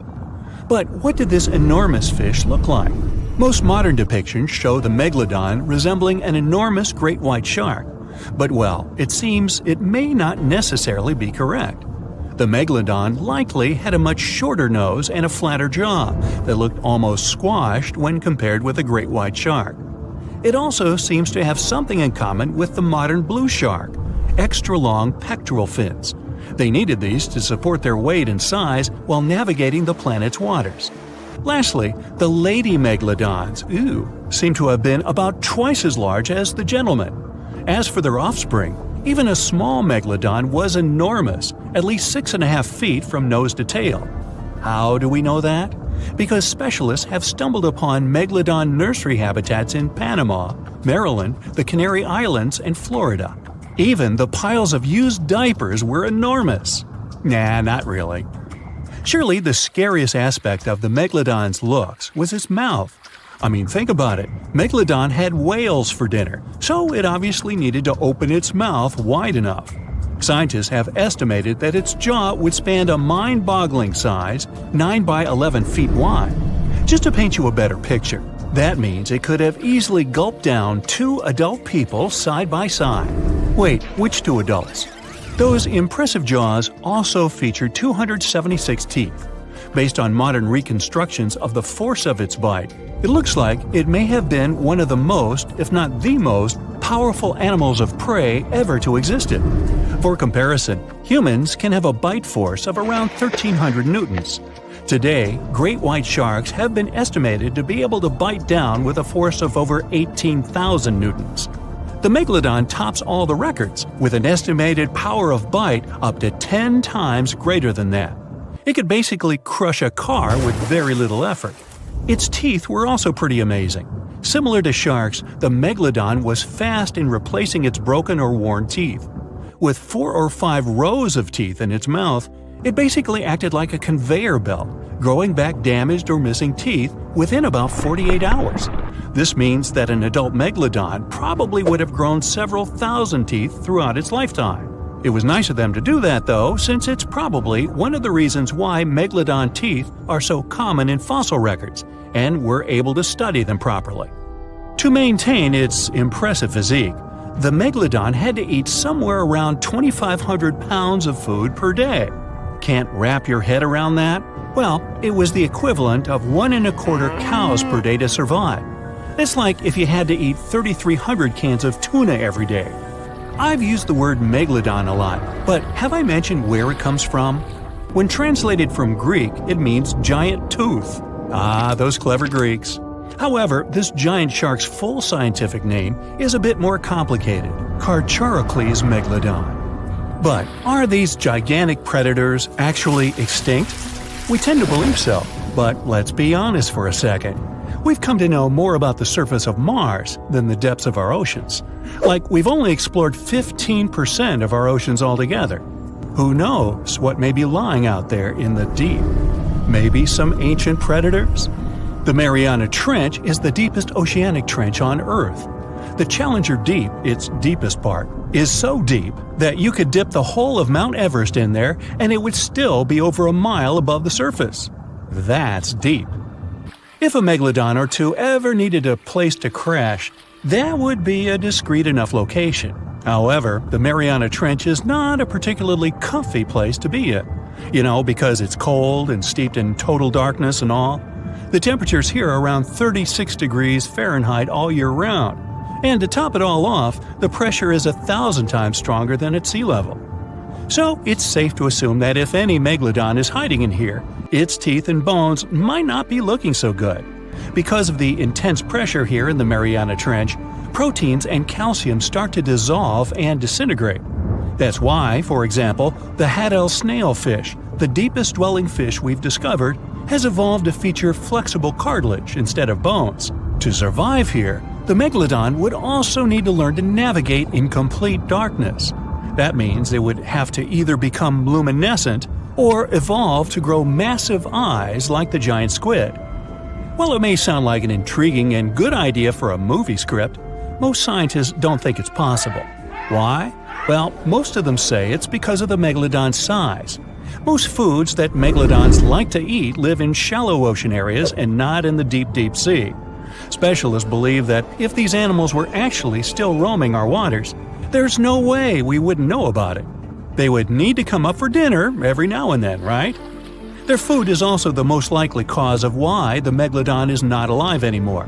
But what did this enormous fish look like? Most modern depictions show the megalodon resembling an enormous great white shark. But well, it seems it may not necessarily be correct. The megalodon likely had a much shorter nose and a flatter jaw that looked almost squashed when compared with a great white shark. It also seems to have something in common with the modern blue shark: extra-long pectoral fins. They needed these to support their weight and size while navigating the planet's waters. Lastly, the lady megalodons, seem to have been about twice as large as the gentlemen. As for their offspring, even a small megalodon was enormous, at least 6.5 feet from nose to tail. How do we know that? Because specialists have stumbled upon megalodon nursery habitats in Panama, Maryland, the Canary Islands, and Florida. Even the piles of used diapers were enormous. Nah, not really. Surely the scariest aspect of the megalodon's looks was its mouth. I mean, think about it. Megalodon had whales for dinner, so it obviously needed to open its mouth wide enough. Scientists have estimated that its jaw would span a mind-boggling size, 9 by 11 feet wide. Just to paint you a better picture, that means it could have easily gulped down 2 adult people side by side. Wait, which 2 adults? Those impressive jaws also feature 276 teeth. Based on modern reconstructions of the force of its bite, it looks like it may have been one of the most, if not the most, powerful animals of prey ever to exist. For comparison, humans can have a bite force of around 1,300 newtons. Today, great white sharks have been estimated to be able to bite down with a force of over 18,000 newtons. The megalodon tops all the records, with an estimated power of bite up to 10 times greater than that. It could basically crush a car with very little effort. Its teeth were also pretty amazing. Similar to sharks, the megalodon was fast in replacing its broken or worn teeth. With 4 or 5 rows of teeth in its mouth, it basically acted like a conveyor belt, growing back damaged or missing teeth within about 48 hours. This means that an adult megalodon probably would have grown several thousand teeth throughout its lifetime. It was nice of them to do that, though, since it's probably one of the reasons why megalodon teeth are so common in fossil records, and we're able to study them properly. To maintain its impressive physique, the megalodon had to eat somewhere around 2,500 pounds of food per day. Can't wrap your head around that? Well, it was the equivalent of 1.25 cows per day to survive. It's like if you had to eat 3,300 cans of tuna every day. I've used the word megalodon a lot, but have I mentioned where it comes from? When translated from Greek, it means giant tooth. Ah, those clever Greeks. However, this giant shark's full scientific name is a bit more complicated: Carcharocles megalodon. But are these gigantic predators actually extinct? We tend to believe so, but let's be honest for a second. We've come to know more about the surface of Mars than the depths of our oceans. Like, we've only explored 15% of our oceans altogether. Who knows what may be lying out there in the deep? Maybe some ancient predators? The Mariana Trench is the deepest oceanic trench on Earth. The Challenger Deep, its deepest part, is so deep that you could dip the whole of Mount Everest in there and it would still be over a mile above the surface. That's deep. If a megalodon or 2 ever needed a place to crash, that would be a discreet enough location. However, the Mariana Trench is not a particularly comfy place to be in. Because it's cold and steeped in total darkness and all. The temperatures here are around 36 degrees Fahrenheit all year round. And to top it all off, the pressure is 1,000 times stronger than at sea level. So it's safe to assume that if any megalodon is hiding in here, its teeth and bones might not be looking so good. Because of the intense pressure here in the Mariana Trench, proteins and calcium start to dissolve and disintegrate. That's why, for example, the Haddell snailfish, the deepest dwelling fish we've discovered, has evolved to feature flexible cartilage instead of bones. To survive here, the megalodon would also need to learn to navigate in complete darkness. That means it would have to either become luminescent or evolve to grow massive eyes like the giant squid. While it may sound like an intriguing and good idea for a movie script, most scientists don't think it's possible. Why? Well, most of them say it's because of the megalodon's size. Most foods that megalodons like to eat live in shallow ocean areas and not in the deep, deep sea. Specialists believe that if these animals were actually still roaming our waters, there's no way we wouldn't know about it. They would need to come up for dinner every now and then, right? Their food is also the most likely cause of why the megalodon is not alive anymore.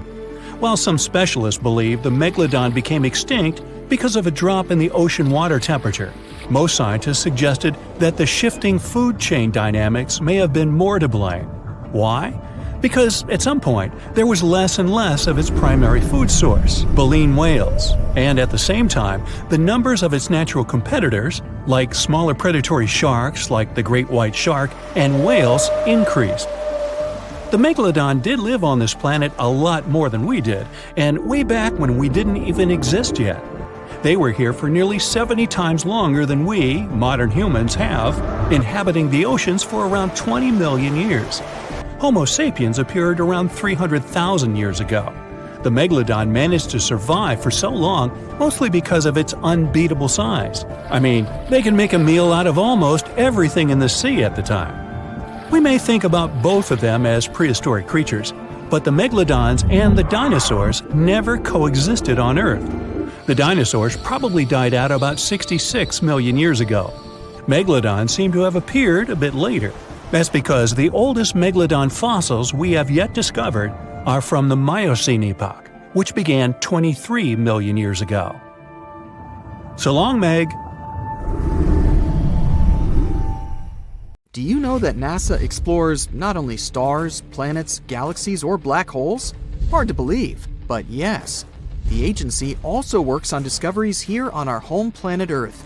While some specialists believe the megalodon became extinct because of a drop in the ocean water temperature, most scientists suggested that the shifting food chain dynamics may have been more to blame. Why? Because at some point, there was less and less of its primary food source, baleen whales, and at the same time, the numbers of its natural competitors, like smaller predatory sharks like the great white shark and whales, increased. The megalodon did live on this planet a lot more than we did, and way back when we didn't even exist yet. They were here for nearly 70 times longer than we, modern humans, have, inhabiting the oceans for around 20 million years. Homo sapiens appeared around 300,000 years ago. The megalodon managed to survive for so long mostly because of its unbeatable size. I mean, they can make a meal out of almost everything in the sea at the time. We may think about both of them as prehistoric creatures, but the megalodons and the dinosaurs never coexisted on Earth. The dinosaurs probably died out about 66 million years ago. Megalodons seem to have appeared a bit later. That's because the oldest megalodon fossils we have yet discovered are from the Miocene epoch, which began 23 million years ago. So long, Meg. Do you know that NASA explores not only stars, planets, galaxies, or black holes? Hard to believe, but yes. The agency also works on discoveries here on our home planet Earth.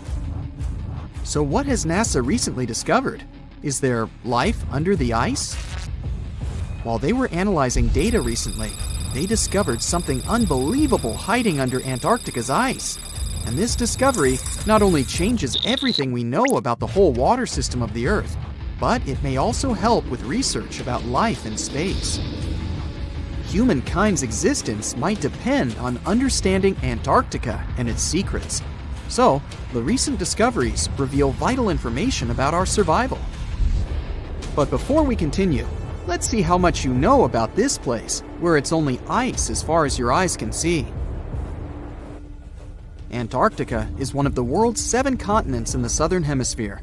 So what has NASA recently discovered? Is there life under the ice? While they were analyzing data recently, they discovered something unbelievable hiding under Antarctica's ice. And this discovery not only changes everything we know about the whole water system of the Earth, but it may also help with research about life in space. Humankind's existence might depend on understanding Antarctica and its secrets. So, the recent discoveries reveal vital information about our survival. But before we continue, let's see how much you know about this place, where it's only ice as far as your eyes can see. Antarctica is one of the world's 7 continents in the southern hemisphere.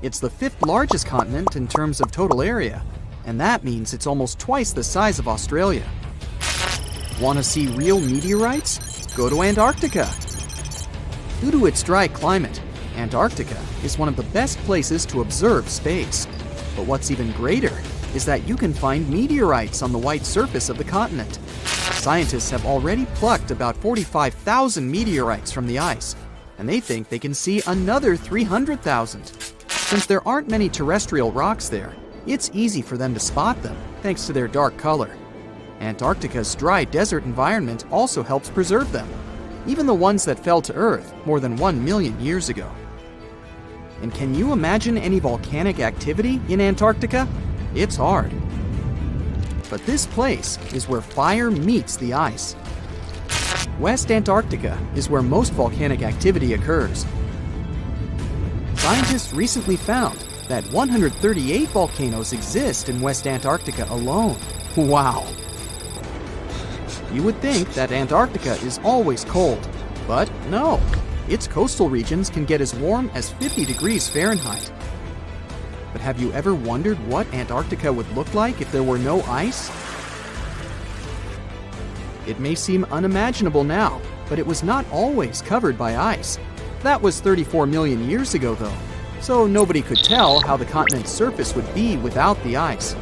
It's the 5th largest continent in terms of total area, and that means it's almost twice the size of Australia. Want to see real meteorites? Go to Antarctica. Due to its dry climate, Antarctica is one of the best places to observe space. But what's even greater is that you can find meteorites on the white surface of the continent. Scientists have already plucked about 45,000 meteorites from the ice, and they think they can see another 300,000. Since there aren't many terrestrial rocks there, it's easy for them to spot them, thanks to their dark color. Antarctica's dry desert environment also helps preserve them, even the ones that fell to Earth more than 1 million years ago. And can you imagine any volcanic activity in Antarctica? It's hard. But this place is where fire meets the ice. West Antarctica is where most volcanic activity occurs. Scientists recently found that 138 volcanoes exist in West Antarctica alone. Wow! You would think that Antarctica is always cold, but no. Its coastal regions can get as warm as 50 degrees Fahrenheit. But have you ever wondered what Antarctica would look like if there were no ice? It may seem unimaginable now, but it was not always covered by ice. That was 34 million years ago though, so nobody could tell how the continent's surface would be without the ice.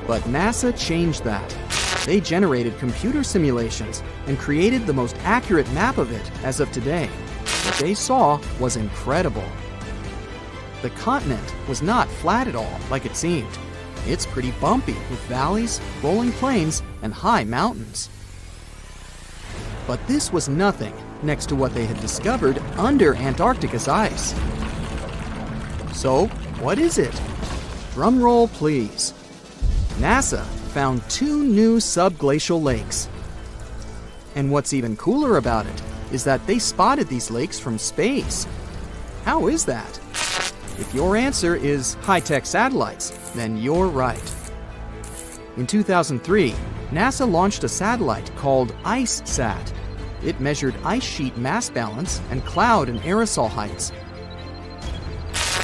But NASA changed that. They generated computer simulations and created the most accurate map of it as of today. What they saw was incredible. The continent was not flat at all like it seemed. It's pretty bumpy with valleys, rolling plains, and high mountains. But this was nothing next to what they had discovered under Antarctica's ice. So, what is it? Drum roll, please. NASA found 2 new subglacial lakes. And what's even cooler about it is that they spotted these lakes from space. How is that? If your answer is high-tech satellites, then you're right. In 2003, NASA launched a satellite called IceSat. It measured ice sheet mass balance and cloud and aerosol heights.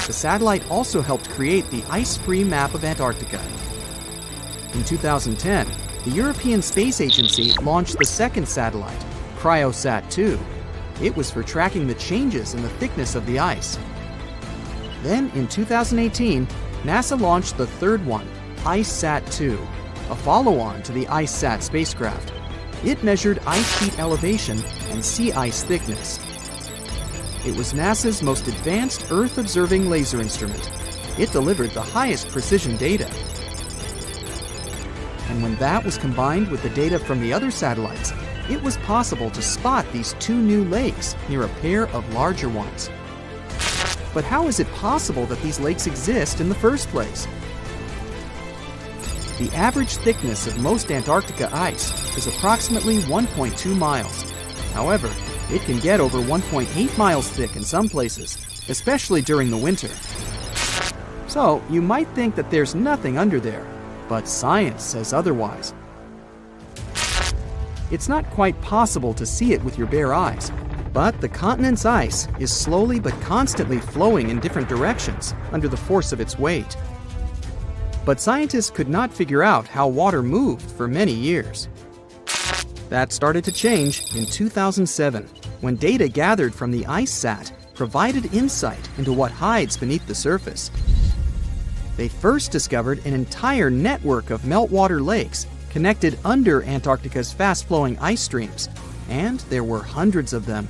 The satellite also helped create the ice-free map of Antarctica. In 2010, the European Space Agency launched the second satellite, CryoSat-2. It was for tracking the changes in the thickness of the ice. Then, in 2018, NASA launched the third one, IceSat-2. a follow-on to the IceSat spacecraft. It measured ice sheet elevation and sea ice thickness. It was NASA's most advanced Earth-observing laser instrument. It delivered the highest precision data. And when that was combined with the data from the other satellites, it was possible to spot these two new lakes near a pair of larger ones. But how is it possible that these lakes exist in the first place? The average thickness of most Antarctica ice is approximately 1.2 miles. However, it can get over 1.8 miles thick in some places, especially during the winter. So, you might think that there's nothing under there, but science says otherwise. It's not quite possible to see it with your bare eyes, but the continent's ice is slowly but constantly flowing in different directions under the force of its weight. But scientists could not figure out how water moved for many years. That started to change in 2007, when data gathered from the IceSat provided insight into what hides beneath the surface. They first discovered an entire network of meltwater lakes connected under Antarctica's fast-flowing ice streams, and there were hundreds of them.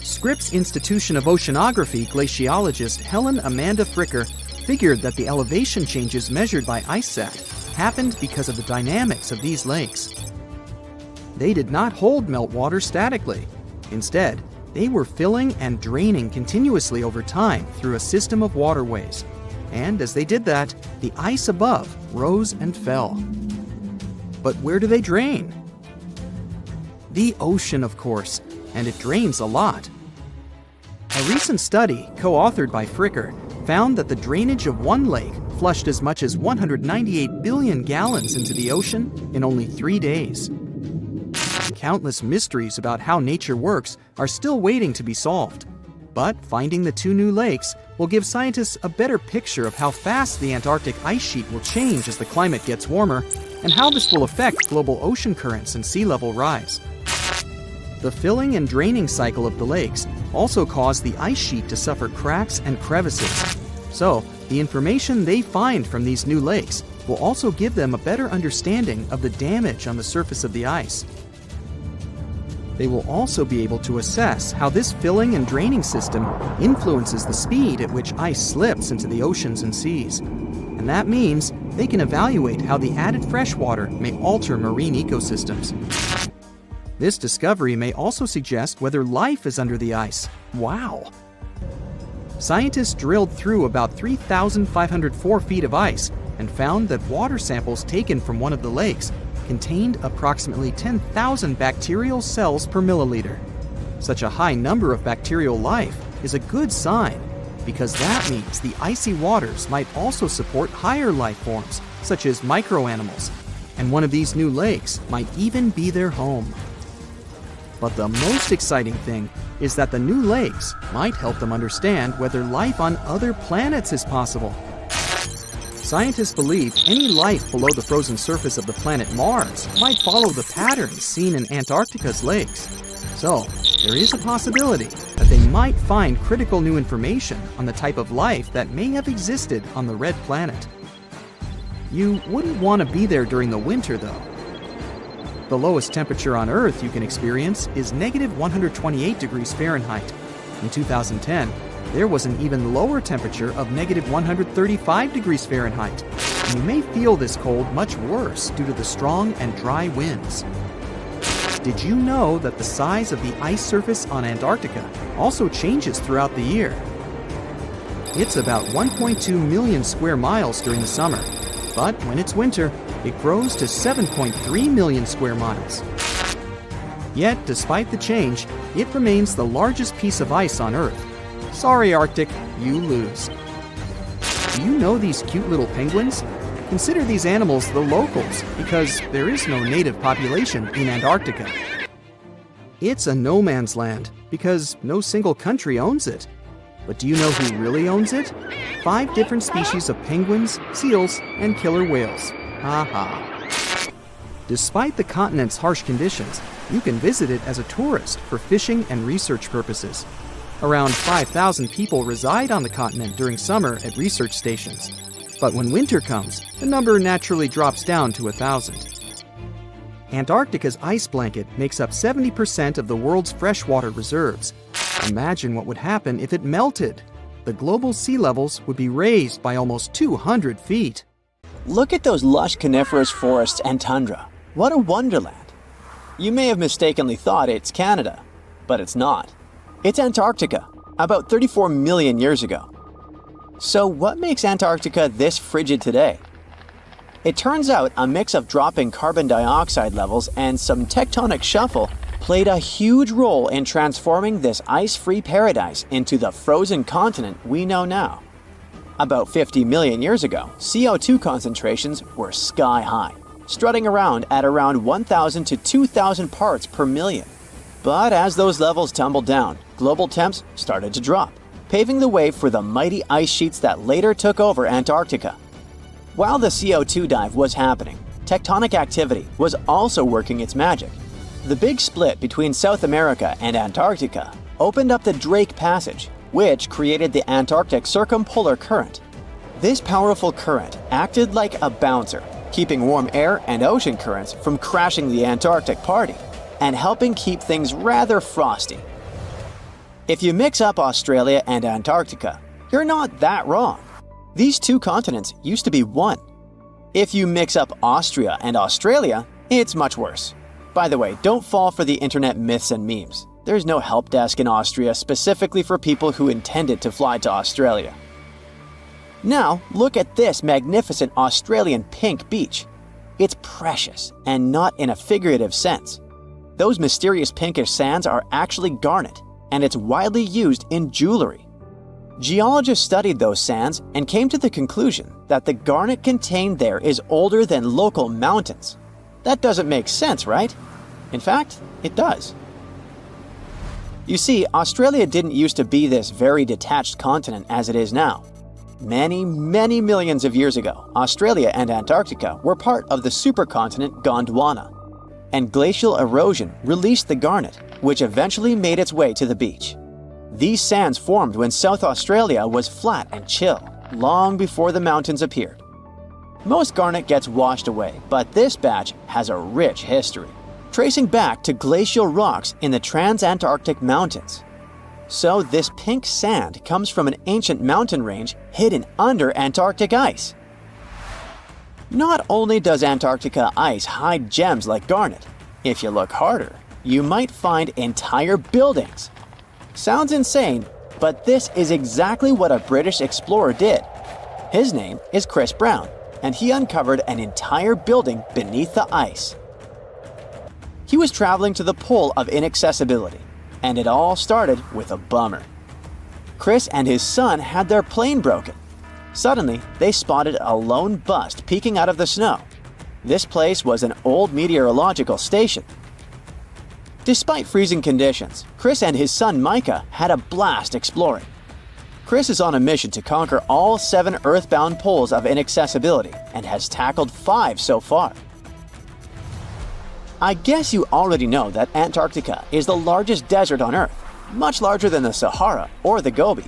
Scripps Institution of Oceanography glaciologist Helen Amanda Fricker figured that the elevation changes measured by IceSat happened because of the dynamics of these lakes. They did not hold meltwater statically. Instead, they were filling and draining continuously over time through a system of waterways. And as they did that, the ice above rose and fell. But where do they drain? The ocean, of course, and it drains a lot. A recent study, co-authored by Fricker, found that the drainage of one lake flushed as much as 198 billion gallons into the ocean in only 3 days. Countless mysteries about how nature works are still waiting to be solved. But finding the two new lakes will give scientists a better picture of how fast the Antarctic ice sheet will change as the climate gets warmer, and how this will affect global ocean currents and sea level rise. The filling and draining cycle of the lakes also cause the ice sheet to suffer cracks and crevices. So, the information they find from these new lakes will also give them a better understanding of the damage on the surface of the ice. They will also be able to assess how this filling and draining system influences the speed at which ice slips into the oceans and seas. And that means they can evaluate how the added fresh water may alter marine ecosystems. This discovery may also suggest whether life is under the ice. Wow! Scientists drilled through about 3,504 feet of ice and found that water samples taken from one of the lakes contained approximately 10,000 bacterial cells per milliliter. Such a high number of bacterial life is a good sign, because that means the icy waters might also support higher life forms, such as microanimals, and one of these new lakes might even be their home. But the most exciting thing is that the new lakes might help them understand whether life on other planets is possible. Scientists believe any life below the frozen surface of the planet Mars might follow the patterns seen in Antarctica's lakes. So, there is a possibility that they might find critical new information on the type of life that may have existed on the red planet. You wouldn't want to be there during the winter, though. The lowest temperature on Earth you can experience is negative 128 degrees Fahrenheit. In 2010, there was an even lower temperature of negative 135 degrees Fahrenheit. And you may feel this cold much worse due to the strong and dry winds. Did you know that the size of the ice surface on Antarctica also changes throughout the year? It's about 1.2 million square miles during the summer, but when it's winter, it grows to 7.3 million square miles. Yet, despite the change, it remains the largest piece of ice on Earth. Sorry, Arctic, you lose. Do you know these cute little penguins? Consider these animals the locals, because there is no native population in Antarctica. It's a no man's land, because no single country owns it. But do you know who really owns it? 5 different species of penguins, seals, and killer whales. Ha ha. Despite the continent's harsh conditions, you can visit it as a tourist for fishing and research purposes. Around 5,000 people reside on the continent during summer at research stations. But when winter comes, the number naturally drops down to 1,000. Antarctica's ice blanket makes up 70% of the world's freshwater reserves. Imagine what would happen if it melted. The global sea levels would be raised by almost 200 feet. Look at those lush coniferous forests and tundra. What a wonderland. You may have mistakenly thought it's Canada, but it's not. It's Antarctica, about 34 million years ago. So what makes Antarctica this frigid today? It turns out a mix of dropping carbon dioxide levels and some tectonic shuffle played a huge role in transforming this ice-free paradise into the frozen continent we know now. About 50 million years ago, CO2 concentrations were sky high, strutting around at around 1,000 to 2,000 parts per million. But as those levels tumbled down, global temps started to drop, paving the way for the mighty ice sheets that later took over Antarctica. While the CO2 dive was happening, tectonic activity was also working its magic. The big split between South America and Antarctica opened up the Drake Passage, which created the Antarctic Circumpolar Current. This powerful current acted like a bouncer, keeping warm air and ocean currents from crashing the Antarctic party, and helping keep things rather frosty. If you mix up Australia and Antarctica, you're not that wrong. These two continents used to be one. If you mix up Austria and Australia, it's much worse. By the way, don't fall for the internet myths and memes. There's no help desk in Austria specifically for people who intended to fly to Australia. Now, look at this magnificent Australian pink beach. It's precious, and not in a figurative sense. Those mysterious pinkish sands are actually garnet, and it's widely used in jewelry. Geologists studied those sands and came to the conclusion that the garnet contained there is older than local mountains. That doesn't make sense, right? In fact, it does. You see, Australia didn't used to be this very detached continent as it is now. Many millions of years ago, Australia and Antarctica were part of the supercontinent Gondwana, and glacial erosion released the garnet, which eventually made its way to the beach. These sands formed when South Australia was flat and chill, long before the mountains appeared. Most garnet gets washed away, but this batch has a rich history, tracing back to glacial rocks in the Transantarctic Mountains. So this pink sand comes from an ancient mountain range hidden under Antarctic ice. Not only does Antarctica ice hide gems like garnet, if you look harder, you might find entire buildings. Sounds insane, but this is exactly what a British explorer did. His name is Chris Brown, and he uncovered an entire building beneath the ice. He was traveling to the pole of inaccessibility, and it all started with a bummer. Chris and his son had their plane broken. Suddenly, they spotted a lone bust peeking out of the snow. This place was an old meteorological station. Despite freezing conditions, Chris and his son Micah had a blast exploring. Chris is on a mission to conquer all 7 earthbound poles of inaccessibility and has tackled 5 so far. I guess you already know that Antarctica is the largest desert on Earth, much larger than the Sahara or the Gobi.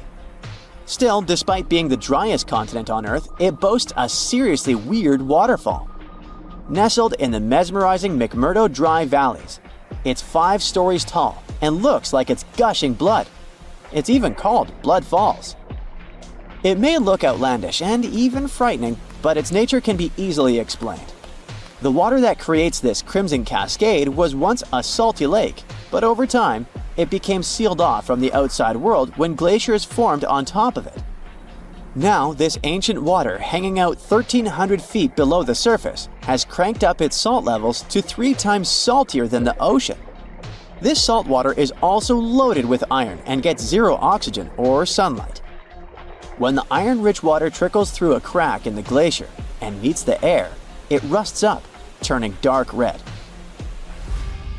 Still, despite being the driest continent on Earth, it boasts a seriously weird waterfall. Nestled in the mesmerizing McMurdo Dry Valleys, it's 5 stories tall and looks like it's gushing blood. It's even called Blood Falls. It may look outlandish and even frightening, but its nature can be easily explained. The water that creates this crimson cascade was once a salty lake, but over time, it became sealed off from the outside world when glaciers formed on top of it. Now, this ancient water hanging out 1,300 feet below the surface has cranked up its salt levels to 3 times saltier than the ocean. This salt water is also loaded with iron and gets 0 oxygen or sunlight. When the iron-rich water trickles through a crack in the glacier and meets the air, it rusts up, turning dark red.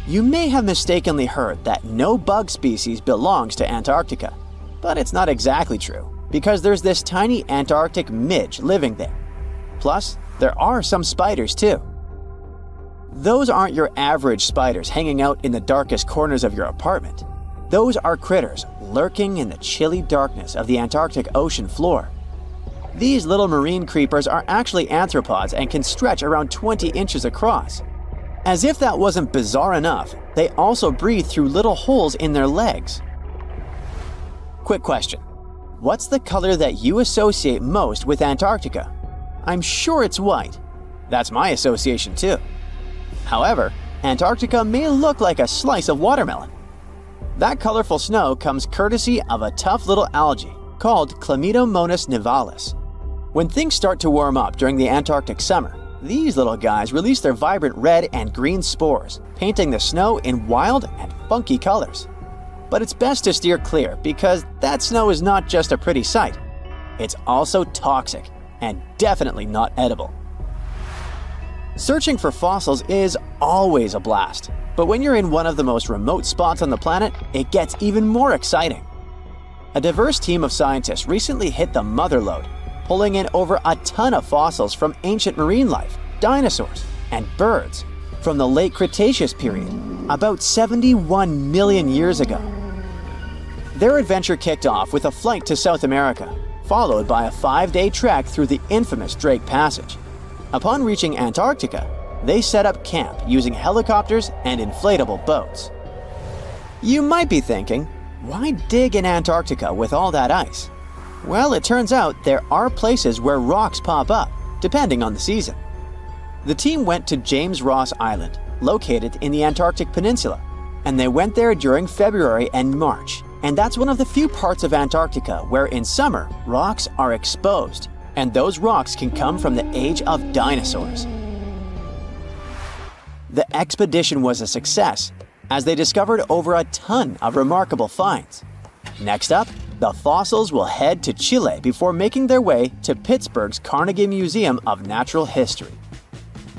You may have mistakenly heard that no bug species belongs to Antarctica, but it's not exactly true, because there's this tiny Antarctic midge living there. Plus, there are some spiders too. Those aren't your average spiders hanging out in the darkest corners of your apartment. Those are critters lurking in the chilly darkness of the Antarctic ocean floor. These little marine creepers are actually arthropods and can stretch around 20 inches across. As if that wasn't bizarre enough, they also breathe through little holes in their legs. Quick question. What's the color that you associate most with Antarctica? I'm sure it's white. That's my association too. However, Antarctica may look like a slice of watermelon. That colorful snow comes courtesy of a tough little algae called Chlamydomonas nivalis. When things start to warm up during the Antarctic summer, these little guys release their vibrant red and green spores, painting the snow in wild and funky colors. But it's best to steer clear because that snow is not just a pretty sight. It's also toxic and definitely not edible. Searching for fossils is always a blast, but when you're in one of the most remote spots on the planet, it gets even more exciting. A diverse team of scientists recently hit the mother lode, pulling in over a ton of fossils from ancient marine life, dinosaurs, and birds from the late Cretaceous period, about 71 million years ago. Their adventure kicked off with a flight to South America, followed by a 5-day trek through the infamous Drake Passage. Upon reaching Antarctica, they set up camp using helicopters and inflatable boats. You might be thinking, why dig in Antarctica with all that ice? Well, it turns out there are places where rocks pop up, depending on the season. The team went to James Ross Island, located in the Antarctic Peninsula, and they went there during February and March. And that's one of the few parts of Antarctica where in summer, rocks are exposed, and those rocks can come from the age of dinosaurs. The expedition was a success, as they discovered over a ton of remarkable finds. Next up, the fossils will head to Chile before making their way to Pittsburgh's Carnegie Museum of Natural History.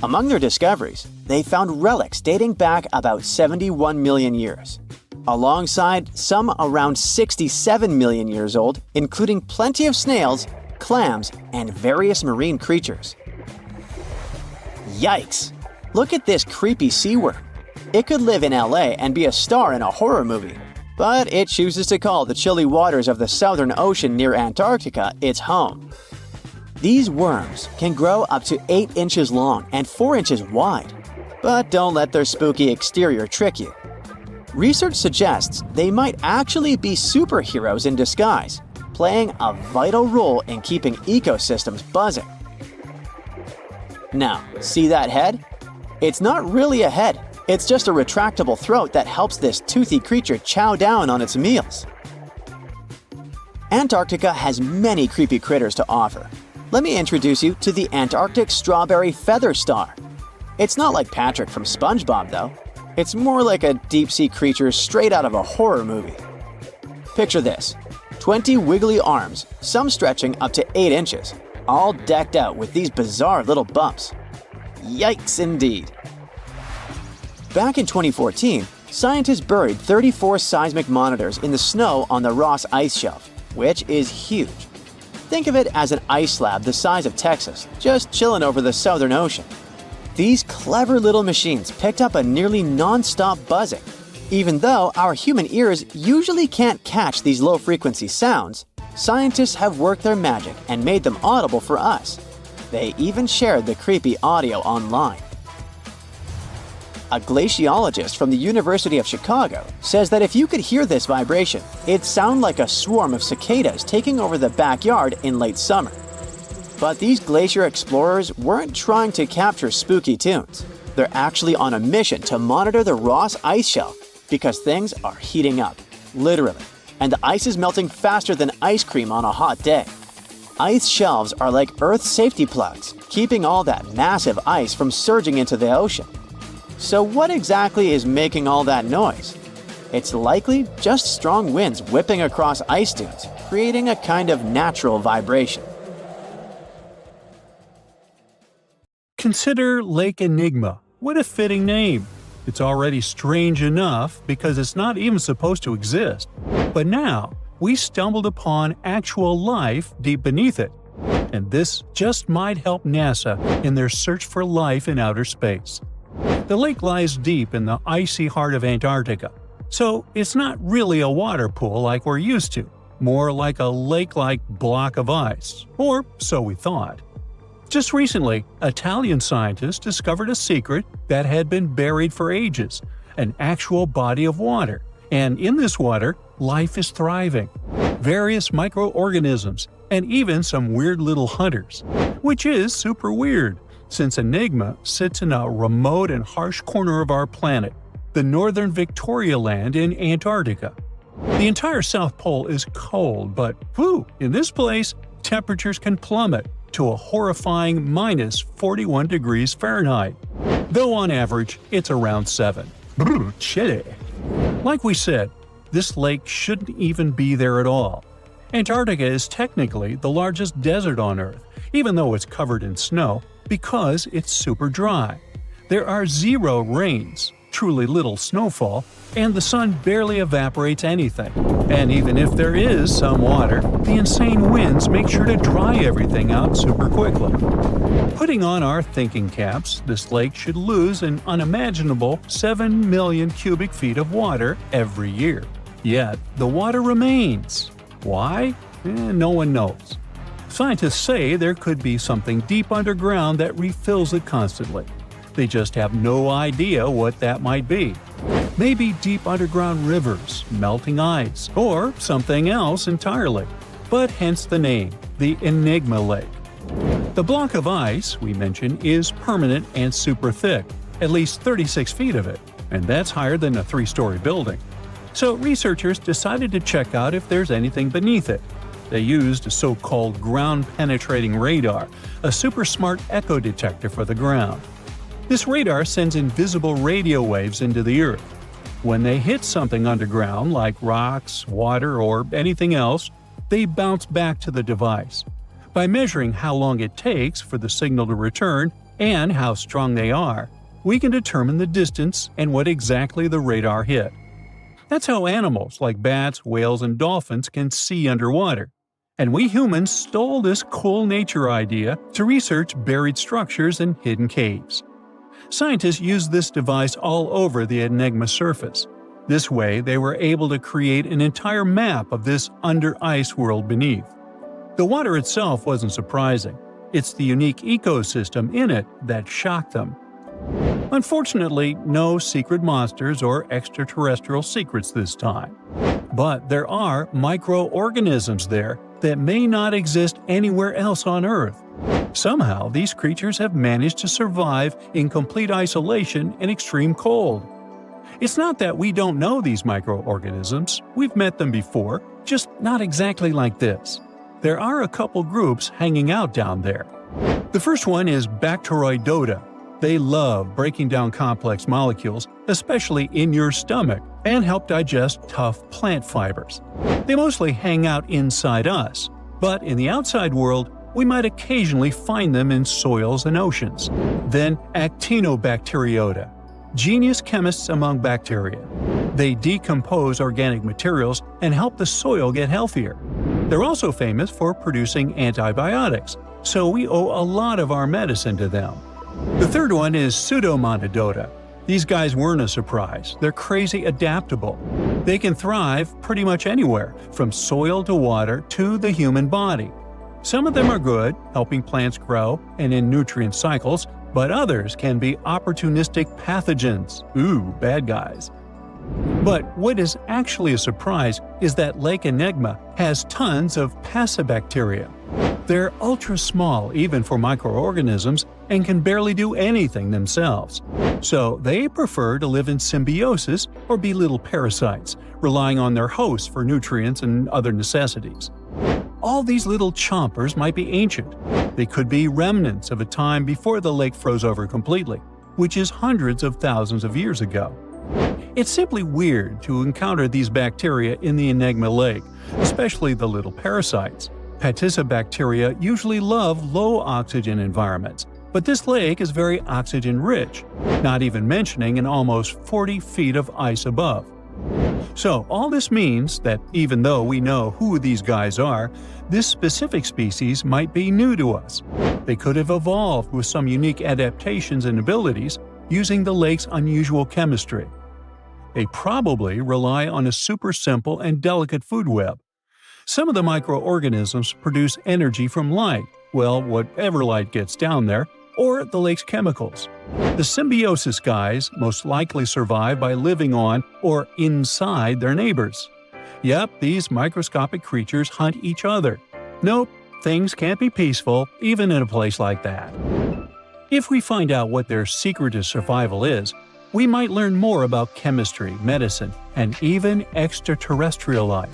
Among their discoveries, they found relics dating back about 71 million years, alongside some around 67 million years old, including plenty of snails, clams, and various marine creatures. Yikes! Look at this creepy sea worm. It could live in LA and be a star in a horror movie, but it chooses to call the chilly waters of the Southern Ocean near Antarctica its home. These worms can grow up to 8 inches long and 4 inches wide, but don't let their spooky exterior trick you. Research suggests they might actually be superheroes in disguise, playing a vital role in keeping ecosystems buzzing. Now, see that head? It's not really a head. It's just a retractable throat that helps this toothy creature chow down on its meals. Antarctica has many creepy critters to offer. Let me introduce you to the Antarctic strawberry feather star. It's not like Patrick from SpongeBob though. It's more like a deep-sea creature straight out of a horror movie. Picture this: 20 wiggly arms, some stretching up to 8 inches, all decked out with these bizarre little bumps. Yikes indeed. Back in 2014, scientists buried 34 seismic monitors in the snow on the Ross Ice Shelf, which is huge. Think of it as an ice slab the size of Texas, just chilling over the Southern Ocean. These clever little machines picked up a nearly non-stop buzzing. Even though our human ears usually can't catch these low-frequency sounds, scientists have worked their magic and made them audible for us. They even shared the creepy audio online. A glaciologist from the University of Chicago says that if you could hear this vibration, it'd sound like a swarm of cicadas taking over the backyard in late summer. But these glacier explorers weren't trying to capture spooky tunes. They're actually on a mission to monitor the Ross Ice Shelf because things are heating up, literally, and the ice is melting faster than ice cream on a hot day. Ice shelves are like Earth's safety plugs, keeping all that massive ice from surging into the ocean. So what exactly is making all that noise? It's likely just strong winds whipping across ice dunes, creating a kind of natural vibration. Consider Lake Enigma. What a fitting name. It's already strange enough because it's not even supposed to exist. But now, we stumbled upon actual life deep beneath it. And this just might help NASA in their search for life in outer space. The lake lies deep in the icy heart of Antarctica, so it's not really a water pool like we're used to. more like a lake-like block of ice, or so we thought. Just recently, Italian scientists discovered a secret that had been buried for ages – an actual body of water, and in this water, life is thriving. Various microorganisms, and even some weird little hunters. Which is super weird, since Enigma sits in a remote and harsh corner of our planet, the northern Victoria Land in Antarctica. The entire South Pole is cold, but in this place, temperatures can plummet to a horrifying minus 41 degrees Fahrenheit, though on average it's around 7. Chilly. Like we said, this lake shouldn't even be there at all. Antarctica is technically the largest desert on Earth, even though it's covered in snow, because it's super dry. There are 0 rains, truly little snowfall, and the sun barely evaporates anything. And even if there is some water, the insane winds make sure to dry everything out super quickly. Putting on our thinking caps, this lake should lose an unimaginable 7 million cubic feet of water every year. Yet, the water remains. Why? No one knows. Scientists say there could be something deep underground that refills it constantly. They just have no idea what that might be. Maybe deep underground rivers, melting ice, or something else entirely. But hence the name, the Enigma Lake. The block of ice, we mentioned, is permanent and super thick, at least 36 feet of it, and that's higher than a 3-story building. So researchers decided to check out if there's anything beneath it. They used a so-called ground-penetrating radar, a super smart echo detector for the ground. This radar sends invisible radio waves into the Earth. When they hit something underground, like rocks, water, or anything else, they bounce back to the device. By measuring how long it takes for the signal to return and how strong they are, we can determine the distance and what exactly the radar hit. That's how animals like bats, whales, and dolphins can see underwater. And we humans stole this cool nature idea to research buried structures and hidden caves. Scientists used this device all over the Enigma surface. This way, they were able to create an entire map of this under-ice world beneath. The water itself wasn't surprising. It's the unique ecosystem in it that shocked them. Unfortunately, no secret monsters or extraterrestrial secrets this time. But there are microorganisms there that may not exist anywhere else on Earth. Somehow, these creatures have managed to survive in complete isolation and extreme cold. It's not that we don't know these microorganisms. We've met them before, just not exactly like this. There are a couple groups hanging out down there. The first one is Bacteroidota. They love breaking down complex molecules, especially in your stomach, and help digest tough plant fibers. They mostly hang out inside us, but in the outside world, we might occasionally find them in soils and oceans. Then Actinobacteriota, genius chemists among bacteria. They decompose organic materials and help the soil get healthier. They're also famous for producing antibiotics, so we owe a lot of our medicine to them. The third one is Pseudomonadota. These guys weren't a surprise. They're crazy adaptable. They can thrive pretty much anywhere, from soil to water to the human body. Some of them are good, helping plants grow and in nutrient cycles, but others can be opportunistic pathogens. Bad guys. But what is actually a surprise is that Lake Enigma has tons of passibacteria. They're ultra small even for microorganisms and can barely do anything themselves. So they prefer to live in symbiosis or be little parasites, relying on their hosts for nutrients and other necessities. All these little chompers might be ancient. They could be remnants of a time before the lake froze over completely, which is hundreds of thousands of years ago. It's simply weird to encounter these bacteria in the Enigma Lake, especially the little parasites. Passibacteria usually love low-oxygen environments, but this lake is very oxygen-rich, not even mentioning an almost 40 feet of ice above. So all this means that even though we know who these guys are, this specific species might be new to us. They could have evolved with some unique adaptations and abilities using the lake's unusual chemistry. They probably rely on a super simple and delicate food web. Some of the microorganisms produce energy from light, well, whatever light gets down there, or the lake's chemicals. The symbiosis guys most likely survive by living on or inside their neighbors. Yep, these microscopic creatures hunt each other. Nope, things can't be peaceful even in a place like that. If we find out what their secret to survival is, we might learn more about chemistry, medicine, and even extraterrestrial life.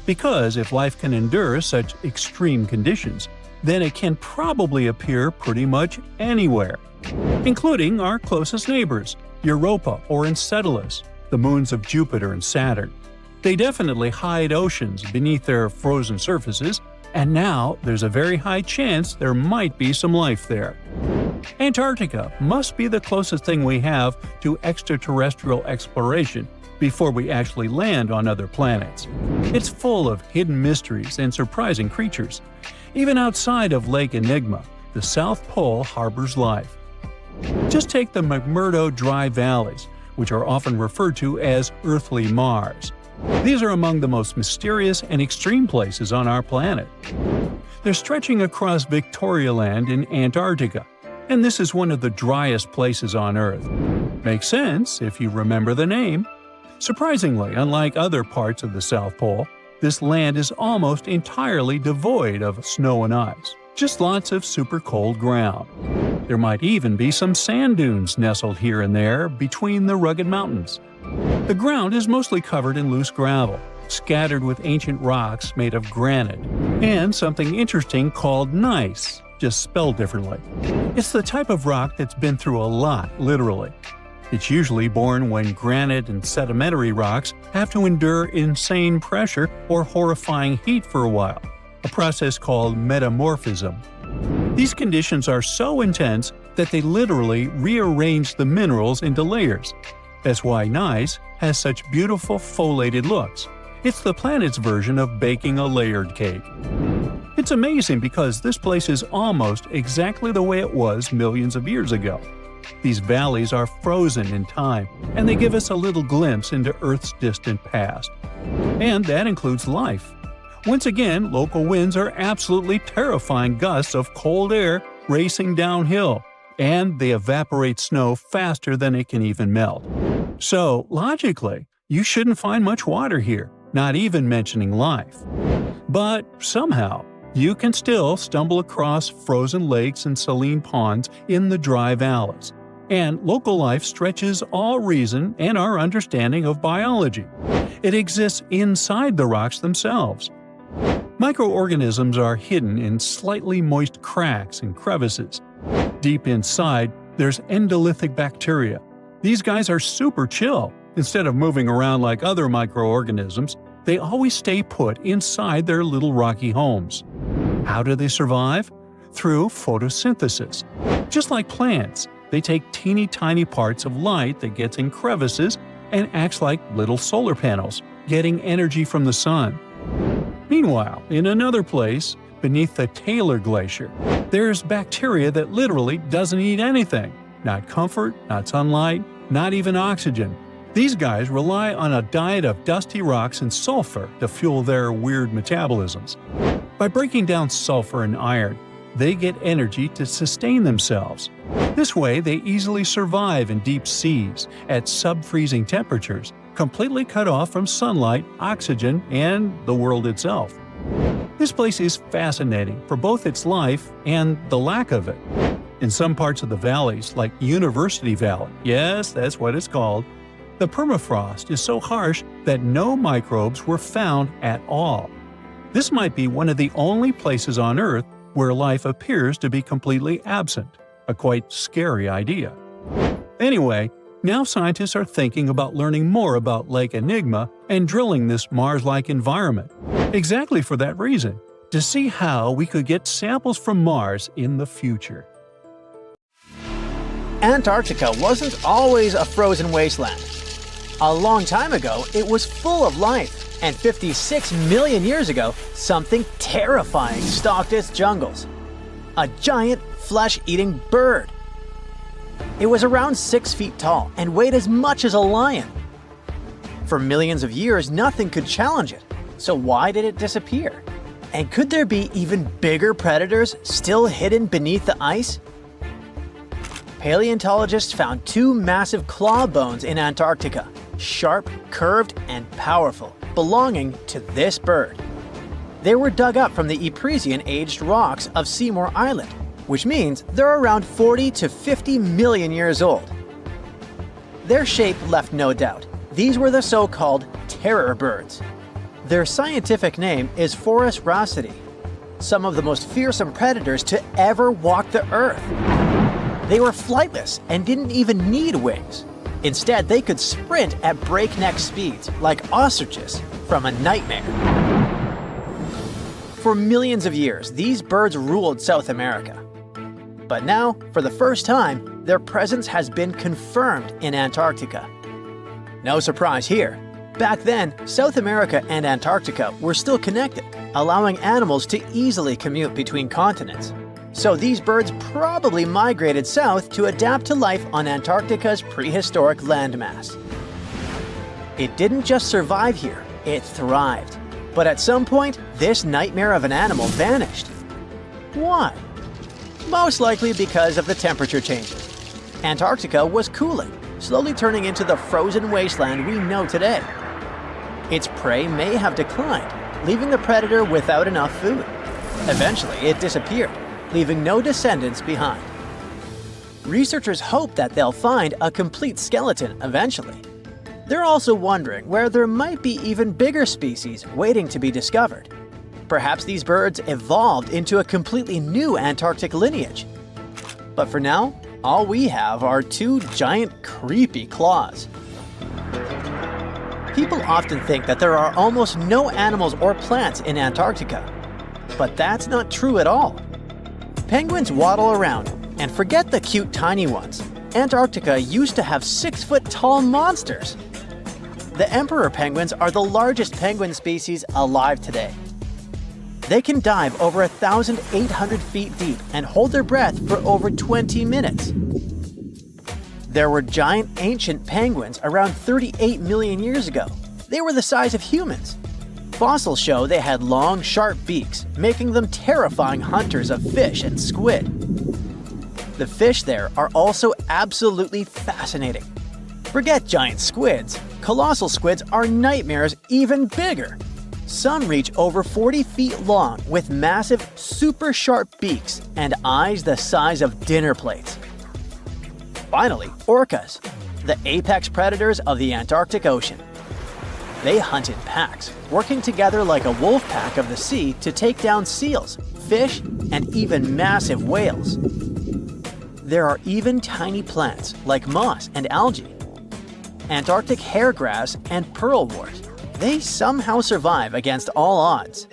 Because if life can endure such extreme conditions, then it can probably appear pretty much anywhere, including our closest neighbors, Europa or Enceladus, the moons of Jupiter and Saturn. They definitely hide oceans beneath their frozen surfaces, and now there's a very high chance there might be some life there. Antarctica must be the closest thing we have to extraterrestrial exploration before we actually land on other planets. It's full of hidden mysteries and surprising creatures. Even outside of Lake Enigma, the South Pole harbors life. Just take the McMurdo Dry Valleys, which are often referred to as Earthly Mars. These are among the most mysterious and extreme places on our planet. They're stretching across Victoria Land in Antarctica, and this is one of the driest places on Earth. Makes sense if you remember the name. Surprisingly, unlike other parts of the South Pole, this land is almost entirely devoid of snow and ice, just lots of super cold ground. There might even be some sand dunes nestled here and there between the rugged mountains. The ground is mostly covered in loose gravel, scattered with ancient rocks made of granite, and something interesting called gneiss, just spelled differently. It's the type of rock that's been through a lot, literally. It's usually born when granite and sedimentary rocks have to endure insane pressure or horrifying heat for a while, a process called metamorphism. These conditions are so intense that they literally rearrange the minerals into layers. That's why gneiss has such beautiful foliated looks. It's the planet's version of baking a layered cake. It's amazing because this place is almost exactly the way it was millions of years ago. These valleys are frozen in time, and they give us a little glimpse into Earth's distant past. And that includes life. Once again, local winds are absolutely terrifying gusts of cold air racing downhill, and they evaporate snow faster than it can even melt. So, logically, you shouldn't find much water here, not even mentioning life. But somehow, you can still stumble across frozen lakes and saline ponds in the dry valleys. And local life stretches all reason and our understanding of biology. It exists inside the rocks themselves. Microorganisms are hidden in slightly moist cracks and crevices. Deep inside, there's endolithic bacteria. These guys are super chill. Instead of moving around like other microorganisms, they always stay put inside their little rocky homes. How do they survive? Through photosynthesis. Just like plants, they take teeny tiny parts of light that gets in crevices and acts like little solar panels, getting energy from the sun. Meanwhile, in another place, beneath the Taylor Glacier, there's bacteria that literally doesn't eat anything. Not comfort, not sunlight, not even oxygen. These guys rely on a diet of dusty rocks and sulfur to fuel their weird metabolisms. By breaking down sulfur and iron, they get energy to sustain themselves. This way, they easily survive in deep seas at sub-freezing temperatures, completely cut off from sunlight, oxygen, and the world itself. This place is fascinating for both its life and the lack of it. In some parts of the valleys, like University Valley, yes, that's what it's called, the permafrost is so harsh that no microbes were found at all. This might be one of the only places on Earth where life appears to be completely absent, a quite scary idea. Anyway, now scientists are thinking about learning more about Lake Enigma and drilling this Mars-like environment, exactly for that reason, to see how we could get samples from Mars in the future. Antarctica wasn't always a frozen wasteland. A long time ago, it was full of life, and 56 million years ago, something terrifying stalked its jungles. A giant, flesh-eating bird. It was around 6 feet tall and weighed as much as a lion. For millions of years, nothing could challenge it. So why did it disappear? And could there be even bigger predators still hidden beneath the ice? Paleontologists found two massive claw bones in Antarctica, sharp, curved, and powerful, belonging to this bird. They were dug up from the Epresian-aged rocks of Seymour Island, which means they're around 40 to 50 million years old. Their shape left no doubt. These were the so-called terror birds. Their scientific name is Forus raceti, some of the most fearsome predators to ever walk the earth. They were flightless and didn't even need wings. Instead, they could sprint at breakneck speeds, like ostriches from a nightmare. For millions of years, these birds ruled South America. But now, for the first time, their presence has been confirmed in Antarctica. No surprise here. Back then, South America and Antarctica were still connected, allowing animals to easily commute between continents. So these birds probably migrated south to adapt to life on Antarctica's prehistoric landmass. It didn't just survive here, it thrived. But at some point, this nightmare of an animal vanished. Why? Most likely because of the temperature changes. Antarctica was cooling, slowly turning into the frozen wasteland we know today. Its prey may have declined, leaving the predator without enough food. Eventually, it disappeared, leaving no descendants behind. Researchers hope that they'll find a complete skeleton eventually. They're also wondering where there might be even bigger species waiting to be discovered. Perhaps these birds evolved into a completely new Antarctic lineage. But for now, all we have are two giant, creepy claws. People often think that there are almost no animals or plants in Antarctica. But that's not true at all. Penguins waddle around, and forget the cute tiny ones. Antarctica used to have 6-foot-tall monsters. The emperor penguins are the largest penguin species alive today. They can dive over 1,800 feet deep and hold their breath for over 20 minutes. There were giant ancient penguins around 38 million years ago. They were the size of humans. Fossils show they had long, sharp beaks, making them terrifying hunters of fish and squid. The fish there are also absolutely fascinating. Forget giant squids. Colossal squids are nightmares even bigger. Some reach over 40 feet long with massive, super sharp beaks and eyes the size of dinner plates. Finally, orcas, the apex predators of the Antarctic Ocean. They hunt in packs, working together like a wolf pack of the sea to take down seals, fish, and even massive whales. There are even tiny plants like moss and algae. Antarctic hairgrass and pearlwort. They somehow survive against all odds.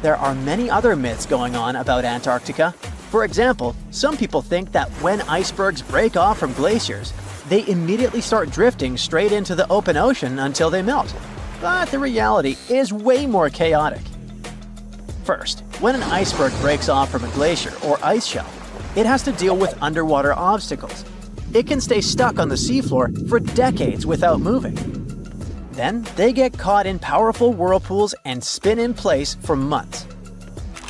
There are many other myths going on about Antarctica. For example, some people think that when icebergs break off from glaciers, they immediately start drifting straight into the open ocean until they melt. But the reality is way more chaotic. First, when an iceberg breaks off from a glacier or ice shelf, it has to deal with underwater obstacles. It can stay stuck on the seafloor for decades without moving. Then they get caught in powerful whirlpools and spin in place for months.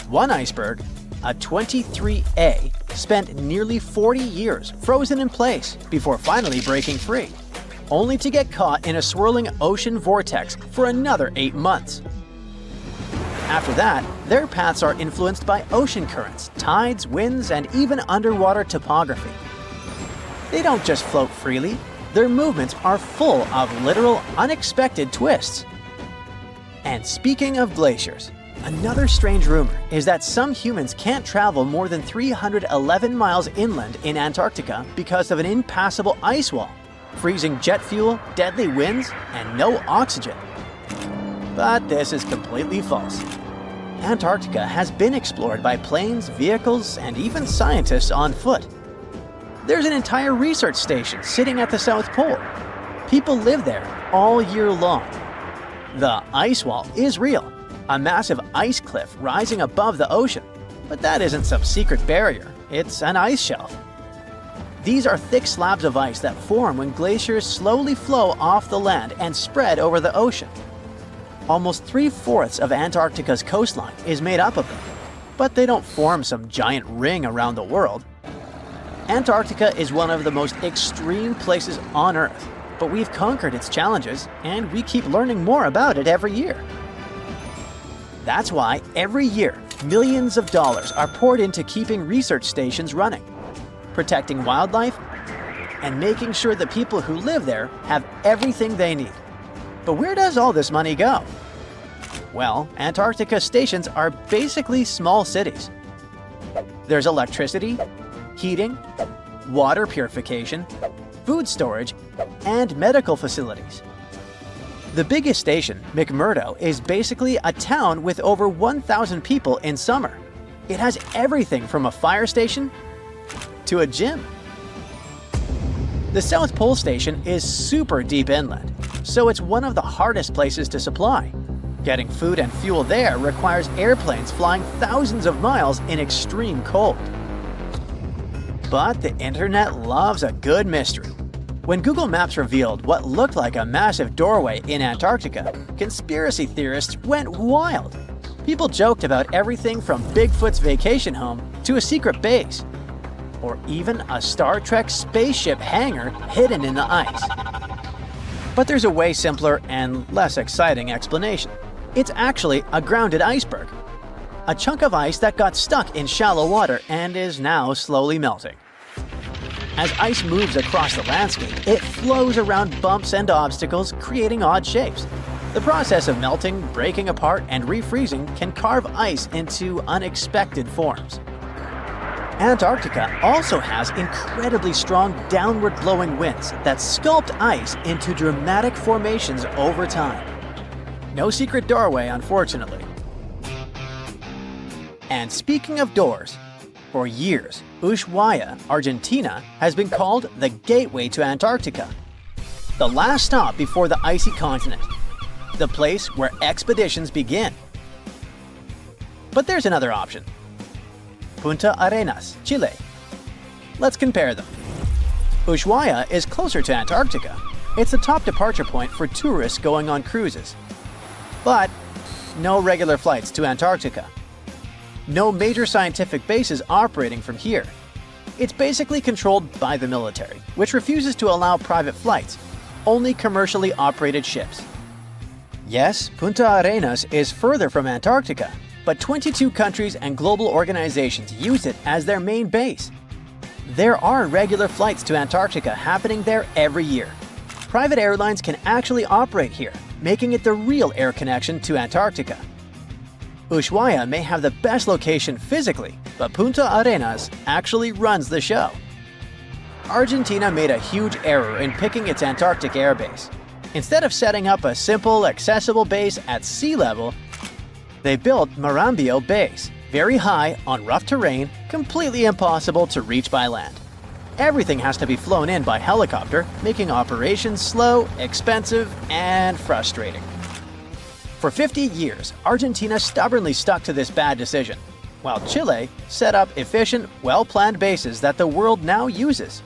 One iceberg, a 23A, spent nearly 40 years frozen in place before finally breaking free, only to get caught in a swirling ocean vortex for another 8 months. After that, their paths are influenced by ocean currents, tides, winds, and even underwater topography. They don't just float freely. Their movements are full of literal, unexpected twists. And speaking of glaciers, another strange rumor is that some humans can't travel more than 311 miles inland in Antarctica because of an impassable ice wall, freezing jet fuel, deadly winds, and no oxygen. But this is completely false. Antarctica has been explored by planes, vehicles, and even scientists on foot. There's an entire research station sitting at the South Pole. People live there all year long. The ice wall is real, a massive ice cliff rising above the ocean. But that isn't some secret barrier, it's an ice shelf. These are thick slabs of ice that form when glaciers slowly flow off the land and spread over the ocean. Almost 3/4 of Antarctica's coastline is made up of them, but they don't form some giant ring around the world. Antarctica is one of the most extreme places on Earth, but we've conquered its challenges and we keep learning more about it every year. That's why every year, millions of dollars are poured into keeping research stations running, protecting wildlife, and making sure the people who live there have everything they need. But where does all this money go? Well, Antarctica stations are basically small cities. There's electricity, heating, water purification, food storage, and medical facilities. The biggest station, McMurdo, is basically a town with over 1,000 people in summer. It has everything from a fire station to a gym. The South Pole Station is super deep inland, so it's one of the hardest places to supply. Getting food and fuel there requires airplanes flying thousands of miles in extreme cold. But the internet loves a good mystery. When Google Maps revealed what looked like a massive doorway in Antarctica, conspiracy theorists went wild. People joked about everything from Bigfoot's vacation home to a secret base, or even a Star Trek spaceship hangar hidden in the ice. But there's a way simpler and less exciting explanation. It's actually a grounded iceberg, a chunk of ice that got stuck in shallow water and is now slowly melting. As ice moves across the landscape, it flows around bumps and obstacles, creating odd shapes. The process of melting, breaking apart, and refreezing can carve ice into unexpected forms. Antarctica also has incredibly strong downward-blowing winds that sculpt ice into dramatic formations over time. No secret doorway, unfortunately. And speaking of doors, for years, Ushuaia, Argentina, has been called the gateway to Antarctica. The last stop before the icy continent. The place where expeditions begin. But there's another option. Punta Arenas, Chile. Let's compare them. Ushuaia is closer to Antarctica. It's the top departure point for tourists going on cruises. But no regular flights to Antarctica. No major scientific bases operating from here. It's basically controlled by the military, which refuses to allow private flights, only commercially operated ships. Yes, Punta Arenas is further from Antarctica, but 22 countries and global organizations use it as their main base. There are regular flights to Antarctica happening there every year. Private airlines can actually operate here, making it the real air connection to Antarctica. Ushuaia may have the best location physically, but Punta Arenas actually runs the show. Argentina made a huge error in picking its Antarctic airbase. Instead of setting up a simple, accessible base at sea level, they built Marambio Base, very high on rough terrain, completely impossible to reach by land. Everything has to be flown in by helicopter, making operations slow, expensive, and frustrating. For 50 years, Argentina stubbornly stuck to this bad decision, while Chile set up efficient, well-planned bases that the world now uses.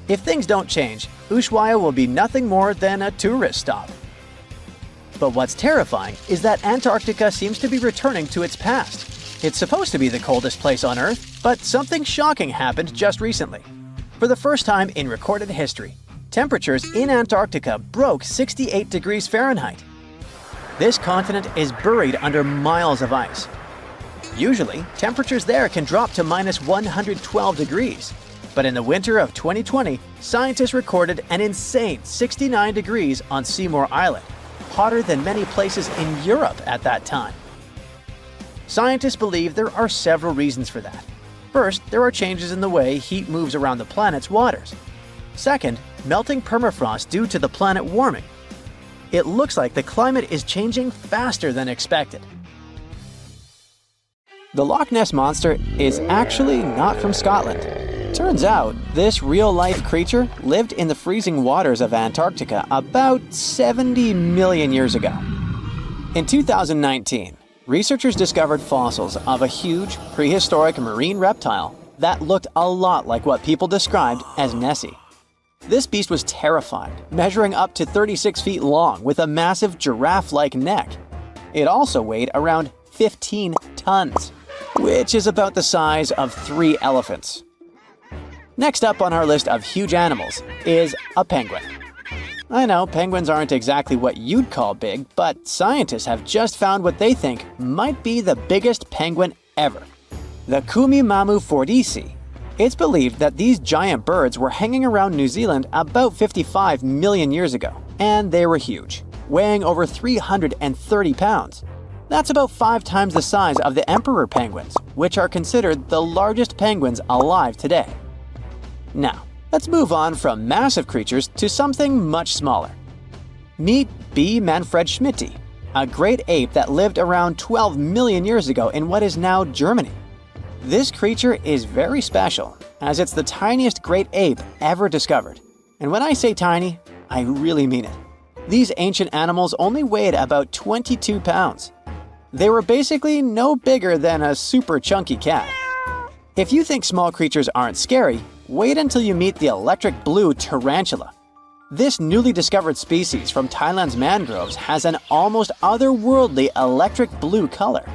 If things don't change, Ushuaia will be nothing more than a tourist stop. But what's terrifying is that Antarctica seems to be returning to its past. It's supposed to be the coldest place on Earth, but something shocking happened just recently. For the first time in recorded history, temperatures in Antarctica broke 68 degrees Fahrenheit. This continent is buried under miles of ice. Usually, temperatures there can drop to minus 112 degrees. But in the winter of 2020, scientists recorded an insane 69 degrees on Seymour Island, hotter than many places in Europe at that time. Scientists believe there are several reasons for that. First, there are changes in the way heat moves around the planet's waters. Second, melting permafrost due to the planet warming. It looks like the climate is changing faster than expected. The Loch Ness Monster is actually not from Scotland. Turns out, this real-life creature lived in the freezing waters of Antarctica about 70 million years ago. In 2019, researchers discovered fossils of a huge, prehistoric marine reptile that looked a lot like what people described as Nessie. This beast was terrifying, measuring up to 36 feet long with a massive giraffe-like neck It also weighed around 15 tons, which is about the size of 3 elephants. Next up on our list of huge animals is a penguin. I know penguins aren't exactly what you'd call big, but scientists have just found what they think might be the biggest penguin ever, the Kumimamu fordyce. It's believed that these giant birds were hanging around New Zealand about 55 million years ago, and they were huge, weighing over 330 pounds. That's about 5 times the size of the emperor penguins, which are considered the largest penguins alive today. Now, let's move on from massive creatures to something much smaller. Meet B. manfredschmidti, a great ape that lived around 12 million years ago in what is now Germany. This creature is very special, as it's the tiniest great ape ever discovered. And when I say tiny, I really mean it. These ancient animals only weighed about 22 pounds. They were basically no bigger than a super chunky cat. If you think small creatures aren't scary, wait until you meet the electric blue tarantula. This newly discovered species from Thailand's mangroves has an almost otherworldly electric blue color.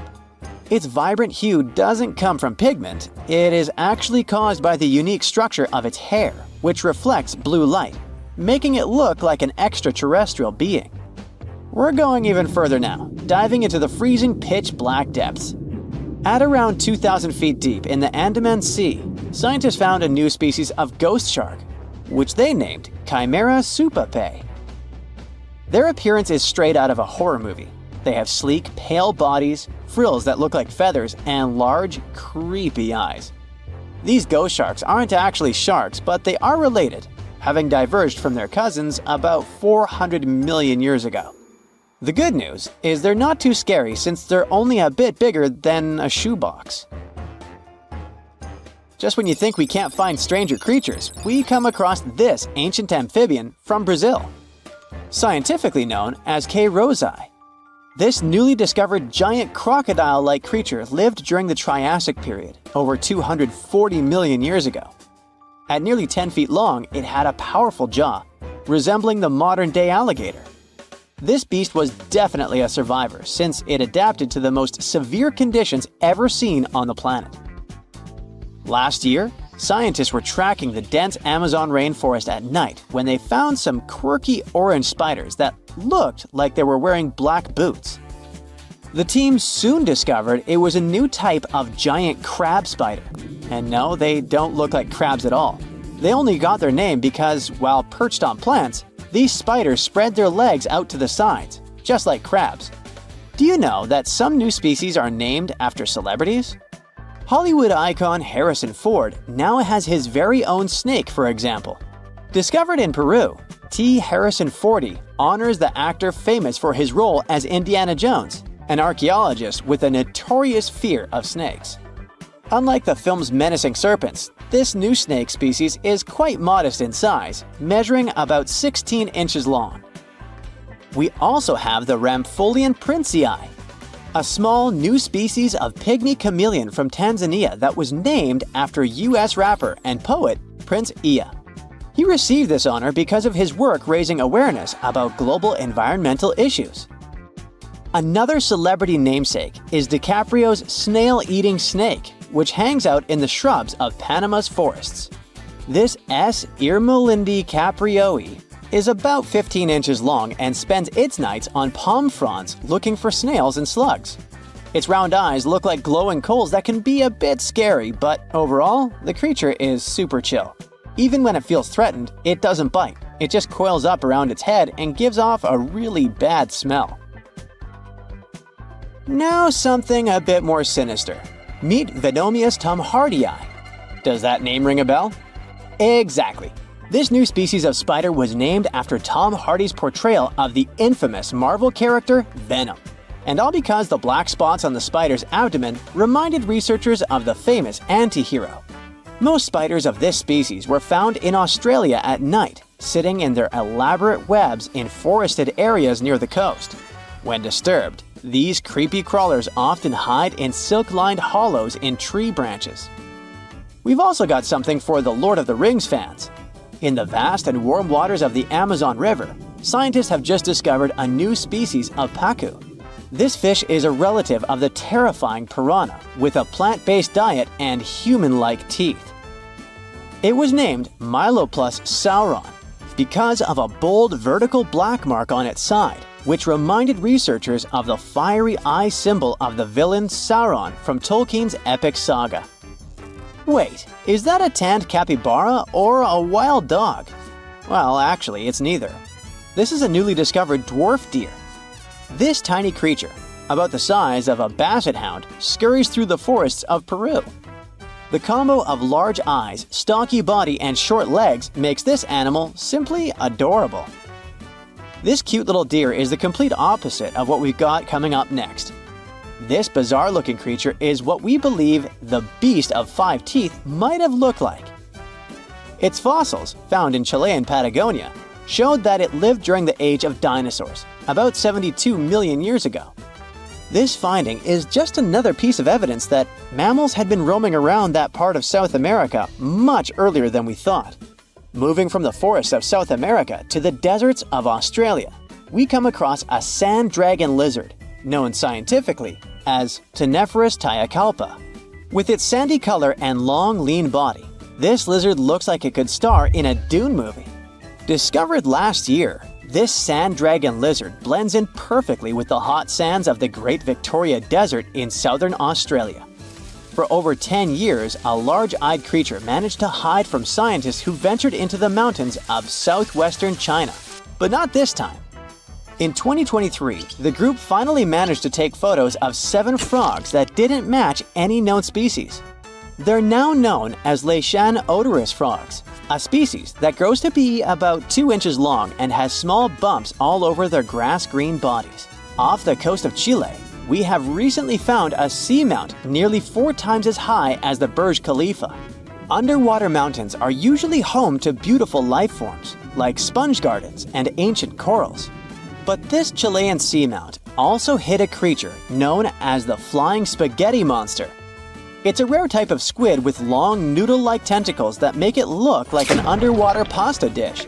Its vibrant hue doesn't come from pigment, it is actually caused by the unique structure of its hair, which reflects blue light, making it look like an extraterrestrial being. We're going even further now, diving into the freezing pitch-black depths. At around 2,000 feet deep in the Andaman Sea, scientists found a new species of ghost shark, which they named Chimera supape. Their appearance is straight out of a horror movie. They have sleek, pale bodies, frills that look like feathers, and large, creepy eyes. These ghost sharks aren't actually sharks, but they are related, having diverged from their cousins about 400 million years ago. The good news is they're not too scary since they're only a bit bigger than a shoebox. Just when you think we can't find stranger creatures, we come across this ancient amphibian from Brazil. Scientifically known as K. rosae. This newly discovered giant crocodile-like creature lived during the Triassic period, over 240 million years ago. At nearly 10 feet long, it had a powerful jaw, resembling the modern-day alligator. This beast was definitely a survivor since it adapted to the most severe conditions ever seen on the planet. Last year, scientists were tracking the dense Amazon rainforest at night when they found some quirky orange spiders that looked like they were wearing black boots. The team soon discovered it was a new type of giant crab spider. And no, they don't look like crabs at all. They only got their name because, while perched on plants, these spiders spread their legs out to the sides, just like crabs. Do you know that some new species are named after celebrities? Hollywood icon Harrison Ford now has his very own snake, for example. Discovered in Peru, T. Harrison Fordy honors the actor famous for his role as Indiana Jones, an archaeologist with a notorious fear of snakes. Unlike the film's menacing serpents, this new snake species is quite modest in size, measuring about 16 inches long. We also have the Rampholion princei, a small new species of pygmy chameleon from Tanzania that was named after US rapper and poet Prince Iya. He received this honor because of his work raising awareness about global environmental issues. Another celebrity namesake is DiCaprio's snail-eating snake, which hangs out in the shrubs of Panama's forests. This S. irmelindi caprioi is about 15 inches long and spends its nights on palm fronds looking for snails and slugs. Its round eyes look like glowing coals that can be a bit scary, but overall, the creature is super chill. Even when it feels threatened, it doesn't bite. It just coils up around its head and gives off a really bad smell. Now something a bit more sinister. Meet Venomius tomhardii. Does that name ring a bell? Exactly. This new species of spider was named after Tom Hardy's portrayal of the infamous Marvel character Venom. And all because the black spots on the spider's abdomen reminded researchers of the famous anti-hero. Most spiders of this species were found in Australia at night, sitting in their elaborate webs in forested areas near the coast. When disturbed, these creepy crawlers often hide in silk-lined hollows in tree branches. We've also got something for the Lord of the Rings fans. In the vast and warm waters of the Amazon River, scientists have just discovered a new species of pacu. This fish is a relative of the terrifying piranha with a plant-based diet and human-like teeth. It was named Myloplus sauron because of a bold vertical black mark on its side, which reminded researchers of the fiery eye symbol of the villain Sauron from Tolkien's epic saga. Wait, is that a tanned capybara or a wild dog? Well, actually, it's neither. This is a newly discovered dwarf deer. This tiny creature, about the size of a basset hound, scurries through the forests of Peru. The combo of large eyes, stocky body, and short legs makes this animal simply adorable. This cute little deer is the complete opposite of what we've got coming up next. This bizarre-looking creature is what we believe the beast of 5 teeth might have looked like. Its fossils, found in Chilean Patagonia, showed that it lived during the age of dinosaurs, about 72 million years ago. This finding is just another piece of evidence that mammals had been roaming around that part of South America much earlier than we thought. Moving from the forests of South America to the deserts of Australia, we come across a sand dragon lizard, known scientifically as Cteniferus tayacalpa. With its sandy color and long, lean body, this lizard looks like it could star in a Dune movie. Discovered last year, this sand dragon lizard blends in perfectly with the hot sands of the Great Victoria Desert in southern Australia. For over 10 years, a large-eyed creature managed to hide from scientists who ventured into the mountains of southwestern China. But not this time. In 2023, the group finally managed to take photos of 7 frogs that didn't match any known species. They're now known as Leishan odorous frogs, a species that grows to be about 2 inches long and has small bumps all over their grass-green bodies. Off the coast of Chile, we have recently found a seamount nearly 4 times as high as the Burj Khalifa. Underwater mountains are usually home to beautiful life forms, like sponge gardens and ancient corals. But this Chilean seamount also hid a creature known as the flying spaghetti monster. It's a rare type of squid with long, noodle-like tentacles that make it look like an underwater pasta dish.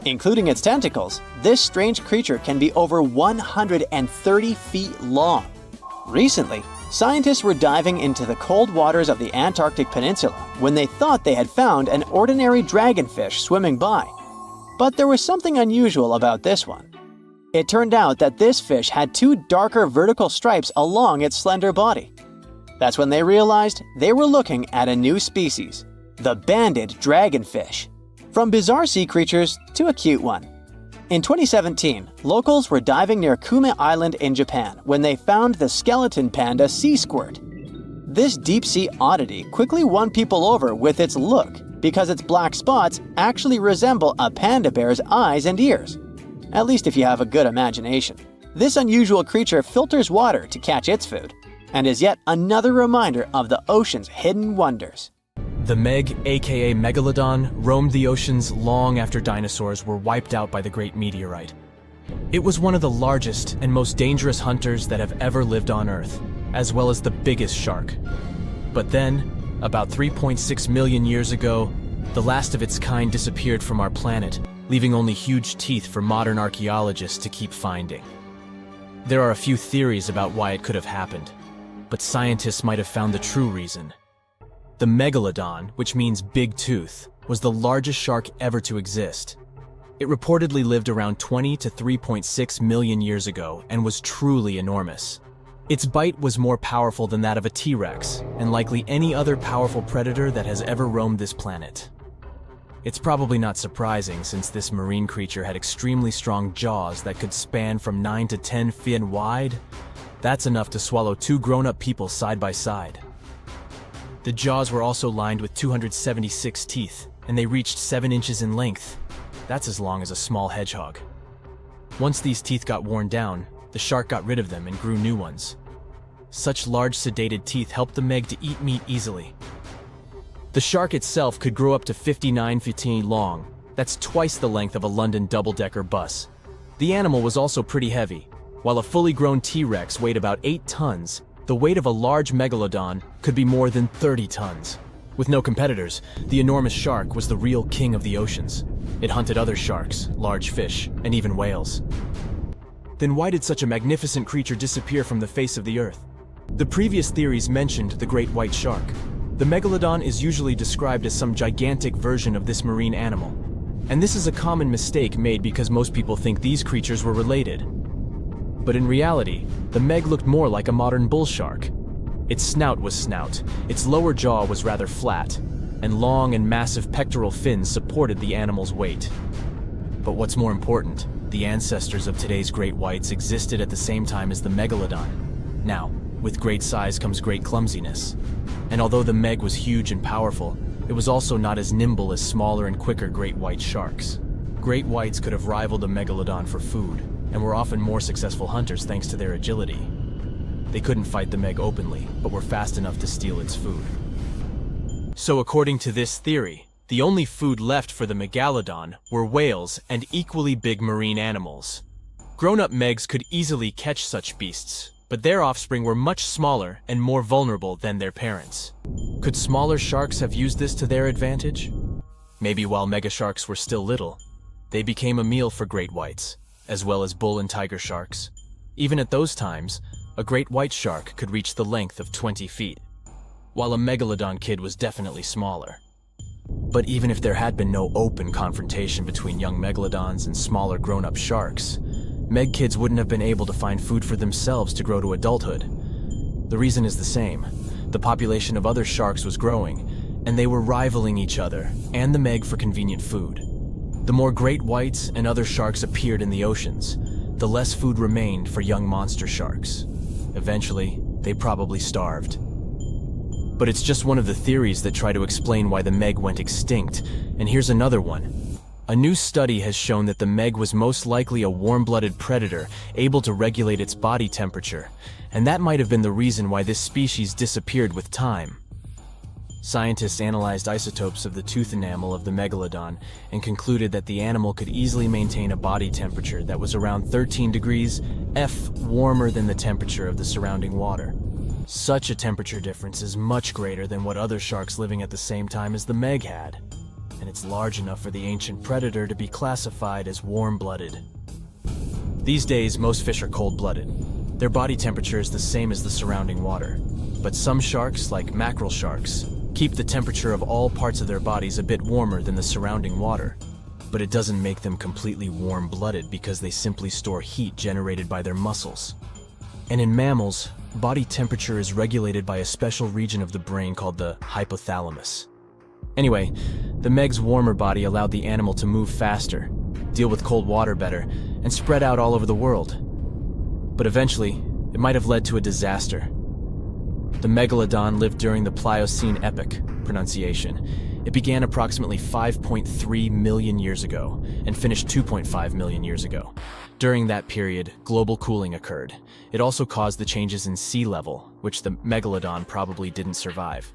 Including its tentacles, this strange creature can be over 130 feet long. Recently, scientists were diving into the cold waters of the Antarctic Peninsula when they thought they had found an ordinary dragonfish swimming by. But there was something unusual about this one. It turned out that this fish had 2 darker vertical stripes along its slender body. That's when they realized they were looking at a new species, the banded dragonfish. From bizarre sea creatures to a cute one. In 2017, locals were diving near Kume Island in Japan when they found the skeleton panda sea squirt. This deep-sea oddity quickly won people over with its look because its black spots actually resemble a panda bear's eyes and ears. At least if you have a good imagination. This unusual creature filters water to catch its food, and is yet another reminder of the ocean's hidden wonders. The Meg, aka Megalodon, roamed the oceans long after dinosaurs were wiped out by the Great Meteorite. It was one of the largest and most dangerous hunters that have ever lived on Earth, as well as the biggest shark. But then, about 3.6 million years ago, the last of its kind disappeared from our planet, leaving only huge teeth for modern archaeologists to keep finding. There are a few theories about why it could have happened, but scientists might have found the true reason. The Megalodon, which means big tooth, was the largest shark ever to exist. It reportedly lived around 20 to 3.6 million years ago and was truly enormous. Its bite was more powerful than that of a T-Rex, and likely any other powerful predator that has ever roamed this planet. It's probably not surprising since this marine creature had extremely strong jaws that could span from 9 to 10 feet wide. That's enough to swallow 2 grown-up people side by side. The jaws were also lined with 276 teeth, and they reached 7 inches in length. That's as long as a small hedgehog. Once these teeth got worn down, the shark got rid of them and grew new ones. Such large sedated teeth helped the Meg to eat meat easily. The shark itself could grow up to 59 feet long. That's twice the length of a London double-decker bus. The animal was also pretty heavy. While a fully grown T-Rex weighed about 8 tons, the weight of a large megalodon could be more than 30 tons. With no competitors, the enormous shark was the real king of the oceans. It hunted other sharks, large fish, and even whales. Then why did such a magnificent creature disappear from the face of the earth? The previous theories mentioned the great white shark. The megalodon is usually described as some gigantic version of this marine animal. And this is a common mistake made because most people think these creatures were related. But in reality, the meg looked more like a modern bull shark. Its snout was snout, its lower jaw was rather flat, and long and massive pectoral fins supported the animal's weight. But what's more important, the ancestors of today's great whites existed at the same time as the megalodon. Now, with great size comes great clumsiness. And although the meg was huge and powerful, it was also not as nimble as smaller and quicker great white sharks. Great whites could have rivaled the megalodon for food, and were often more successful hunters thanks to their agility. They couldn't fight the meg openly, but were fast enough to steal its food. So according to this theory, the only food left for the megalodon were whales and equally big marine animals. Grown-up megs could easily catch such beasts, but their offspring were much smaller and more vulnerable than their parents. Could smaller sharks have used this to their advantage? Maybe while megasharks were still little, they became a meal for great whites, as well as bull and tiger sharks. Even at those times, a great white shark could reach the length of 20 feet, while a megalodon kid was definitely smaller. But even if there had been no open confrontation between young megalodons and smaller grown-up sharks, meg kids wouldn't have been able to find food for themselves to grow to adulthood. The reason is the same. The population of other sharks was growing, and they were rivaling each other and the meg for convenient food. The more great whites and other sharks appeared in the oceans, the less food remained for young monster sharks. Eventually, they probably starved. But it's just one of the theories that try to explain why the meg went extinct, and here's another one. A new study has shown that the meg was most likely a warm-blooded predator able to regulate its body temperature, and that might have been the reason why this species disappeared with time. Scientists analyzed isotopes of the tooth enamel of the megalodon and concluded that the animal could easily maintain a body temperature that was around 13 degrees F warmer than the temperature of the surrounding water. Such a temperature difference is much greater than what other sharks living at the same time as the meg had, and it's large enough for the ancient predator to be classified as warm-blooded. These days, most fish are cold-blooded. Their body temperature is the same as the surrounding water, but some sharks, like mackerel sharks, keep the temperature of all parts of their bodies a bit warmer than the surrounding water. But it doesn't make them completely warm-blooded because they simply store heat generated by their muscles. And in mammals, body temperature is regulated by a special region of the brain called the hypothalamus. Anyway, the meg's warmer body allowed the animal to move faster, deal with cold water better, and spread out all over the world. But eventually, it might have led to a disaster. The megalodon lived during the Pliocene epoch, pronunciation. It began approximately 5.3 million years ago and finished 2.5 million years ago. During that period, global cooling occurred. It also caused the changes in sea level, which the megalodon probably didn't survive.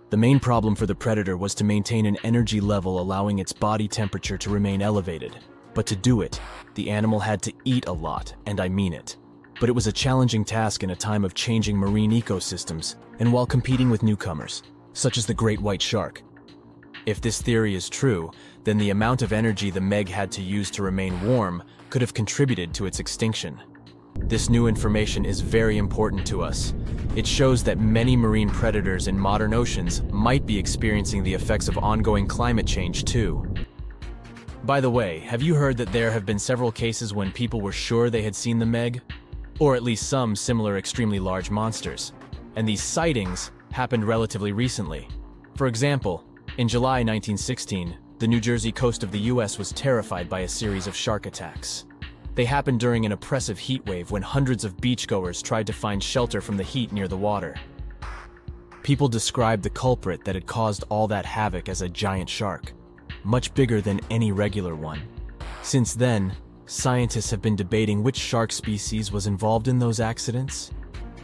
The main problem for the predator was to maintain an energy level allowing its body temperature to remain elevated. But to do it, the animal had to eat a lot, and I mean it. But it was a challenging task in a time of changing marine ecosystems, and while competing with newcomers, such as the great white shark. If this theory is true, then the amount of energy the meg had to use to remain warm could have contributed to its extinction. This new information is very important to us. It shows that many marine predators in modern oceans might be experiencing the effects of ongoing climate change too. By the way, have you heard that there have been several cases when people were sure they had seen the meg? Or at least some similar extremely large monsters. And these sightings happened relatively recently. For example, in July 1916, the New Jersey coast of the US was terrified by a series of shark attacks. They happened during an oppressive heat wave when hundreds of beachgoers tried to find shelter from the heat near the water. People described the culprit that had caused all that havoc as a giant shark, much bigger than any regular one. Since then, scientists have been debating which shark species was involved in those accidents.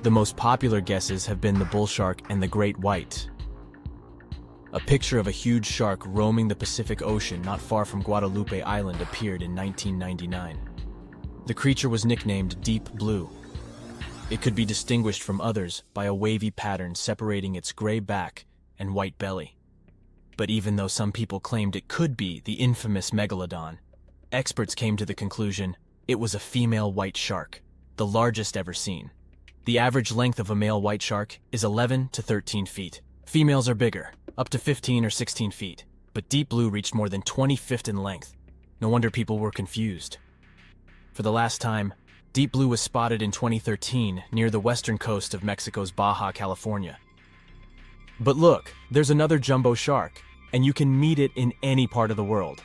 The most popular guesses have been the bull shark and the great white. A picture of a huge shark roaming the Pacific Ocean not far from Guadalupe Island appeared in 1999. The creature was nicknamed Deep Blue. It could be distinguished from others by a wavy pattern separating its gray back and white belly. But even though some people claimed it could be the infamous megalodon, experts came to the conclusion It was a female white shark, the largest ever seen. The average length of a male white shark is 11 to 13 feet. Females are bigger, up to 15 or 16 feet, but Deep Blue reached more than 20 feet in length. No wonder people were confused. For the last time, Deep Blue was spotted in 2013 near the western coast of Mexico's Baja California. But look, there's another jumbo shark, and you can meet it in any part of the world.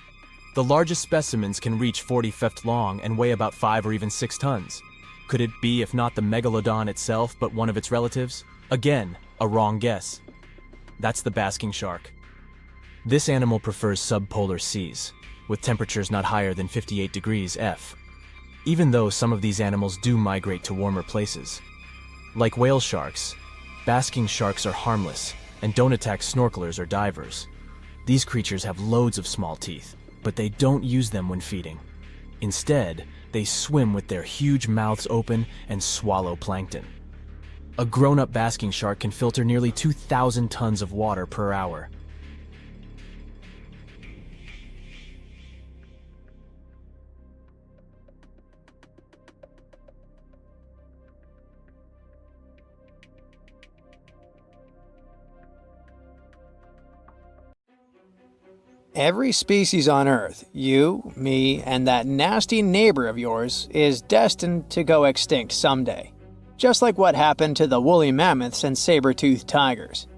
The largest specimens can reach 40 feet long and weigh about 5 or even 6 tons. Could it be, if not the megalodon itself, but one of its relatives? Again, a wrong guess. That's the basking shark. This animal prefers subpolar seas, with temperatures not higher than 58 degrees F, even though some of these animals do migrate to warmer places. Like whale sharks, basking sharks are harmless and don't attack snorkelers or divers. These creatures have loads of small teeth, but they don't use them when feeding. Instead, they swim with their huge mouths open and swallow plankton. A grown-up basking shark can filter nearly 2,000 tons of water per hour. Every species on Earth, you, me, and that nasty neighbor of yours, is destined to go extinct someday. Just like what happened to the woolly mammoths and saber-toothed tigers.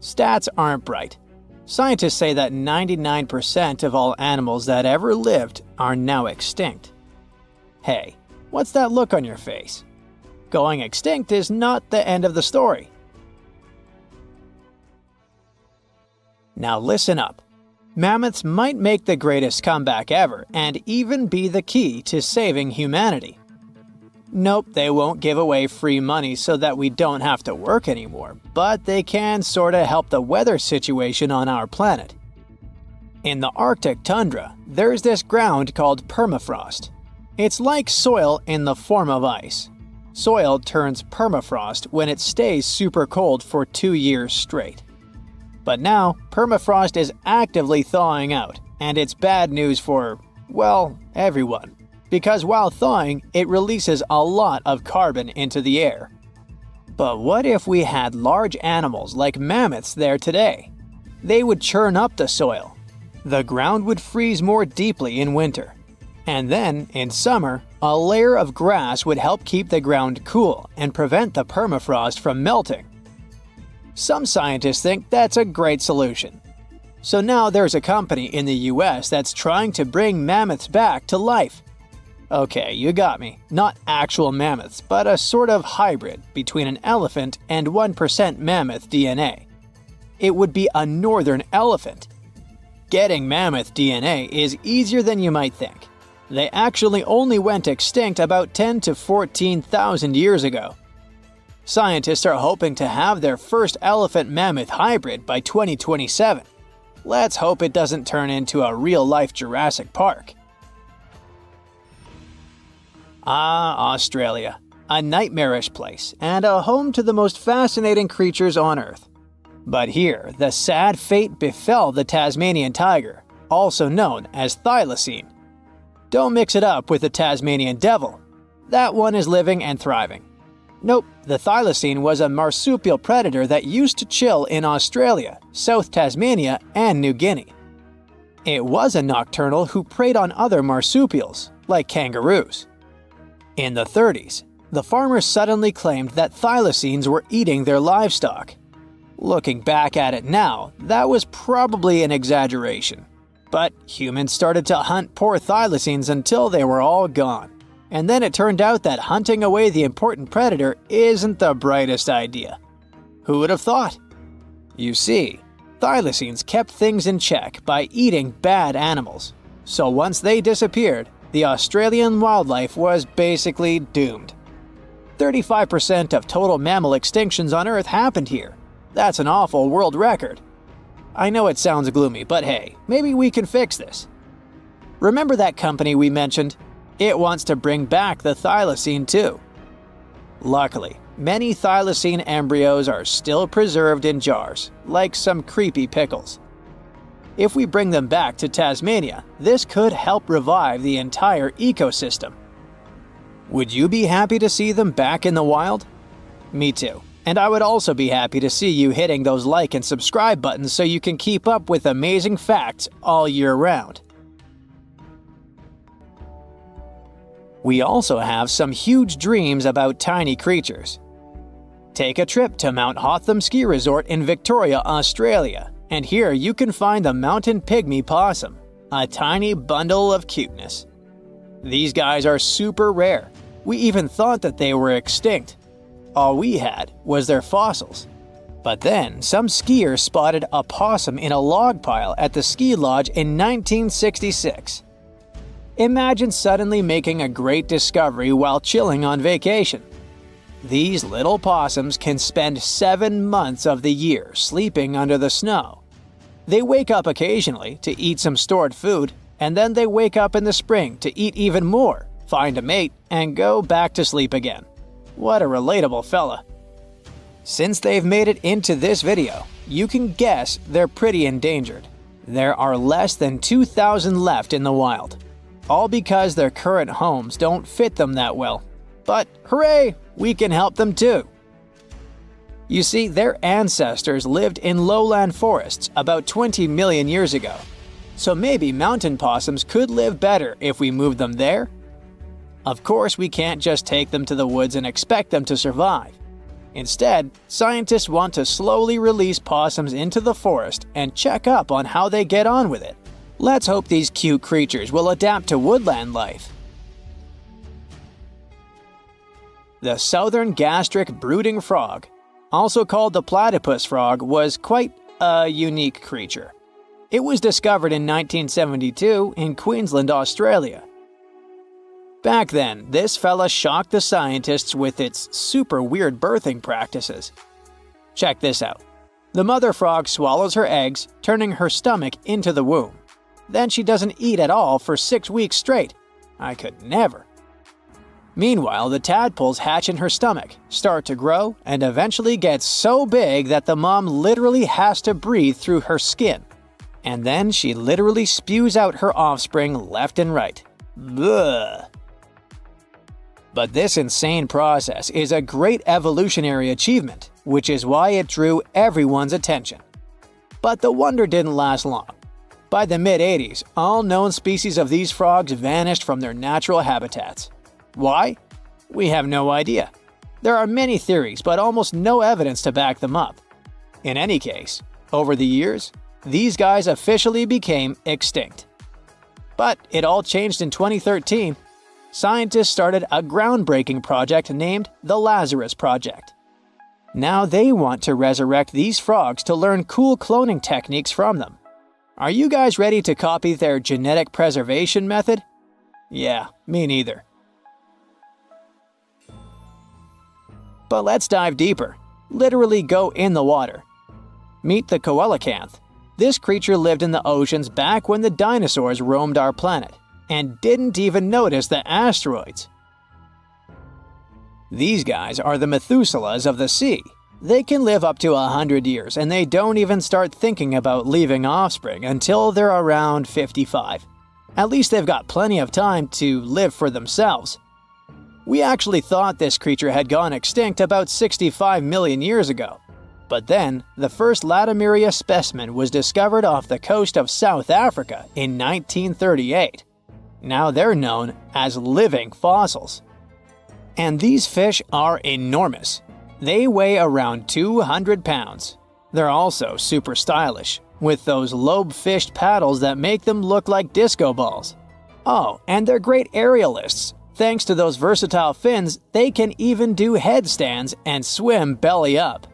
Stats aren't bright. Scientists say that 99% of all animals that ever lived are now extinct. Hey, what's that look on your face? Going extinct is not the end of the story. Now listen up. Mammoths might make the greatest comeback ever and even be the key to saving humanity. Nope, they won't give away free money so that we don't have to work anymore, but they can sorta help the weather situation on our planet. In the Arctic tundra, there's this ground called permafrost. It's like soil in the form of ice. Soil turns permafrost when it stays super cold for 2 years straight. But now, permafrost is actively thawing out, and it's bad news for, well, everyone. Because while thawing, it releases a lot of carbon into the air. But what if we had large animals like mammoths there today? They would churn up the soil. The ground would freeze more deeply in winter. And then, in summer, a layer of grass would help keep the ground cool and prevent the permafrost from melting. Some scientists think that's a great solution. So now there's a company in the US that's trying to bring mammoths back to life. Okay, you got me. Not actual mammoths, but a sort of hybrid between an elephant and 1% mammoth DNA. It would be a northern elephant. Getting mammoth DNA is easier than you might think. They actually only went extinct about 10 to 14,000 years ago. Scientists are hoping to have their first elephant-mammoth hybrid by 2027. Let's hope it doesn't turn into a real-life Jurassic Park. Ah, Australia. A nightmarish place, and a home to the most fascinating creatures on Earth. But here, the sad fate befell the Tasmanian tiger, also known as thylacine. Don't mix it up with the Tasmanian devil. That one is living and thriving. Nope, the thylacine was a marsupial predator that used to chill in Australia, South Tasmania, and New Guinea. It was a nocturnal who preyed on other marsupials, like kangaroos. In the 30s, the farmers suddenly claimed that thylacines were eating their livestock. Looking back at it now, that was probably an exaggeration. But humans started to hunt poor thylacines until they were all gone. And then it turned out that hunting away the important predator isn't the brightest idea. Who would have thought? You see, thylacines kept things in check by eating bad animals. So once they disappeared, the Australian wildlife was basically doomed. 35% of total mammal extinctions on Earth happened here. That's an awful world record. I know it sounds gloomy, but hey, maybe we can fix this. Remember that company we mentioned? It wants to bring back the thylacine too. Luckily, many thylacine embryos are still preserved in jars, like some creepy pickles. If we bring them back to Tasmania, this could help revive the entire ecosystem. Would you be happy to see them back in the wild? Me too. And I would also be happy to see you hitting those like and subscribe buttons so you can keep up with amazing facts all year round. We also have some huge dreams about tiny creatures. Take a trip to Mount Hotham Ski Resort in Victoria, Australia, and here you can find the mountain pygmy possum, a tiny bundle of cuteness. These guys are super rare. We even thought that they were extinct. All we had was their fossils. But then, some skiers spotted a possum in a log pile at the ski lodge in 1966. Imagine suddenly making a great discovery while chilling on vacation. These little possums can spend 7 months of the year sleeping under the snow. They wake up occasionally to eat some stored food, and then they wake up in the spring to eat even more, find a mate, and go back to sleep again. What a relatable fella. Since they've made it into this video, you can guess they're pretty endangered. There are less than 2,000 left in the wild, all because their current homes don't fit them that well. But hooray, we can help them too. You see, their ancestors lived in lowland forests about 20 million years ago. So maybe mountain possums could live better if we moved them there? Of course, we can't just take them to the woods and expect them to survive. Instead, scientists want to slowly release possums into the forest and check up on how they get on with it. Let's hope these cute creatures will adapt to woodland life. The southern gastric brooding frog, also called the platypus frog, was quite a unique creature. It was discovered in 1972 in Queensland, Australia. Back then, this fella shocked the scientists with its super weird birthing practices. Check this out. The mother frog swallows her eggs, turning her stomach into the womb. Then she doesn't eat at all for 6 weeks straight. I could never. Meanwhile, the tadpoles hatch in her stomach, start to grow, and eventually get so big that the mom literally has to breathe through her skin. And then she literally spews out her offspring left and right. Bleh. But this insane process is a great evolutionary achievement, which is why it drew everyone's attention. But the wonder didn't last long. By the mid-80s, all known species of these frogs vanished from their natural habitats. Why? We have no idea. There are many theories, but almost no evidence to back them up. In any case, over the years, these guys officially became extinct. But it all changed in 2013. Scientists started a groundbreaking project named the Lazarus Project. Now they want to resurrect these frogs to learn cool cloning techniques from them. Are you guys ready to copy their genetic preservation method? Yeah, me neither. But let's dive deeper. Literally go in the water. Meet the coelacanth. This creature lived in the oceans back when the dinosaurs roamed our planet, and didn't even notice the asteroids. These guys are the Methuselahs of the sea. They can live up to 100 years, and they don't even start thinking about leaving offspring until they're around 55. At least they've got plenty of time to live for themselves. We actually thought this creature had gone extinct about 65 million years ago. But then, the first Latimeria specimen was discovered off the coast of South Africa in 1938. Now they're known as living fossils. And these fish are enormous. They weigh around 200 pounds. They're also super stylish, with those lobe-fished paddles that make them look like disco balls. Oh, and they're great aerialists. Thanks to those versatile fins, they can even do headstands and swim belly up.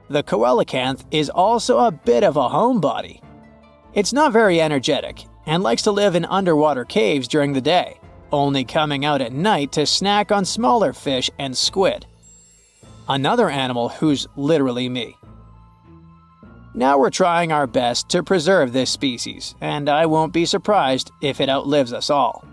The coelacanth is also a bit of a homebody. It's not very energetic and likes to live in underwater caves during the day, only coming out at night to snack on smaller fish and squid. Another animal who's literally me. Now we're trying our best to preserve this species, and I won't be surprised if it outlives us all.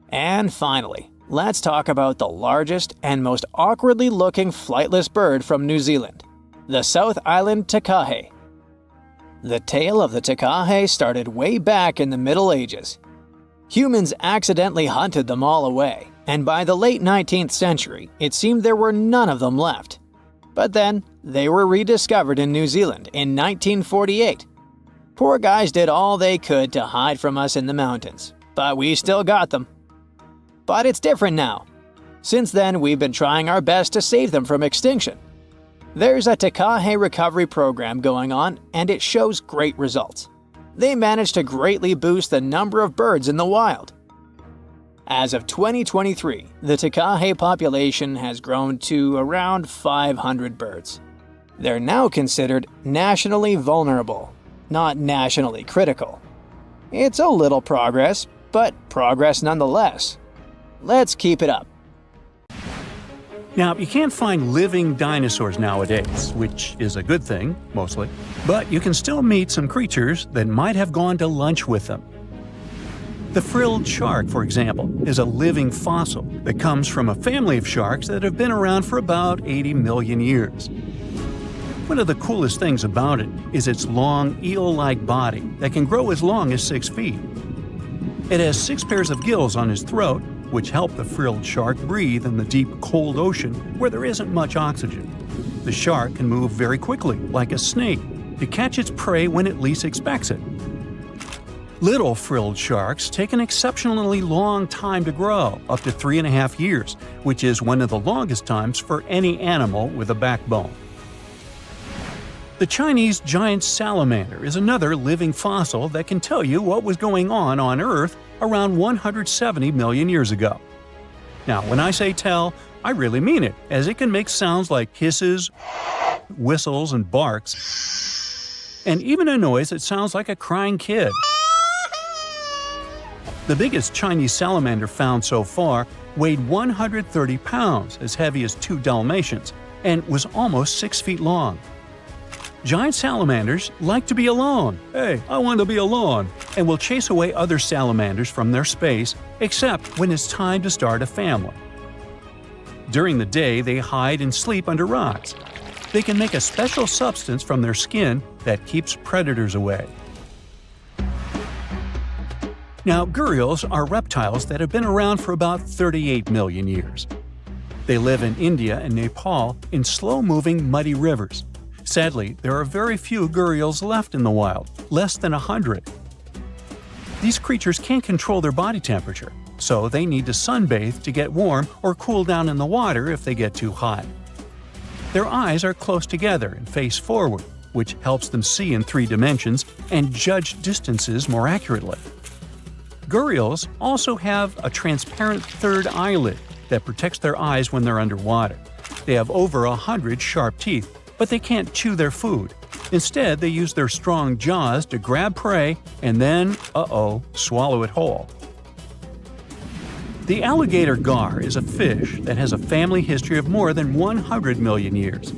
And finally, let's talk about the largest and most awkwardly looking flightless bird from New Zealand, the South Island takahe. The tale of the takahe started way back in the Middle Ages. Humans accidentally hunted them all away, and by the late 19th century, it seemed there were none of them left. But then, they were rediscovered in New Zealand in 1948. Poor guys did all they could to hide from us in the mountains, but we still got them. But it's different now. Since then, we've been trying our best to save them from extinction. There's a takahe recovery program going on, and it shows great results. They managed to greatly boost the number of birds in the wild. As of 2023, the takahe population has grown to around 500 birds. They're now considered nationally vulnerable, not nationally critical. It's a little progress, but progress nonetheless. Let's keep it up. Now, you can't find living dinosaurs nowadays, which is a good thing, mostly, but you can still meet some creatures that might have gone to lunch with them. The frilled shark, for example, is a living fossil that comes from a family of sharks that have been around for about 80 million years. One of the coolest things about it is its long, eel-like body that can grow as long as 6 feet. It has 6 pairs of gills on its throat, which help the frilled shark breathe in the deep, cold ocean where there isn't much oxygen. The shark can move very quickly, like a snake, to catch its prey when it least expects it. Little frilled sharks take an exceptionally long time to grow, up to 3.5 years, which is one of the longest times for any animal with a backbone. The Chinese giant salamander is another living fossil that can tell you what was going on Earth around 170 million years ago. Now, when I say tell, I really mean it, as it can make sounds like hisses, whistles, and barks, and even a noise that sounds like a crying kid. The biggest Chinese salamander found so far weighed 130 pounds, as heavy as 2 Dalmatians, and was almost 6 feet long. Giant salamanders like to be alone. Hey, I want to be alone. And will chase away other salamanders from their space, except when it's time to start a family. During the day, they hide and sleep under rocks. They can make a special substance from their skin that keeps predators away. Now, gharials are reptiles that have been around for about 38 million years. They live in India and Nepal in slow-moving, muddy rivers. Sadly, there are very few gharials left in the wild, less than 100. These creatures can't control their body temperature, so they need to sunbathe to get warm or cool down in the water if they get too hot. Their eyes are close together and face forward, which helps them see in 3 dimensions and judge distances more accurately. Gharials also have a transparent third eyelid that protects their eyes when they're underwater. They have over 100 sharp teeth, but they can't chew their food. Instead, they use their strong jaws to grab prey and then, swallow it whole. The alligator gar is a fish that has a family history of more than 100 million years.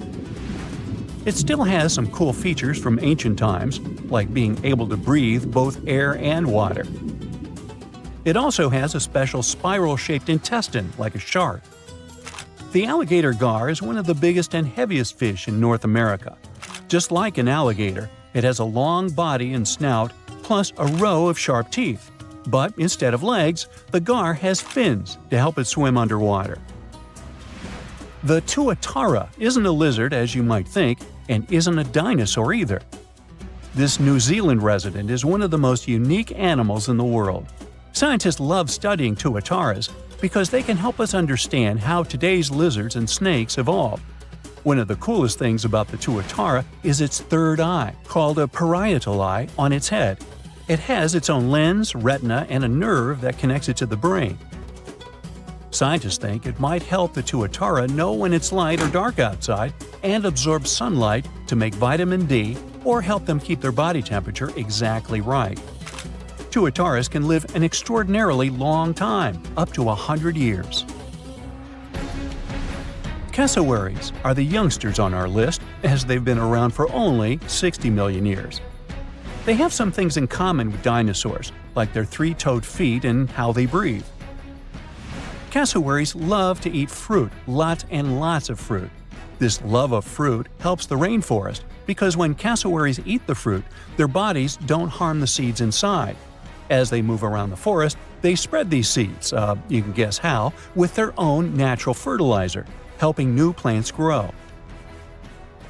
It still has some cool features from ancient times, like being able to breathe both air and water. It also has a special spiral-shaped intestine, like a shark. The alligator gar is one of the biggest and heaviest fish in North America. Just like an alligator, it has a long body and snout, plus a row of sharp teeth. But instead of legs, the gar has fins to help it swim underwater. The tuatara isn't a lizard as you might think, and isn't a dinosaur either. This New Zealand resident is one of the most unique animals in the world. Scientists love studying tuataras because they can help us understand how today's lizards and snakes evolved. One of the coolest things about the tuatara is its third eye, called a parietal eye, on its head. It has its own lens, retina, and a nerve that connects it to the brain. Scientists think it might help the tuatara know when it's light or dark outside and absorb sunlight to make vitamin D or help them keep their body temperature exactly right. Tuataras can live an extraordinarily long time, up to 100 years. Cassowaries are the youngsters on our list, as they've been around for only 60 million years. They have some things in common with dinosaurs, like their 3-toed feet and how they breathe. Cassowaries love to eat fruit, lots and lots of fruit. This love of fruit helps the rainforest because when cassowaries eat the fruit, their bodies don't harm the seeds inside. As they move around the forest, they spread these seeds, you can guess how, with their own natural fertilizer, helping new plants grow.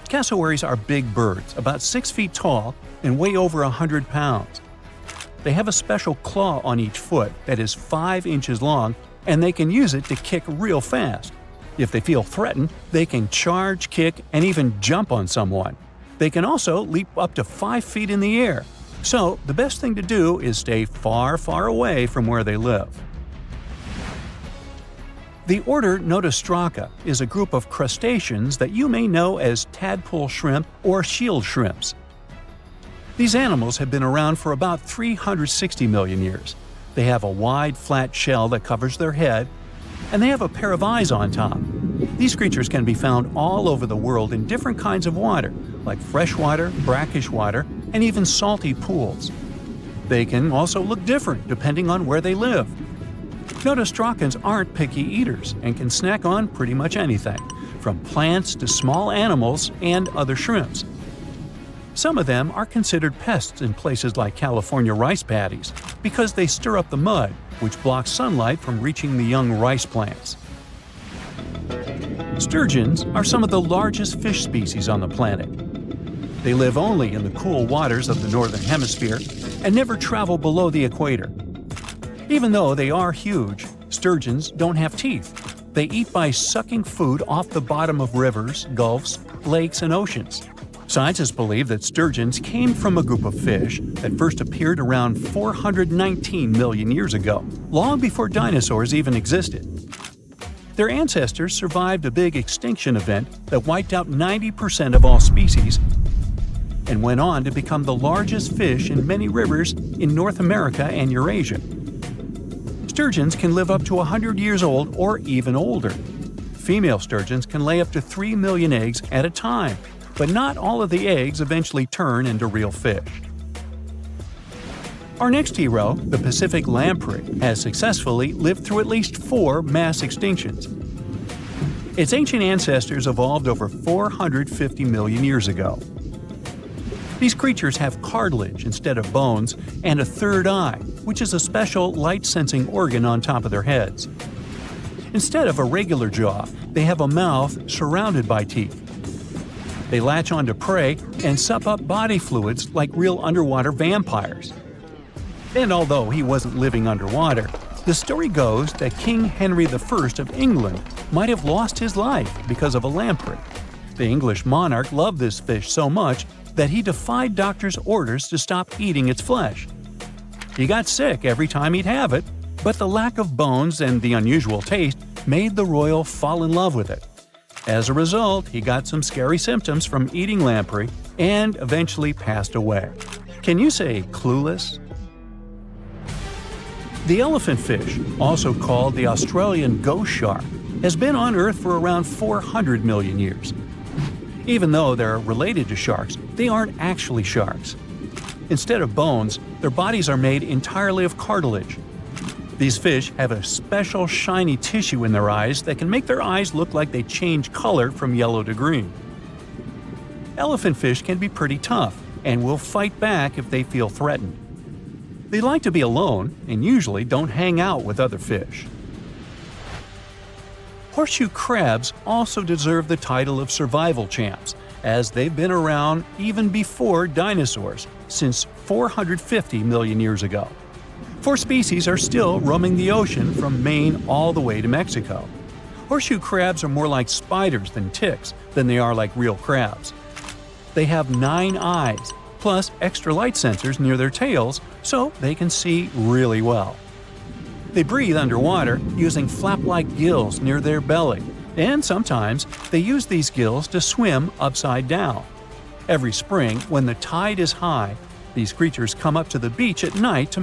Cassowaries are big birds, about 6 feet tall and weigh over 100 pounds. They have a special claw on each foot that is 5 inches long, and they can use it to kick real fast. If they feel threatened, they can charge, kick, and even jump on someone. They can also leap up to 5 feet in the air. So, the best thing to do is stay far, far away from where they live. The order Notostraca is a group of crustaceans that you may know as tadpole shrimp or shield shrimps. These animals have been around for about 360 million years. They have a wide, flat shell that covers their head, and they have a pair of eyes on top. These creatures can be found all over the world in different kinds of water, like freshwater, brackish water, and even salty pools. They can also look different depending on where they live. Notostracans aren't picky eaters and can snack on pretty much anything, from plants to small animals and other shrimps. Some of them are considered pests in places like California rice paddies because they stir up the mud, which blocks sunlight from reaching the young rice plants. Sturgeons are some of the largest fish species on the planet. They live only in the cool waters of the northern hemisphere and never travel below the equator. Even though they are huge, sturgeons don't have teeth. They eat by sucking food off the bottom of rivers, gulfs, lakes, and oceans. Scientists believe that sturgeons came from a group of fish that first appeared around 419 million years ago, long before dinosaurs even existed. Their ancestors survived a big extinction event that wiped out 90% of all species and went on to become the largest fish in many rivers in North America and Eurasia. Sturgeons can live up to 100 years old or even older. Female sturgeons can lay up to 3 million eggs at a time, but not all of the eggs eventually turn into real fish. Our next hero, the Pacific lamprey, has successfully lived through at least 4 mass extinctions. Its ancient ancestors evolved over 450 million years ago. These creatures have cartilage instead of bones and a third eye, which is a special light-sensing organ on top of their heads. Instead of a regular jaw, they have a mouth surrounded by teeth. They latch onto prey and sup up body fluids like real underwater vampires. And although he wasn't living underwater, the story goes that King Henry I of England might have lost his life because of a lamprey. The English monarch loved this fish so much that he defied doctors' orders to stop eating its flesh. He got sick every time he'd have it, but the lack of bones and the unusual taste made the royal fall in love with it. As a result, he got some scary symptoms from eating lamprey and eventually passed away. Can you say clueless? The elephant fish, also called the Australian ghost shark, has been on Earth for around 400 million years. Even though they're related to sharks, they aren't actually sharks. Instead of bones, their bodies are made entirely of cartilage. These fish have a special shiny tissue in their eyes that can make their eyes look like they change color from yellow to green. Elephant fish can be pretty tough and will fight back if they feel threatened. They like to be alone and usually don't hang out with other fish. Horseshoe crabs also deserve the title of survival champs, as they've been around even before dinosaurs, since 450 million years ago. 4 species are still roaming the ocean from Maine all the way to Mexico. Horseshoe crabs are more like spiders than ticks than they are like real crabs. They have 9 eyes, plus extra light sensors near their tails, so they can see really well. They breathe underwater using flap-like gills near their belly, and sometimes they use these gills to swim upside down. Every spring, when the tide is high, these creatures come up to the beach at night to